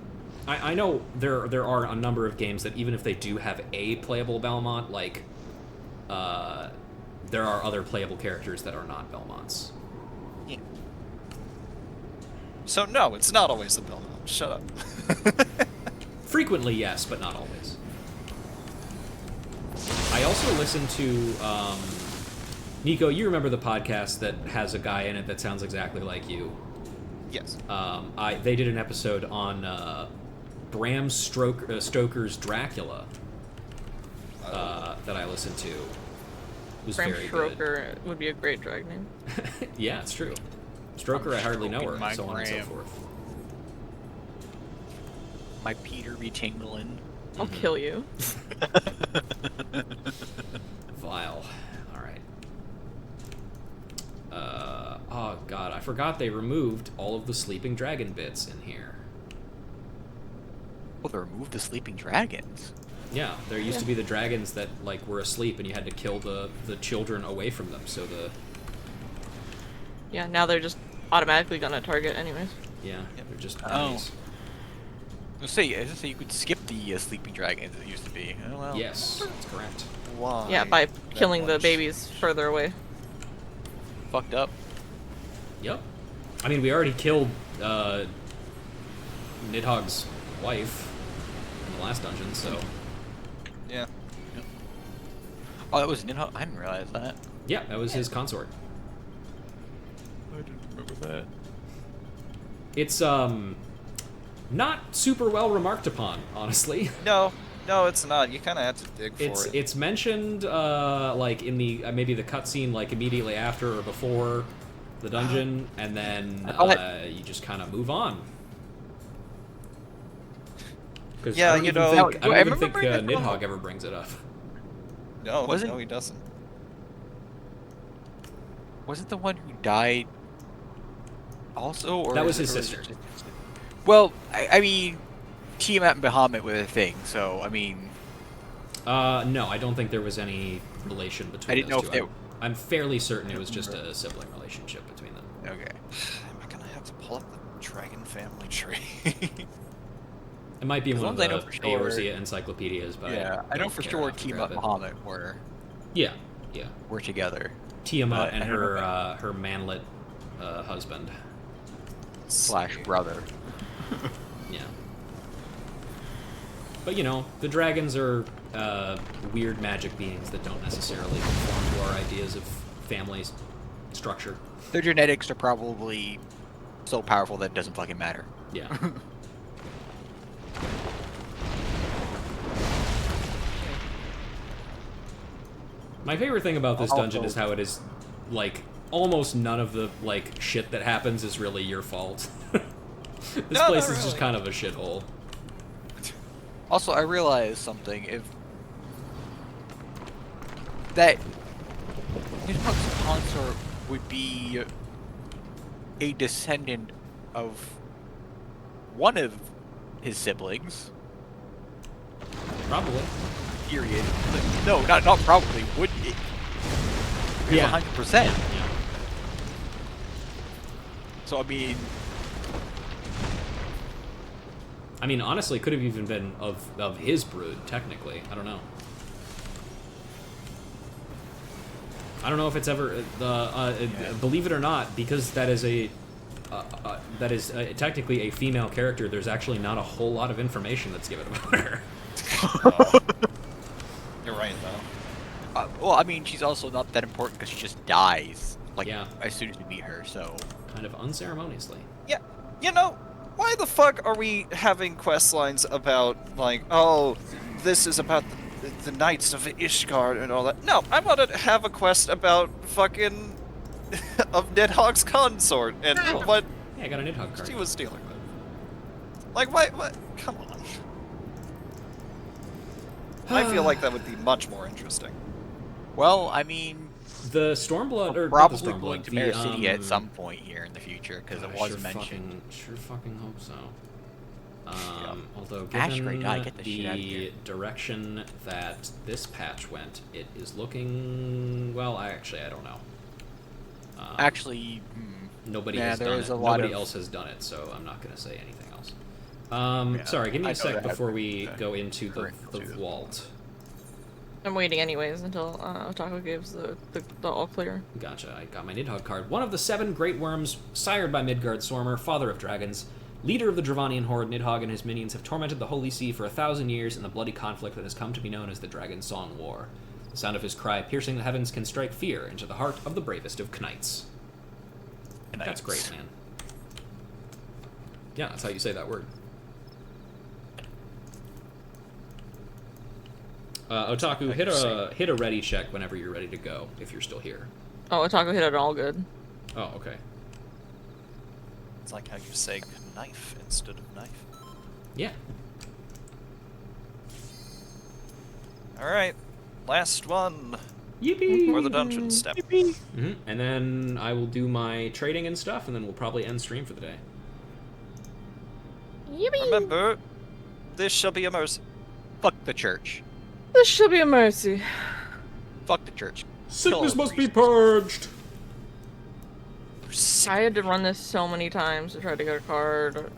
I know there are a number of games that even if they do have a playable Belmont, like, there are other playable characters that are not Belmonts. Yeah. So no, it's not always the Belmont. Shut up. Frequently, yes, but not always. I also listen to Nico. You remember the podcast that has a guy in it that sounds exactly like you? Yes. They did an episode on Bram Stoker's Dracula that I listened to. It was Bram very Stoker would be a great drag name. good. Yeah, it's true. Stroker, I hardly know her, stroking my and so on and so Bram. forth. My Peter be tingling. I'll kill you. Vile. Alright. Oh god, I forgot they removed all of the sleeping dragon bits in here. Oh, they removed the sleeping dragons. Yeah, there used to be the dragons that like were asleep and you had to kill the children away from them, so the... Yeah, now they're just automatically gonna target anyways. Yeah, they're just Oh. enemies. Let's say you could skip the sleeping dragons that used to be. Oh, well. Yes, that's correct. Why? Yeah, by that killing the much? babies further away. Fucked up. Yep. I mean, we already killed Nidhogg's wife in the last dungeon, so... Yeah. Oh, that was Ninja. I didn't realize that. Yeah, that was his consort. I didn't remember that. It's, not super well remarked upon, honestly. No, it's not. You kind of have to dig for it. It's mentioned, like, in the, maybe the cutscene, like, immediately after or before the dungeon, and then, you just kind of move on. Because Yeah, I don't you even know- think, I I don't even remember think bringing it up. Nidhogg ever brings it up. No, Wasn't- no, he doesn't. Wasn't the one who died also, or That was is his it- or is sister. it just- Well, I mean, Tiamat and Bahamut were a thing, so I mean, No, I don't think there was any relation between I didn't those know two. if I'm fairly certain it was just a sibling relationship between them. okay. Am I gonna have to pull up the Dragon family tree? It might be As one long of as I know the for sure- Eorzea encyclopedias, but Yeah, I know don't for care sure enough to Tiamat and grab it. Bahamut Yeah. were together. Tiamat and I don't her know. her manlet husband. Slash brother. Yeah. But you know, the dragons are weird magic beings that don't necessarily conform to our ideas of family structure. Their genetics are probably so powerful that it doesn't fucking matter. Yeah. My favorite thing about this dungeon is how it is, like, almost none of the, like, shit that happens is really your fault. This No, place not is just really. kind of a shithole. Also, I realized something. If that Nidhogg's consort would be a descendant of one of his siblings. Probably. Period. No, not probably. Would it? Yeah. 100%. Yeah. So I mean, honestly, could have even been of his brood, technically. I don't know. I don't know if it's ever believe it or not, because that is technically a female character. There's actually not a whole lot of information that's given about her. You're right, though. well, I mean, she's also not that important because she just dies. Like, Yeah. as soon as we meet her, so... Kind of unceremoniously. Yeah, you know, why the fuck are we having quest lines about, like, oh, this is about the Knights of Ishgard and all that? No, I want to have a quest about fucking... of Nidhogg's consort and what Yeah, I got a Nidhogg card. she was dealing with. Like, what? Come on. I feel like that would be much more interesting. Well, I mean... The Stormblood, or probably not the Stormblood, going to the, Mare City at some point here in the future, because it I was sure mentioned. Sure fucking hope so. Although, Ash given Gray died, get the shit outta the here. direction that this patch went, it is looking... Well, I don't know. Actually, Nobody yeah, has there done is it. a lot Nobody of- else has done it, so I'm not going to say anything else. Yeah, Sorry, give me I a know sec that. before we Okay. go into the Correct, I'll do that. vault. I'm waiting anyways until Otaku gives the all clear. Gotcha, I got my Nidhogg card. One of the 7 great worms, sired by Midgard Sormer, father of dragons, leader of the Dravanian horde, Nidhogg and his minions have tormented the Holy See for 1,000 years in the bloody conflict that has come to be known as the Dragon Song War. The sound of his cry piercing the heavens can strike fear into the heart of the bravest of knights. That's great, man. Yeah, that's how you say that word. Otaku, hit a ready check whenever you're ready to go, if you're still here. Oh, Otaku hit it all good. Oh, okay. It's like how you say knife instead of knife. Yeah. Alright, last one. Yippee! For the dungeon step. Mm-hmm. And then I will do my trading and stuff, and then we'll probably end stream for the day. Yippee! Remember, this shall be a mercy. fuck the church. This should be a mercy. Fuck the church. Sickness Kill all must be priests. purged! I had to run this so many times to try to get a card.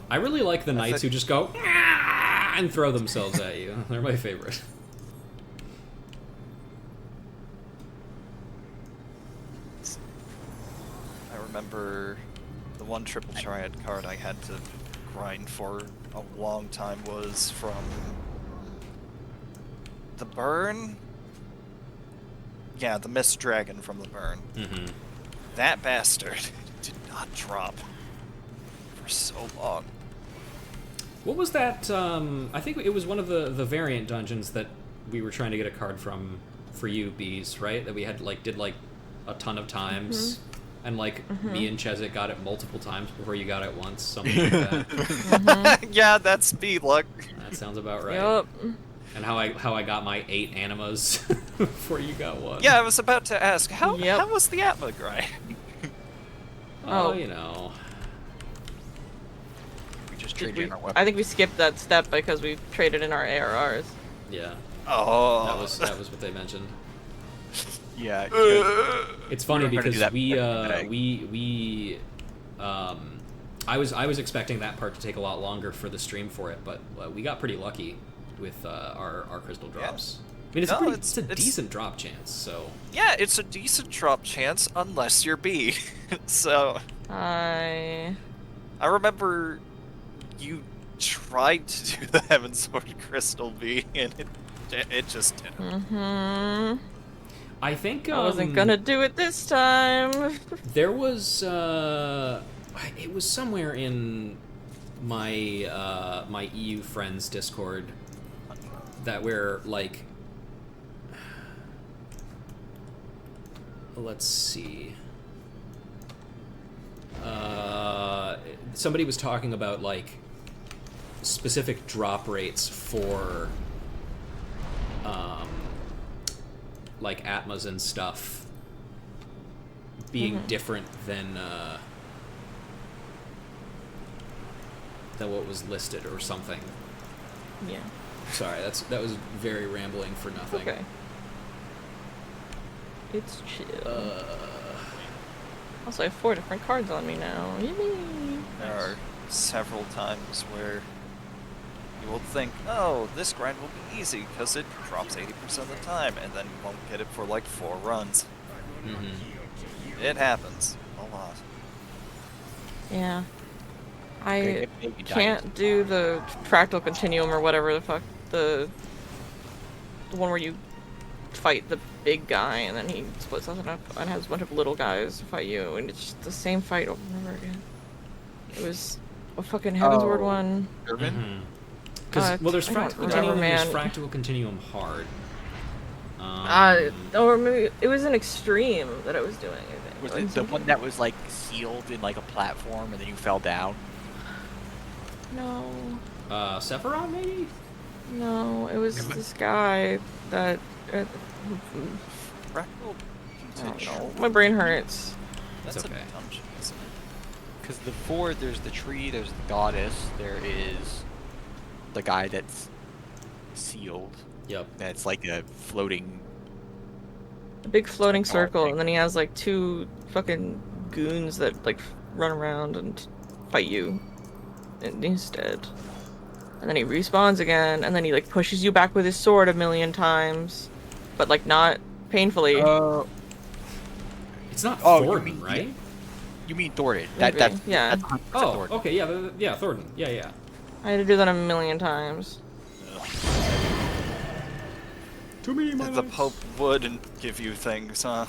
I really like the knights thi- who just go "Ah!" and throw themselves at you. They're my favorite. I remember the one triple triad card I had to grind for a long time was from the Burn? Yeah, the Mist Dragon from the Burn. Mm-hmm. That bastard did not drop for so long. What was that? I think it was one of the variant dungeons that we were trying to get a card from for you, Bees, right? That we had did a ton of times, and me and Chezik got it multiple times before you got it once, something like that. Yeah, that's speed luck. That sounds about right. Yup. And how I got my 8 animas before you got one. Yeah, I was about to ask, how Yep. was the Atma grind? Oh, Oh. you know. We just Did traded we- in our weapons. I think we skipped that step because we traded in our ARRs. Yeah. Oh, That was what they mentioned. Yeah. It's funny We were gonna because do that we I was expecting that part to take a lot longer for the stream for it, but we got pretty lucky with our crystal drops. I mean, No, it's a it's- decent drop chance. So yeah, it's a decent drop chance unless you're B. So I remember you tried to do the Heavensward Crystal B, and it just didn't. I think I wasn't gonna do it this time. there was it was somewhere in my my EU friends Discord that we're let's see. Somebody was talking about specific drop rates for Atmas and stuff being different than what was listed or something. Yeah. Sorry, that was very rambling for nothing. Okay. It's chill. Also, I have 4 different cards on me now. Yippee! There are several times where you will think, oh, this grind will be easy because it drops 80% of the time, and then you won't get it for like 4 runs. It happens a lot. Yeah. I Okay, maybe can't do the fractal continuum or whatever the fuck, the one where you fight the big guy and then he splits something up and has a bunch of little guys fight you, and it's just the same fight over and over again. It was a fucking Heavensward one. Because well, there's fractal remember, continuum, man. there's fractal continuum hard. Or maybe it was an extreme that I was doing. I think. Was it the one that was like sealed in like a platform and then you fell down? No. Sephiroth maybe? No, it was this guy that. Fractal I don't continuum. know. My brain hurts. That's It's a okay. dungeon, isn't it? Because the 4, there's the tree, there's the goddess, there is the guy that's sealed. Yep. That's like a floating. A big floating circle, thing. and then he has like 2 fucking goons that like run around and fight you. And he's dead. And then he respawns again, and then he like pushes you back with his sword 1,000,000 times, but like not painfully. It's not Oh, you Thornton, mean- right? You mean Thornton? Maybe, yeah. That's 100% Oh, Thornton. okay, yeah, yeah, Thornton. Yeah. I had to do that 1,000,000 times. To me, The Pope wouldn't give you things, huh?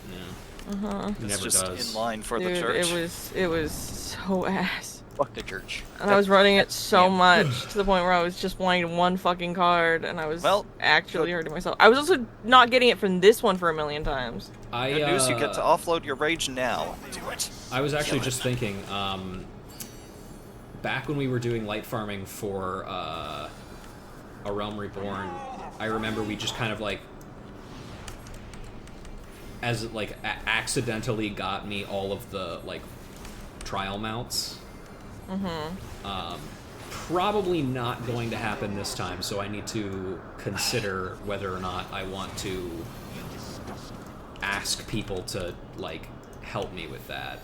He It's never just does. in line for the Dude, church. it was so ass. Fuck the church. And I was running it so much to the point where I was just wanting 1 fucking card, and I was Well, actually hurting myself. I was also not getting it from this one for 1,000,000 times. Good news, you get to offload your rage now. Do it. I was actually just thinking, back when we were doing light farming for A Realm Reborn, I remember we just kind of like, as it like accidentally got me all of the like trial mounts. Probably not going to happen this time, so I need to consider whether or not I want to ask people to like help me with that.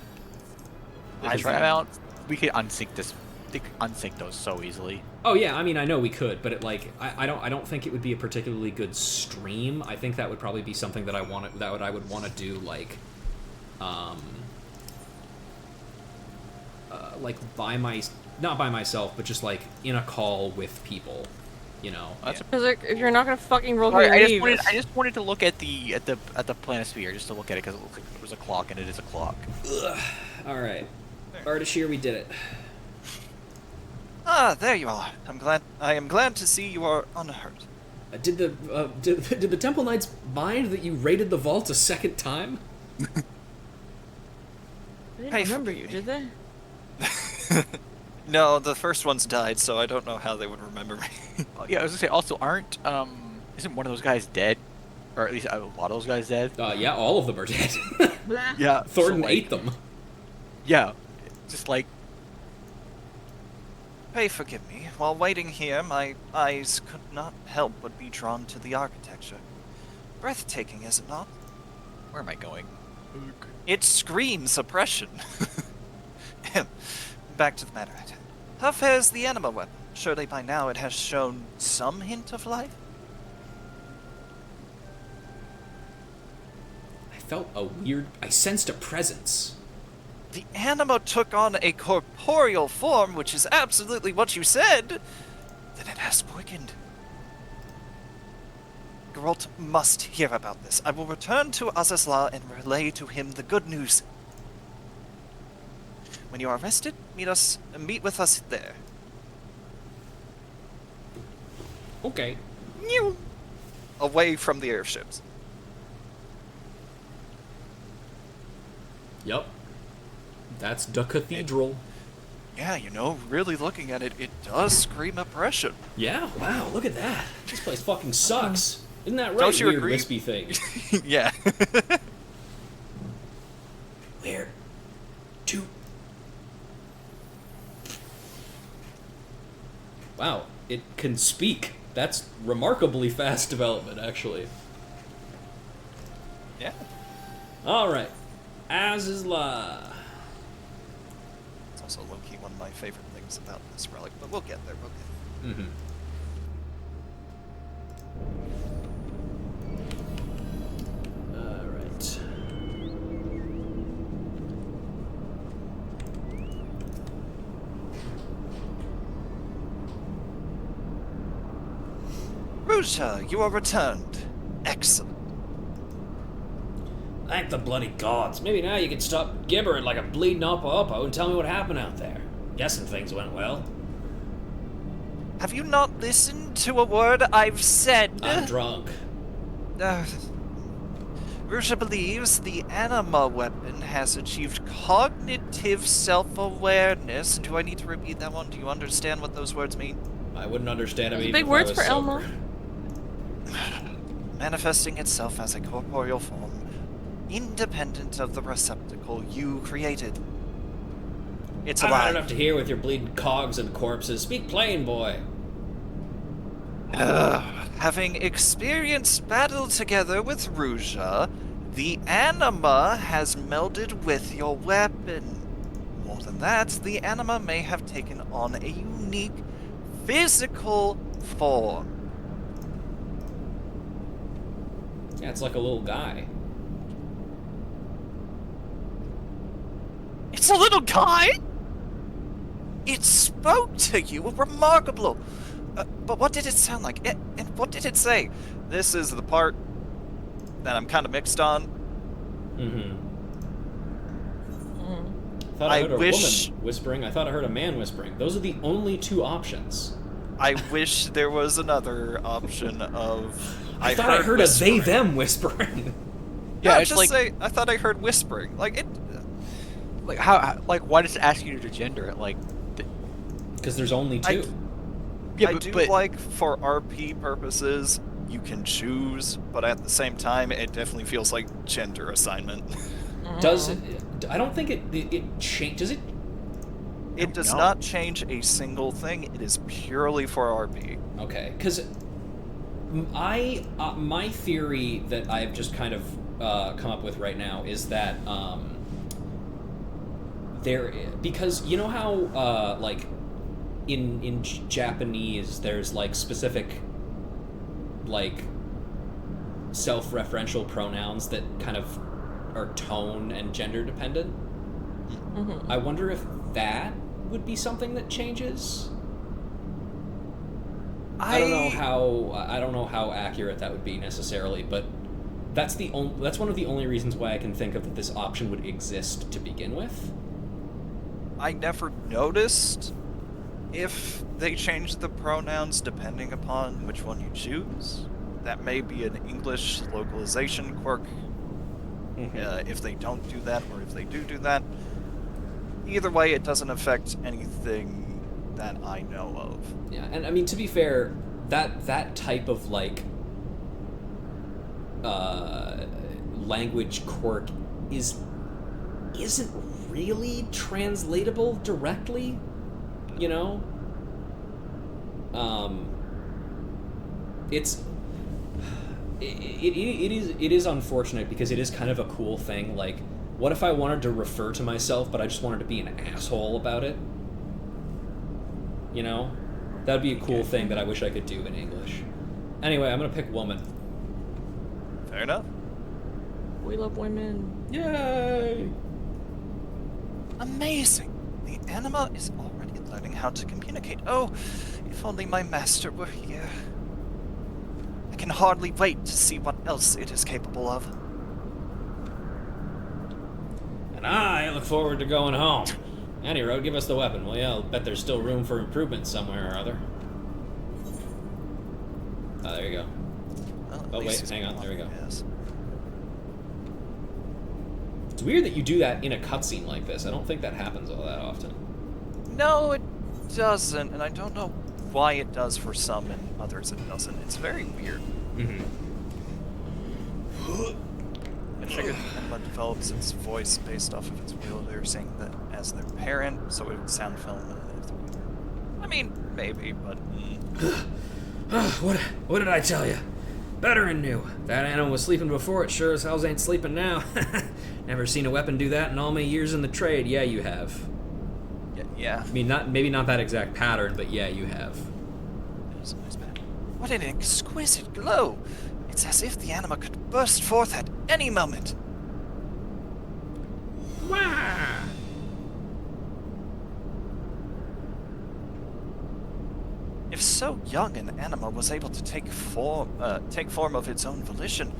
I try them out. We could unsync this. They could unsync those so easily. Oh yeah, I mean I know we could, but it like I don't think it would be a particularly good stream. I think that would probably be something that I would want to do like not by myself, but just like in a call with people, you know. Because like, if you're not gonna fucking roll Alright, your leave, I just wanted to look at the planisphere just to look at it because it looked like it was a clock and it is a clock. All right, Ardashir, we did it. Ah, there you are. I am glad to see you are unhurt. Did the Temple Knights mind that you raided the vault a second time? they didn't remember you, did they? No, the first ones died, so I don't know how they would remember me. Yeah, I was gonna say also isn't one of those guys dead, or at least a lot of those guys dead? Yeah, all of them are dead. Yeah, Thornton so, like, ate them. Yeah, just like Pray forgive me. While waiting here, my eyes could not help but be drawn to the architecture. Breathtaking, is it not? where am I going? It screams oppression. Back to the matter at hand. How fares the anima weapon? Surely by now it has shown some hint of life? I sensed a presence. The anima took on a corporeal form, which is absolutely what you said. Then it has quickened. Geralt must hear about this. I will return to Azazla and relay to him the good news. When you are rested, meet with us there. Okay. Away from the airships. Yep. That's the cathedral. Yeah, you know, really looking at it, it does scream oppression. Yeah, wow, look at that. This place fucking sucks. Isn't that right, Don't you weird agree? wispy thing? Yeah. Wow, it can speak. That's remarkably fast development, actually. Yeah. Alright. As is law. It's also low-key one of my favorite things about this relic, but we'll get there, we'll get there. Mm-hmm. Alright. Ruja, you are returned. Excellent. Thank the bloody gods. Maybe now you can stop gibbering like a bleeding oppo and tell me what happened out there. Guessing things went well. Have you not listened to a word I've said? I'm drunk. Ruja believes the anima weapon has achieved cognitive self-awareness. Do I need to repeat that one? Do you understand what those words mean? I wouldn't understand him even Big if words I was for sober. Elmo. Manifesting itself as a corporeal form, independent of the receptacle you created. It's I've had alive. enough to hear with your bleeding cogs and corpses. Speak plain, boy. Having experienced battle together with Ruja, the anima has melded with your weapon. More than that, the anima may have taken on a unique physical form. Yeah, it's like a little guy. It's a little guy? It spoke to you, remarkable. But what did it sound like? And what did it say? This is the part that I'm kind of mixed on. Mm-hmm. Thought I heard a woman whispering. I thought I heard a man whispering. Those are the only two options. I wish there was another option of. I thought I heard whispering. a they-them whispering. Yeah, No, it's just like, say I thought I heard whispering. Like it. like how, like why does it ask you to gender it? Like, Because there's only two. yeah, I but, do but like for RP purposes you can choose, but at the same time it definitely feels like gender assignment. Does it? I don't think it change. Does it? It does No. not change a single thing. It is purely for RP. Okay, because my theory that I've just kind of come up with right now is that because you know how like in Japanese there's like specific like self-referential pronouns that kind of are tone and gender dependent. Mm-hmm. I wonder if that would be something that changes. I don't know how accurate that would be necessarily, but that's one of the only reasons why I can think of that this option would exist to begin with. I never noticed if they changed the pronouns depending upon which one you choose. That may be an English localization quirk. If they don't do that, or if they do that. Either way, it doesn't affect anything that I know of. Yeah, and I mean, to be fair, that type of like language quirk isn't really translatable directly, you know? It is unfortunate because it is kind of a cool thing. Like, what if I wanted to refer to myself, but I just wanted to be an asshole about it? You know? That'd be a cool thing that I wish I could do in English. Anyway, I'm gonna pick woman. Fair enough. We love women. Yay! Amazing! The anima is already learning how to communicate. Oh, if only my master were here. I can hardly wait to see what else it is capable of. And I look forward to going home. Any road, give us the weapon, will ya? I'll bet there's still room for improvement somewhere or other. Oh, there you go. Well, at Oh, least wait, he's hang on, there we go. Yes. It's weird that you do that in a cutscene like this. I don't think that happens all that often. No, it doesn't, and I don't know why it does for some and others it doesn't. It's very weird. Mm-hmm. I figured the anima develops its voice based off of its will. They're saying that as their parent, so it would sound feminine. I mean, maybe, but... What did I tell you? Better and new. That animal was sleeping before, it sure as hell ain't sleeping now. Never seen a weapon do that in all my years in the trade. Yeah, you have. Yeah. I mean, maybe not that exact pattern, but yeah, you have. What an exquisite glow! It's as if the anima could burst forth at any moment. Wah! If so young an anima was able to take form of its own volition,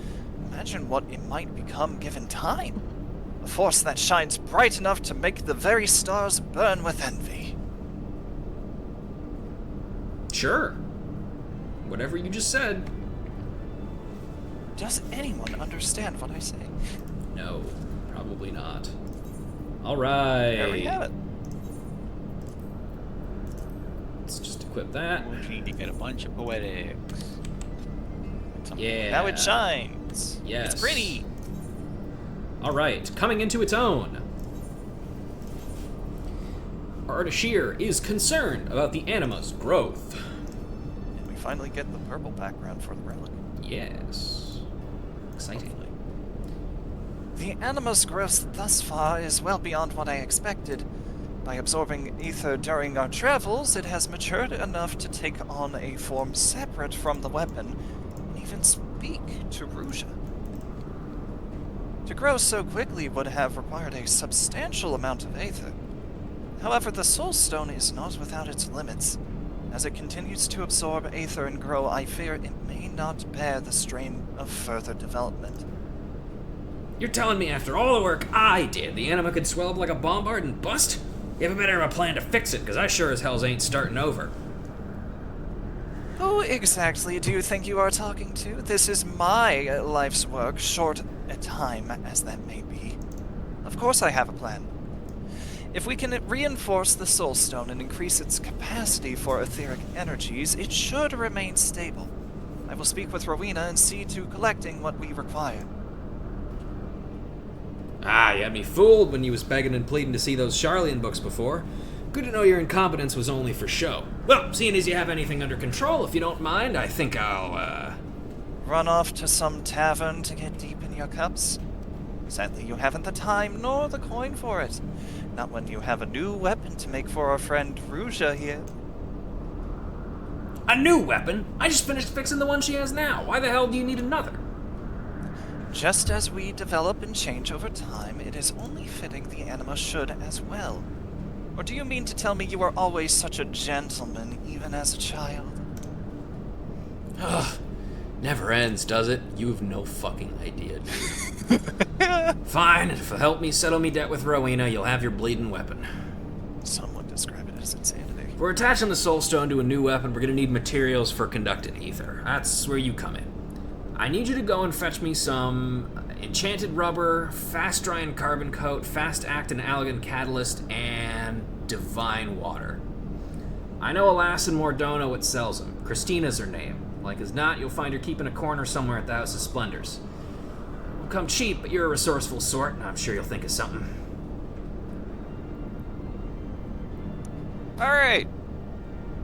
imagine what it might become given time. A force that shines bright enough to make the very stars burn with envy. Sure. Whatever you just said. Does anyone understand what I say? No, probably not. All right. There we have it. Let's just equip that. We need to get a bunch of poetics. Yeah. Now it shines. Yes. It's pretty. All right, coming into its own. Ardashir is concerned about the anima's growth. And we finally get the purple background for the relic. Yes. Exciting. The anima's growth thus far is well beyond what I expected. By absorbing ether during our travels, it has matured enough to take on a form separate from the weapon, and even speak to Ruja. To grow so quickly would have required a substantial amount of ether. However, the Soul Stone is not without its limits. As it continues to absorb ether and grow, I fear it may not bear the strain of further development. You're telling me after all the work I did, the anima could swell up like a bombard and bust? You have a better of a plan to fix it, because I sure as hell ain't starting over. Who exactly do you think you are talking to? This is my life's work, short a time as that may be. Of course I have a plan. If we can reinforce the Soul Stone and increase its capacity for etheric energies, it should remain stable. I will speak with Rowena and see to collecting what we require. Ah, you had me fooled when you was begging and pleading to see those Charlian books before. Good to know your incompetence was only for show. Well, seeing as you have anything under control, if you don't mind, I think I'll, Run off to some tavern to get deep in your cups? Sadly, you haven't the time nor the coin for it. Not when you have a new weapon to make for our friend Ruja here. A new weapon? I just finished fixing the one she has now. Why the hell do you need another? Just as we develop and change over time, it is only fitting the anima should as well. Or do you mean to tell me you were always such a gentleman, even as a child? Ugh. Never ends, does it? You've no fucking idea, dude. Fine, if you'll help me settle me debt with Rowena, you'll have your bleeding weapon. Some would describe it as insanity. If we're attaching the Soul Stone to a new weapon, we're gonna need materials for conducting ether. That's where you come in. I need you to go and fetch me some enchanted rubber, fast drying carbon coat, fast acting allergen catalyst, and divine water. I know a lass in Mordona what sells them. Christina's her name. Like as not, you'll find her keeping a corner somewhere at the House of Splendors. Won't come cheap, but you're a resourceful sort, and I'm sure you'll think of something. Alright.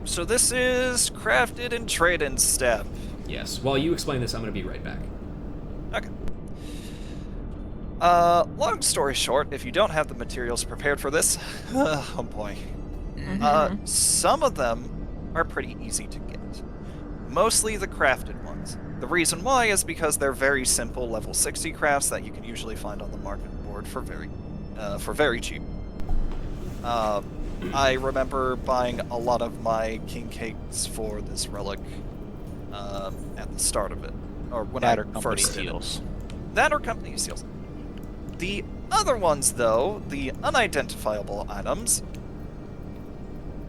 So this is crafted and traded step. Yes. While you explain this, I'm going to be right back. Okay. Long story short, if you don't have the materials prepared for this, oh boy. Some of them are pretty easy to get. Mostly the crafted ones. The reason why is because they're very simple level 60 crafts that you can usually find on the market board for very cheap. I remember buying a lot of my king cakes for this relic at the start of it, or when I first did it. That or company seals. The other ones, though, the unidentifiable items,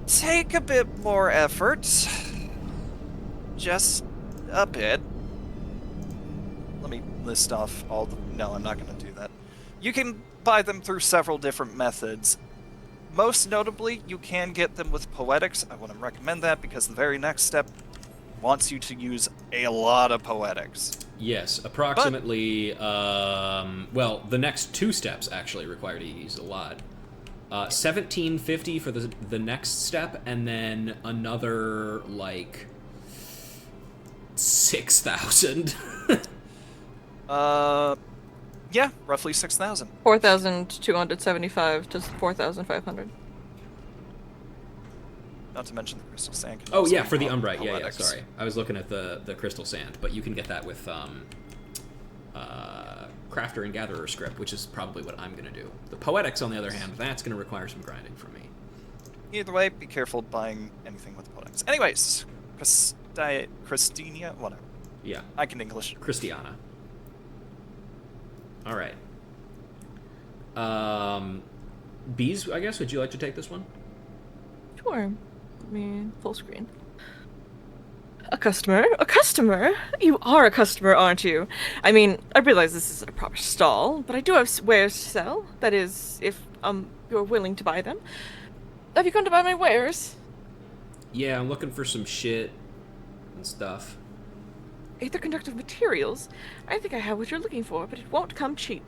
take a bit more effort. Just a bit. Let me list off all the... No, I'm not going to do that. You can buy them through several different methods. Most notably, you can get them with Poetics. I wouldn't recommend that because the very next step wants you to use a lot of Poetics. Yes, approximately, well, the next two steps actually require you to use a lot. $17.50 for the next step, and then another like 6,000. Yeah, roughly 6,000. 4,275 to 4,500. Not to mention the crystal sand. Can Oh also yeah, be for the po- umbrite. Yeah, poetics. sorry. I was looking at the crystal sand, but you can get that with crafter and gatherer script, which is probably what I'm gonna do. The poetics, on the other hand, that's gonna require some grinding from me. Either way, be careful buying anything with poetics. Anyways, Christina, whatever. Yeah, I can English. Christiana. All right. Bees, I guess. Would you like to take this one? Sure. Let me full screen. A customer? A customer? You are a customer, aren't you? I mean, I realize this isn't a proper stall, but I do have wares to sell. That is, if you're willing to buy them. Have you come to buy my wares? Yeah, I'm looking for some shit and stuff. Aether conductive materials? I think I have what you're looking for, but it won't come cheap.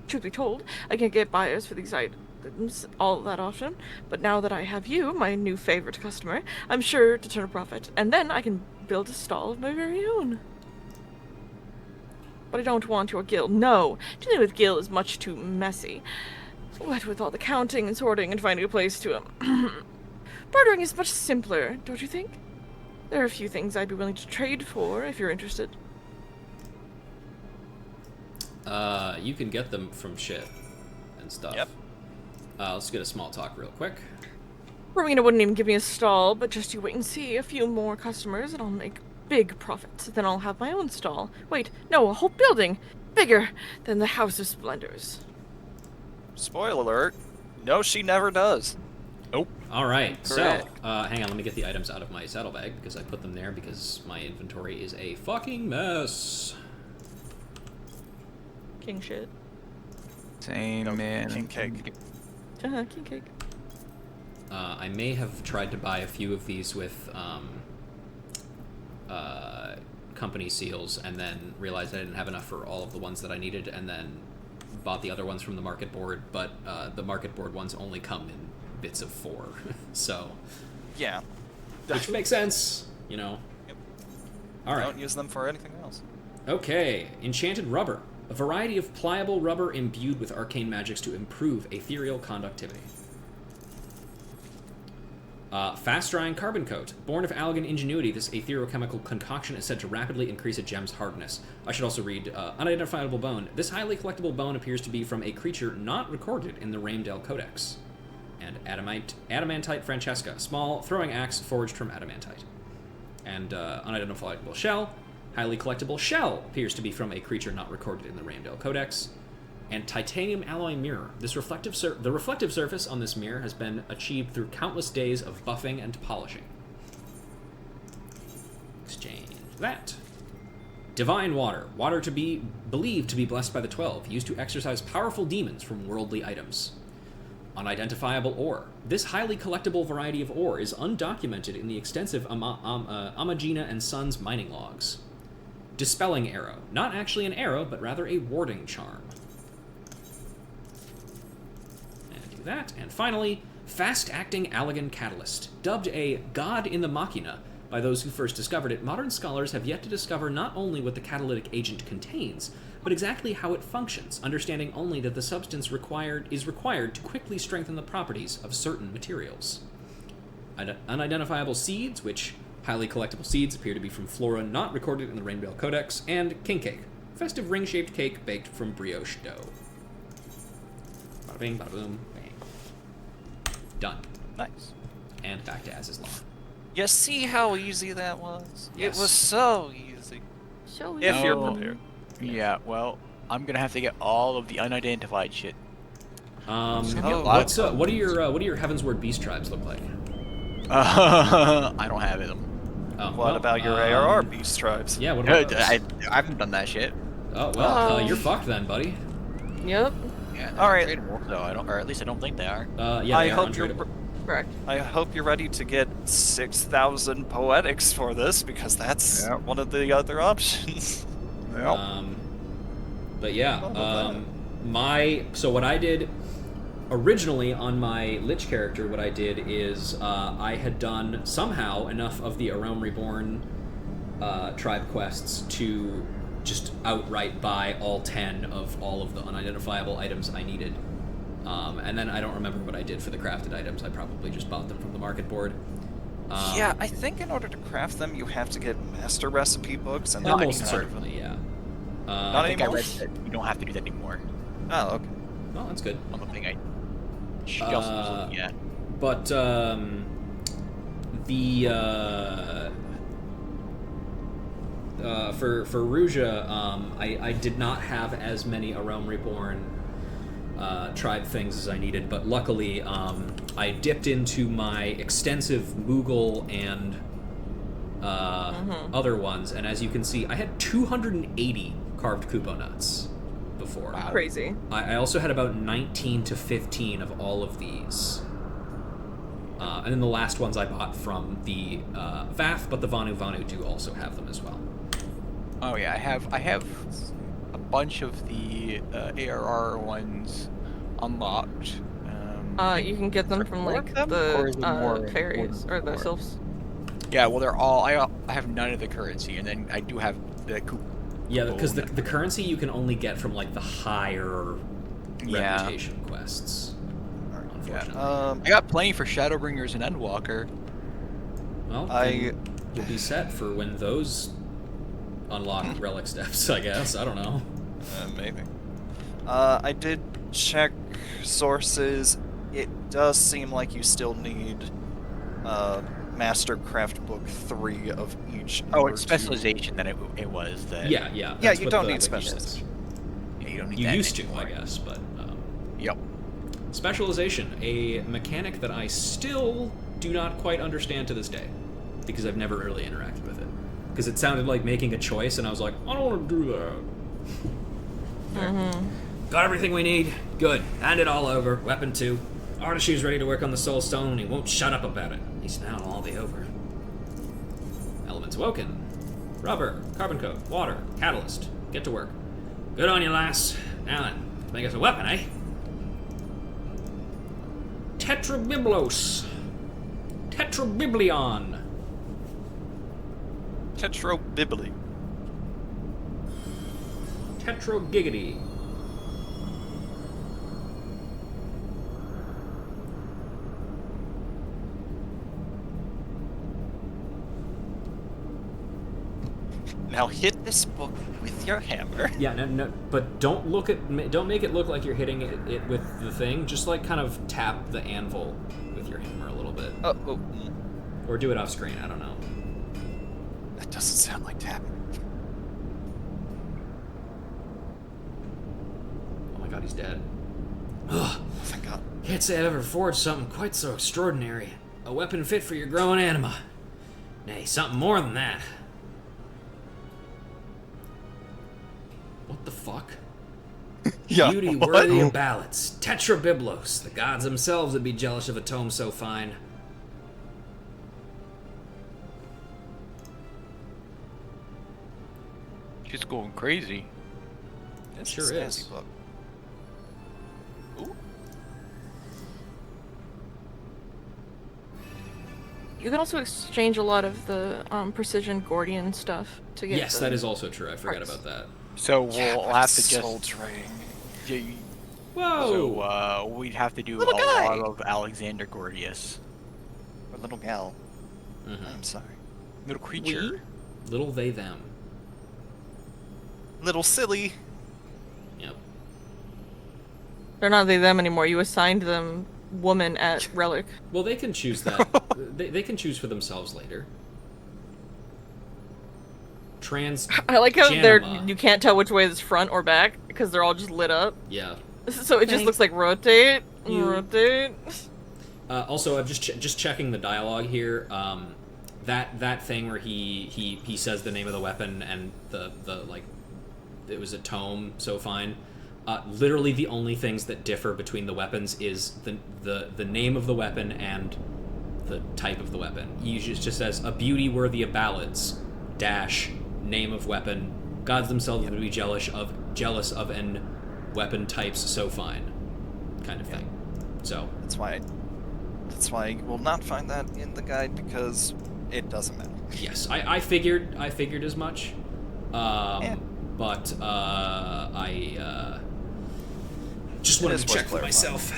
Truth be told, I can't get buyers for these items all that often, but now that I have you, my new favorite customer, I'm sure to turn a profit, and then I can build a stall of my very own. But I don't want your guild. No, dealing with guild is much too messy. What with all the counting and sorting and finding a place to bartering is much simpler, don't you think? There are a few things I'd be willing to trade for if you're interested. You can get them from shit and stuff. Yep. Let's get a small talk real quick. Rowena wouldn't even give me a stall, but just you wait and see. A few more customers and I'll make big profits. Then I'll have my own stall. Wait, no, a whole building. Bigger than the House of Splendors. Spoiler alert. No, she never does. Nope. All right, Correct. so hang on, let me get the items out of my saddlebag because I put them there because my inventory is a fucking mess. King shit. Same, No, man. king cake. King cake. I may have tried to buy a few of these with company seals and then realized I didn't have enough for all of the ones that I needed and then bought the other ones from the market board, but the market board ones only come in bits of 4. So, Yeah. which makes sense, you know. Yep. All right. Don't use them for anything else. Okay, enchanted rubber. A variety of pliable rubber imbued with arcane magics to improve ethereal conductivity. Fast-drying carbon coat. Born of Allegan ingenuity, this etherochemical concoction is said to rapidly increase a gem's hardness. I should also read, unidentifiable bone. This highly collectible bone appears to be from a creature not recorded in the Raimdale Codex. And adamantite Francesca. Small throwing axe forged from adamantite. And unidentifiable shell. Highly collectible shell appears to be from a creature not recorded in the Raimdale Codex. And titanium alloy mirror. The reflective surface on this mirror has been achieved through countless days of buffing and polishing. Exchange that. Divine water. Water to be believed to be blessed by the 12, used to exorcise powerful demons from worldly items. Unidentifiable ore. This highly collectible variety of ore is undocumented in the extensive Amagina and Sons mining logs. Dispelling arrow. Not actually an arrow, but rather a warding charm. And do that. And finally, fast-acting Allegan catalyst. Dubbed a god in the machina by those who first discovered it, modern scholars have yet to discover not only what the catalytic agent contains, but exactly how it functions, understanding only that the substance is required to quickly strengthen the properties of certain materials. Unidentifiable seeds, which highly collectible seeds appear to be from flora not recorded in the Raimdale Codex, and king cake, festive ring-shaped cake baked from brioche dough. Bada bing, bada boom, bang. Done. Nice. And back to Az's Law. You see how easy that was? Yes. It was so easy. So If you're No. prepared. Yeah, well, I'm gonna have to get all of the unidentified shit. What are your Heavensward beast tribes look like? I don't have them. What about your ARR beast tribes? Yeah, what about those? I haven't done that shit. Oh, well, Oh. you're fucked then, buddy. Yep. Yeah, All right. tradable, so I don't, or at least I don't think they are. Yeah, I they are hope you're. untradeable. Correct. I hope you're ready to get 6,000 poetics for this because that's Yep. one of the other options. But yeah, How about So what I did originally on my Lich character, what I did is I had done somehow enough of the A Realm Reborn tribe quests to just outright buy all 10 of all of the unidentifiable items I needed. And then I don't remember what I did for the crafted items. I probably just bought them from the market board. Yeah, I think in order to craft them, you have to get master recipe books, and Almost certainly, yeah. Not I think I anymore? read that you don't have to do that anymore. Oh, okay. Well, that's good. On the thing I just was looking at. But for Ruja, I did not have as many A Realm Reborn tribe things as I needed, but luckily I dipped into my extensive Moogle and other ones, and as you can see, I had 280 carved Kupo nuts before. Wow. Crazy. I also had about 19 to 15 of all of these. And then the last ones I bought from the Vath, but the Vanu do also have them as well. Oh yeah, I have a bunch of the ARR ones unlocked. You can get them from more like of them? Or is it more- the fairies more- or the more? sylphs. Yeah, well they're all I have none of the currency, and then I do have the Yeah, because the currency you can only get from like the higher Yeah. reputation quests. Unfortunately. I got plenty for Shadowbringers and Endwalker. Well, then you'll be set for when those unlock relic steps, I guess. I don't know. Maybe. I did check sources. It does seem like you still need Mastercraft Book 3 of each. in Oh, order it's to- specialization that it was that. Yeah. Yeah, that's you what don't the need wiki says. specialization. Yeah, you don't need You that used to, anymore. I guess, but Yep. specialization, a mechanic that I still do not quite understand to this day, because I've never really interacted with it. Because it sounded like making a choice, and I was like, I don't want to do that. Got everything we need. Good. Hand it all over. Weapon 2. Ardashu's ready to work on the Soul Stone, and he won't shut up about it. At least now it'll all be over. Elements woken. Rubber, carbon coat, water, catalyst. Get to work. Good on you, lass. Now then, let's make us a weapon, eh? Tetrabiblos. Tetrabiblion. Tetrobibli. Tetrogiggity. Now hit this book with your hammer. Yeah, no, but don't make it look like you're hitting it with the thing. Just like kind of tap the anvil with your hammer a little bit, or do it off screen. I don't know. That doesn't sound like tapping. Oh my god, he's dead. Ugh. Oh, thank God. Can't say I've ever forged something quite so extraordinary. A weapon fit for your growing anima. Nay, something more than that. What the fuck? Yeah. Beauty what? worthy of ballots. Tetrabiblos. The gods themselves would be jealous of a tome so fine. She's going crazy. This Sure is. a is. snazzy book. Ooh. You can also exchange a lot of the precision Gordian stuff to get. Yes, the that is also true. I forgot parts. about that. So Yeah, we'll but have to soul just. trading. Whoa! So we'd have to do Little a guy. lot of Alexander Gordius. Or little gal. Mhm. I'm sorry. Little creature. Little they them. Little silly. Yep. They're not they them anymore. You assigned them woman at Relic. Well, they can choose that. they can choose for themselves later. Trans. I like how they're Janima. you can't tell which way is front or back because they're all just lit up. Yeah. So it just looks like rotate, You- rotate. Also, I'm just checking the dialogue here. That thing where he says the name of the weapon and the like, it was a tome. So fine. Literally, the only things that differ between the weapons is the name of the weapon and the type of the weapon. He usually just says a beauty worthy of ballads. Dash name of weapon. Gods themselves would be jealous of an weapon types so fine, kind of thing. So That's why you will not find that in the guide, because it doesn't matter. yes, I figured as much. But I just wanted to check for myself.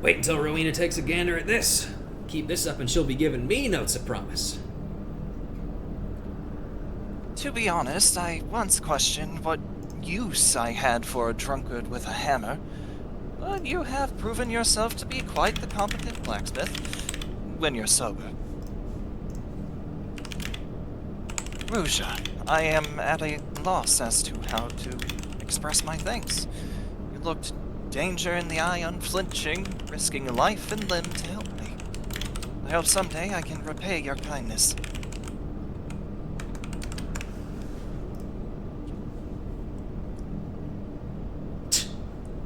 Wait until Rowena takes a gander at this. Keep this up and she'll be giving me notes of promise. To be honest, I once questioned what use I had for a drunkard with a hammer, but you have proven yourself to be quite the competent blacksmith when you're sober. Ruja, I am at a loss as to how to express my thanks. You looked danger in the eye unflinching, risking life and limb to help me. I hope someday I can repay your kindness.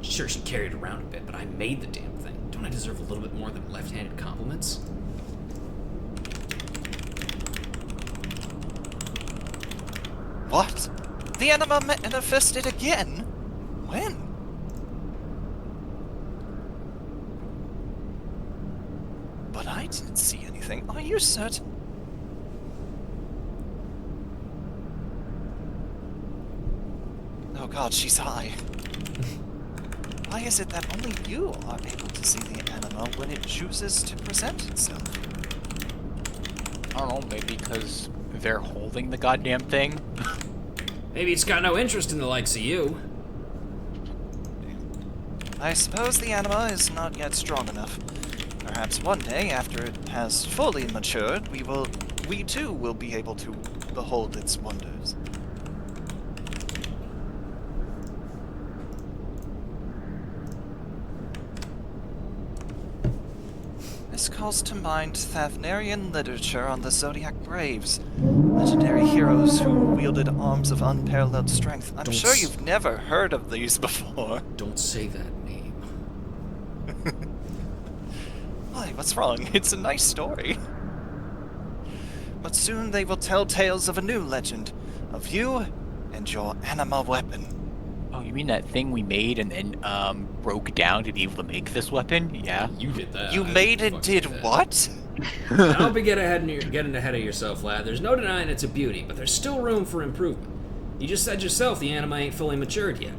Sure, she carried it around a bit, but I made the damn thing. Don't I deserve a little bit more than left-handed compliments? What? The enema manifested again? When? But I didn't see anything. Are you certain? Oh god, she's high. Why is it that only you are able to see the anima when it chooses to present itself? I don't know, maybe because they're holding the goddamn thing. Maybe it's got no interest in the likes of you. I suppose the anima is not yet strong enough. Perhaps one day, after it has fully matured, we too will be able to behold its wonders. This calls to mind Thavnarian literature on the Zodiac Braves, legendary heroes who wielded arms of unparalleled strength. I'm sure you've never heard of these before. Don't say that name. Why, what's wrong? It's a nice story. But soon they will tell tales of a new legend, of you and your anima weapon. Oh, you mean that thing we made and then broke down to be able to make this weapon? Yeah. You did that. You made and did what? Don't be getting ahead of yourself, lad. There's no denying it's a beauty, but there's still room for improvement. You just said yourself the anima ain't fully matured yet.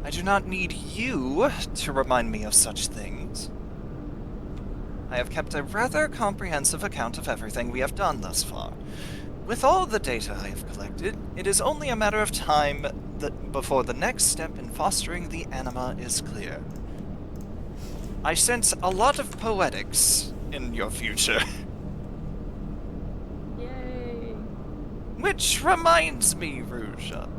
I do not need you to remind me of such things. I have kept a rather comprehensive account of everything we have done thus far. With all the data I have collected, it is only a matter of time before the next step in fostering the anima is clear. I sense a lot of poetics in your future. Yay. Which reminds me, Ruja.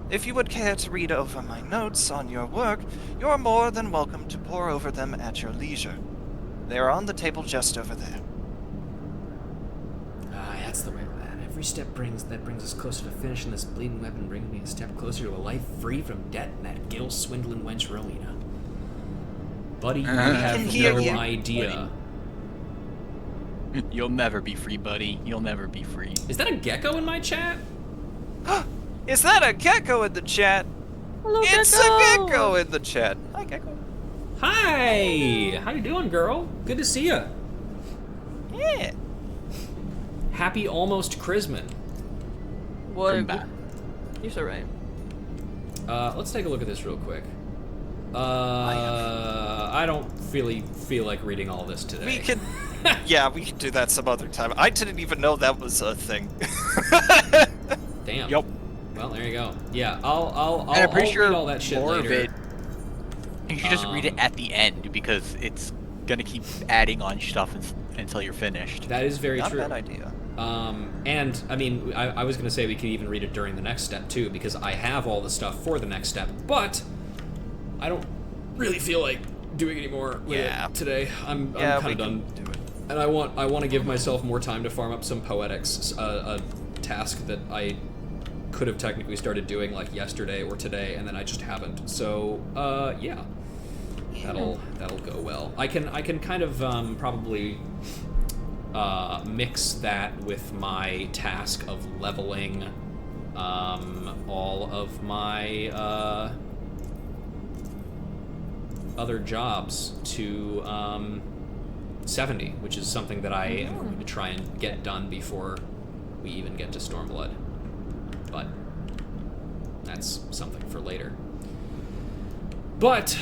If you would care to read over my notes on your work, you are more than welcome to pore over them at your leisure. They are on the table just over there. Ah, that's the way, lad. Every step brings us closer to finishing this bleeding weapon, bringing me a step closer to a life free from debt and that gill-swindling wench Rowena. Buddy, you have no idea. You'll never be free, buddy. You'll never be free. Is that a gecko in my chat? Is that a gecko in the chat? Hello, It's Gecko! a gecko in the chat. Hi, gecko. Hi! How you doing, girl? Good to see ya. Yeah. Happy almost Chrisman. What? Come back. You're so right. Let's take a look at this real quick. I don't really feel like reading all this today. We can... yeah, we can do that some other time. I didn't even know that was a thing. Damn. Yup. Well, there you go. Yeah, I'll And I'm pretty sure read all that shit more later. of it. You should just read it at the end because it's gonna keep adding on stuff until you're finished. That is very Not true. a bad idea. And I mean, I was gonna say we could even read it during the next step too, because I have all the stuff for the next step, but I don't really feel like doing any more with it today. I'm kind of done. Do it. And I want to give myself more time to farm up some poetics, a task that I could have technically started doing like yesterday or today, and then I just haven't. So yeah, that'll go well. I can kind of probably mix that with my task of leveling all of my other jobs to 70, which is something that I am going to try and get done before we even get to Stormblood. But that's something for later. But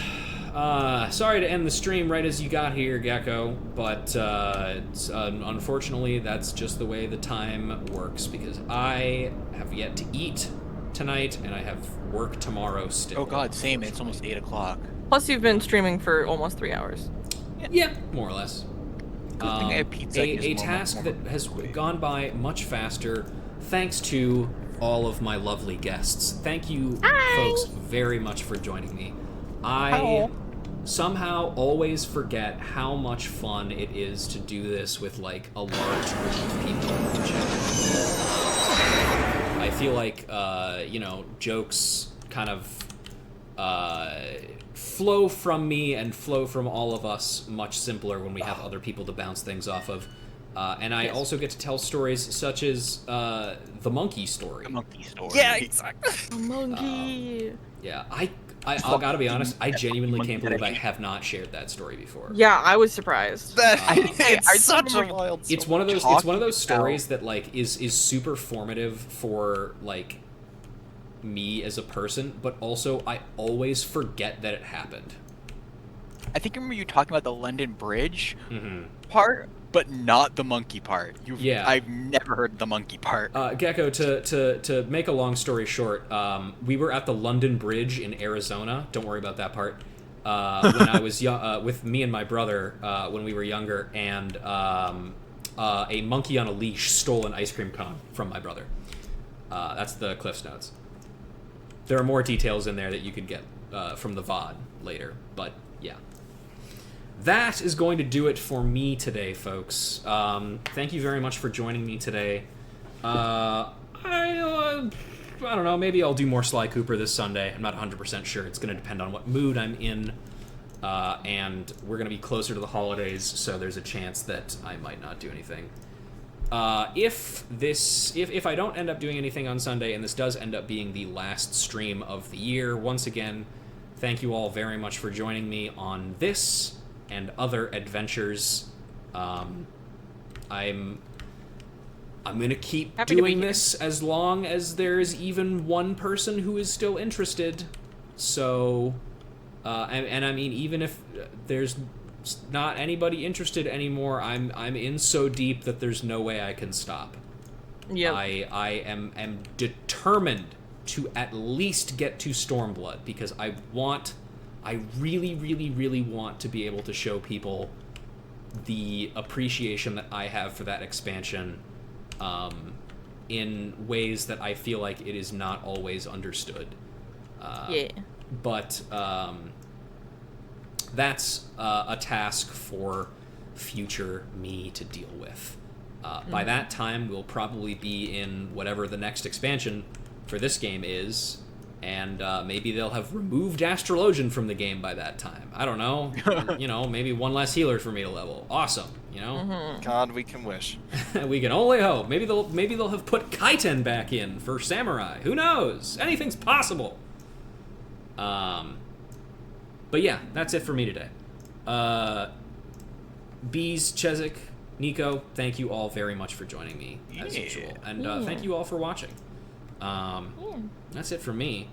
sorry to end the stream right as you got here, Gecko, but unfortunately that's just the way the time works, because I have yet to eat tonight and I have work tomorrow still. Oh god, same. It's almost 8 o'clock. Plus, you've been streaming for almost 3 hours. Yeah, more or less. Good thing I have pizza. A task that has gone by much faster thanks to all of my lovely guests. Thank you, folks, very much for joining me. I somehow always forget how much fun it is to do this with, like, a large group of people watching. I feel like, jokes kind of flow from me and flow from all of us much simpler when we have other people to bounce things off of. And I also get to tell stories such as the monkey story. The monkey story. Yeah, exactly. A monkey. Yeah, I gotta be honest, I genuinely can't believe I have not shared that story before. Yeah, I was surprised. It's such a wild story. It's one of those stories that, like, is super formative for, like, me as a person, but also I always forget that it happened. I think I remember you talking about the London Bridge part, but not the monkey part. I've never heard the monkey part. Gecko, to make a long story short, we were at the London Bridge in Arizona. Don't worry about that part. When I was young, with me and my brother, when we were younger, and a monkey on a leash stole an ice cream cone from my brother. That's the Cliff's Notes. There are more details in there that you could get from the VOD later, but yeah. That is going to do it for me today, folks. Thank you very much for joining me today. I don't know, maybe I'll do more Sly Cooper this Sunday. I'm not 100% sure. It's going to depend on what mood I'm in. And we're going to be closer to the holidays, so there's a chance that I might not do anything. If I don't end up doing anything on Sunday, and this does end up being the last stream of the year, once again, thank you all very much for joining me on this and other adventures. I'm gonna keep doing this as long as there's even one person who is still interested. So, and I mean, even if there's not anybody interested anymore, I'm in so deep that there's no way I can stop. Yep. I am determined to at least get to Stormblood, because I really, really, really want to be able to show people the appreciation that I have for that expansion in ways that I feel like it is not always understood. But that's a task for future me to deal with. By that time, we'll probably be in whatever the next expansion for this game is, and maybe they'll have removed Astrologian from the game by that time. I don't know. Maybe one less healer for me to level. Awesome, God, we can wish. We can only hope. Maybe they'll have put Kaiten back in for Samurai. Who knows? Anything's possible. But yeah, that's it for me today. Bees, Chezik, Nico, thank you all very much for joining me, as usual. And thank you all for watching. That's it for me.